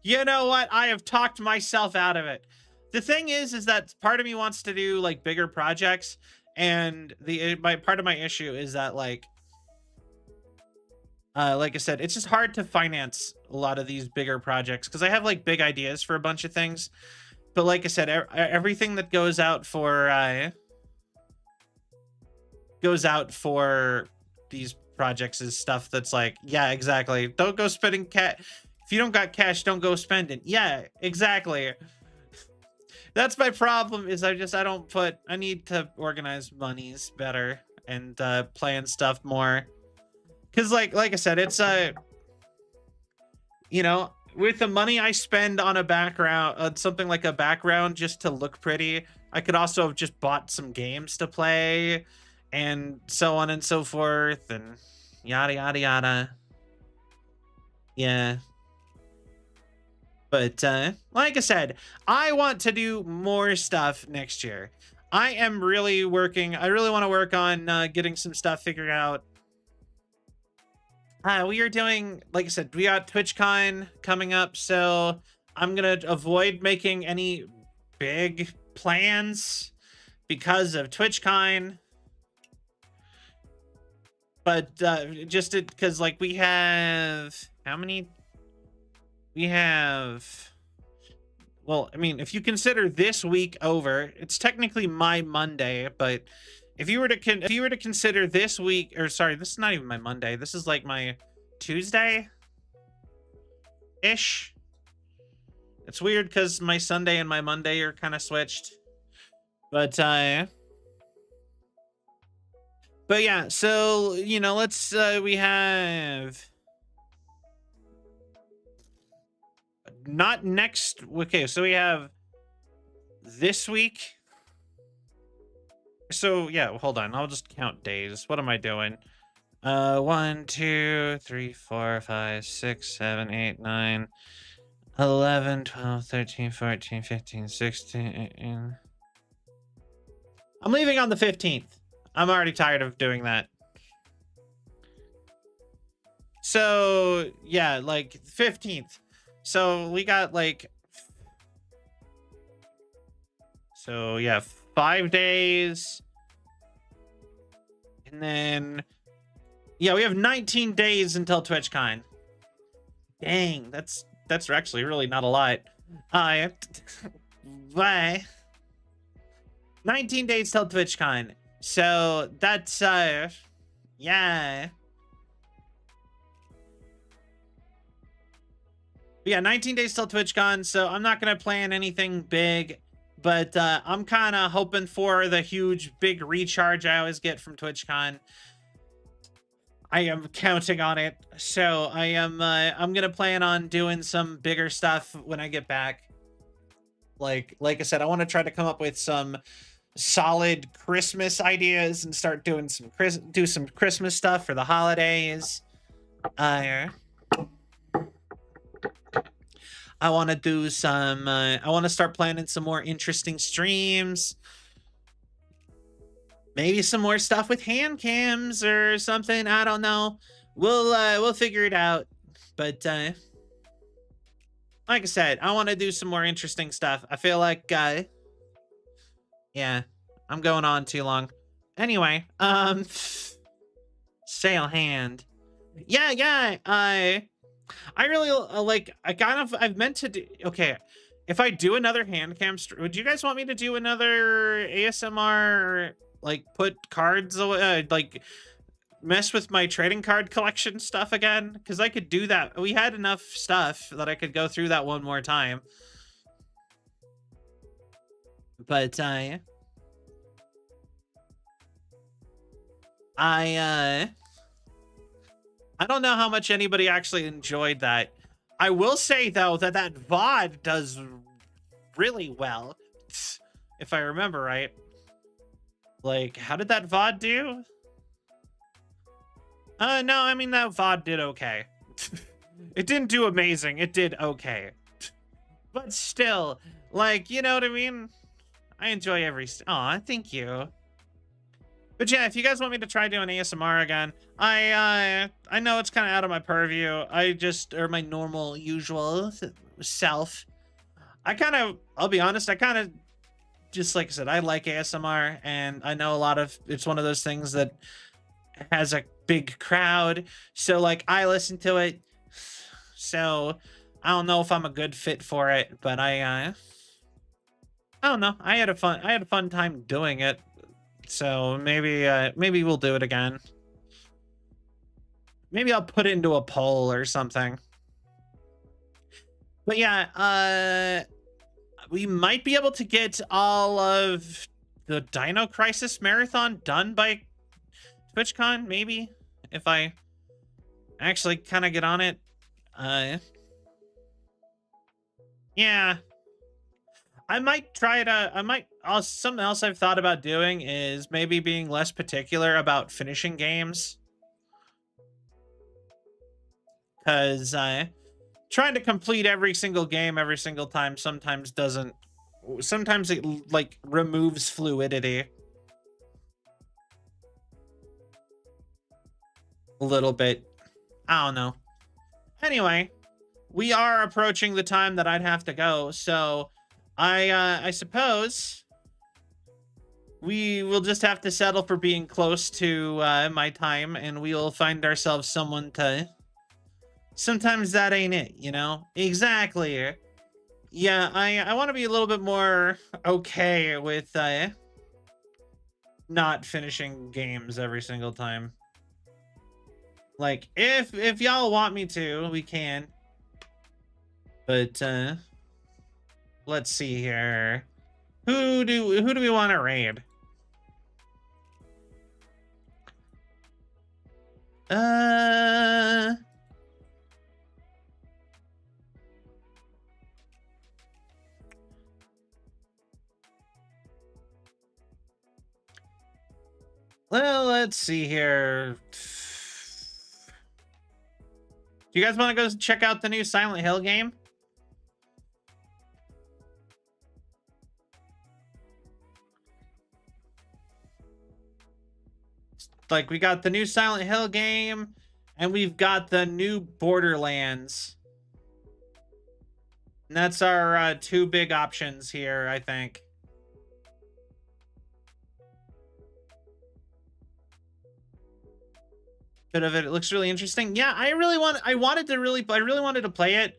[SPEAKER 2] You know what? I have talked myself out of it. The thing is that part of me wants to do like bigger projects, and part of my issue is that like I said, it's just hard to finance a lot of these bigger projects because I have like big ideas for a bunch of things, but like I said, everything that goes out for these projects is stuff that's like, yeah, exactly. Don't go spending cash. If you don't got cash, don't go spending. Yeah, exactly. That's my problem is I need to organize monies better and plan stuff more. Cause like I said, it's you know, with the money I spend on a background, something like a background just to look pretty, I could also have just bought some games to play and so on and so forth and yada yada yada. Yeah. But like I said, I want to do more stuff next year. I really want to work on getting some stuff figured out. We are doing, like I said, we got TwitchCon coming up, so I'm going to avoid making any big plans because of TwitchCon. But just because, like, we have, how many? We have, well, I mean, if you consider this week over, it's technically my Monday, but if you were to consider this week, or sorry, this is not even my Monday. This is like my Tuesday-ish. It's weird because my Sunday and my Monday are kind of switched. But yeah, so, you know, let's, we have... Not next, okay, so we have this week. So yeah, hold on, I'll just count days. What am I doing? 1, 2, 3, 4, 5, 6, 7, 8, 9, 11, 12, 13, 14, 15, 16, 18. I'm leaving on the 15th. I'm already tired of doing that. So yeah, like 15th. So we got like, so yeah, 5 days. And then, yeah, we have 19 days until TwitchCon. Dang, that's actually really not a lot. Bye. 19 days till TwitchCon. So that's, yeah. But yeah, 19 days till TwitchCon, so I'm not going to plan anything big, but I'm kind of hoping for the huge, big recharge I always get from TwitchCon. I am counting on it, so I'm going to plan on doing some bigger stuff when I get back. Like I said, I want to try to come up with some solid Christmas ideas and start doing some Christmas stuff for the holidays. I want to do some, I want to start planning some more interesting streams. Maybe some more stuff with hand cams or something. I don't know. We'll figure it out. But, like I said, I want to do some more interesting stuff. I feel like, yeah, I'm going on too long. Anyway, sale hand. Yeah, I really like, I've meant to do, okay, if I do another hand cam, would you guys want me to do another ASMR, like put cards away, like mess with my trading card collection stuff again? Because I could do that. We had enough stuff that I could go through that one more time. But, I don't know how much anybody actually enjoyed that. I will say, though, that VOD does really well, if I remember right. Like, how did that VOD do? No, I mean, that VOD did okay. It didn't do amazing. It did okay. But still, like, you know what I mean? I enjoy every... Aw, thank you. But yeah, if you guys want me to try doing ASMR again, I know it's kind of out of my purview. Or my normal, usual self. I'll be honest, just like I said, I like ASMR, and I know it's one of those things that has a big crowd. So, like, I listen to it. So, I don't know if I'm a good fit for it, but I don't know. I had a fun time doing it. So maybe we'll do it again. Maybe I'll put it into a poll or something. But yeah, we might be able to get all of the Dino Crisis Marathon done by TwitchCon, maybe, if I actually kind of get on it. Yeah. I might try to, something else I've thought about doing is maybe being less particular about finishing games. Because trying to complete every single game every single time sometimes it like removes fluidity a little bit. I don't know. Anyway, we are approaching the time that I'd have to go, so I suppose we will just have to settle for being close to my time, and we'll find ourselves someone to... Sometimes that ain't it, you know? Exactly. Yeah, I want to be a little bit more okay with not finishing games every single time. Like, if y'all want me to, we can. But let's see here. Who do we want to raid? Well, let's see here. Do you guys want to go check out the new Silent Hill game? Like, we got the new Silent Hill game, and we've got the new Borderlands. And that's our two big options here, I think. Bit of it. It looks really interesting. Yeah, I really wanted to play it,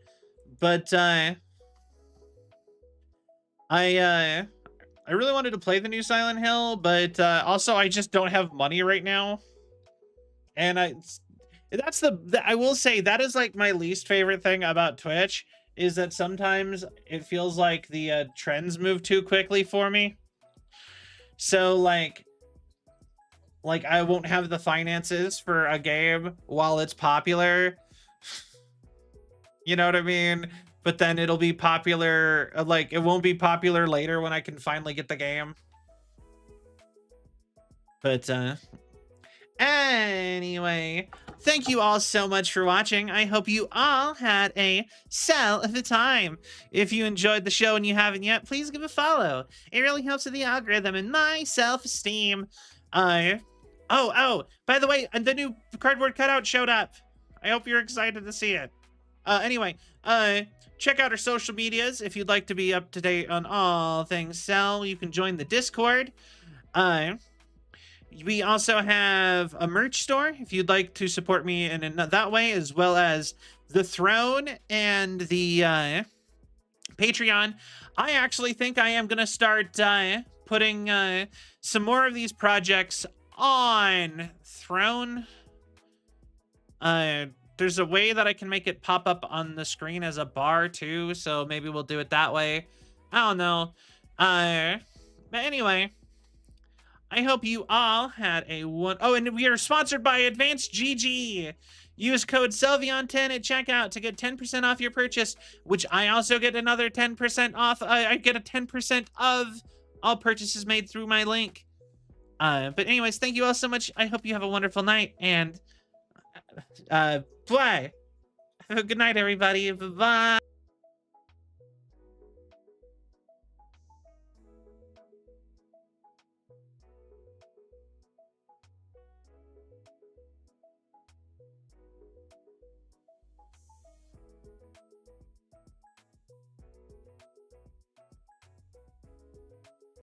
[SPEAKER 2] but I really wanted to play the new Silent Hill, but also I just don't have money right now. And I will say that is like my least favorite thing about Twitch, is that sometimes it feels like the trends move too quickly for me. So like I won't have the finances for a game while it's popular. You know what I mean? But then it'll be popular, like, it won't be popular later when I can finally get the game. But, anyway, thank you all so much for watching. I hope you all had a cell of the time. If you enjoyed the show and you haven't yet, please give a follow. It really helps with the algorithm and my self-esteem. Oh, by the way, the new cardboard cutout showed up. I hope you're excited to see it. Anyway, check out our social medias if you'd like to be up to date on all things Cell. You can join the Discord. We also have a merch store if you'd like to support me in that way, as well as the Throne and the Patreon. I actually think I am going to start putting some more of these projects on Throne. There's a way that I can make it pop up on the screen as a bar too, so maybe we'll do it that way. I don't know. But anyway, I hope you all had a Oh, and we are sponsored by Advanced GG. Use code Celvion10 at checkout to get 10% off your purchase, which I also get another 10% off. I get a 10% of all purchases made through my link. But anyways, thank you all so much. I hope you have a wonderful night, and bye. Have a good night, everybody. Bye-bye.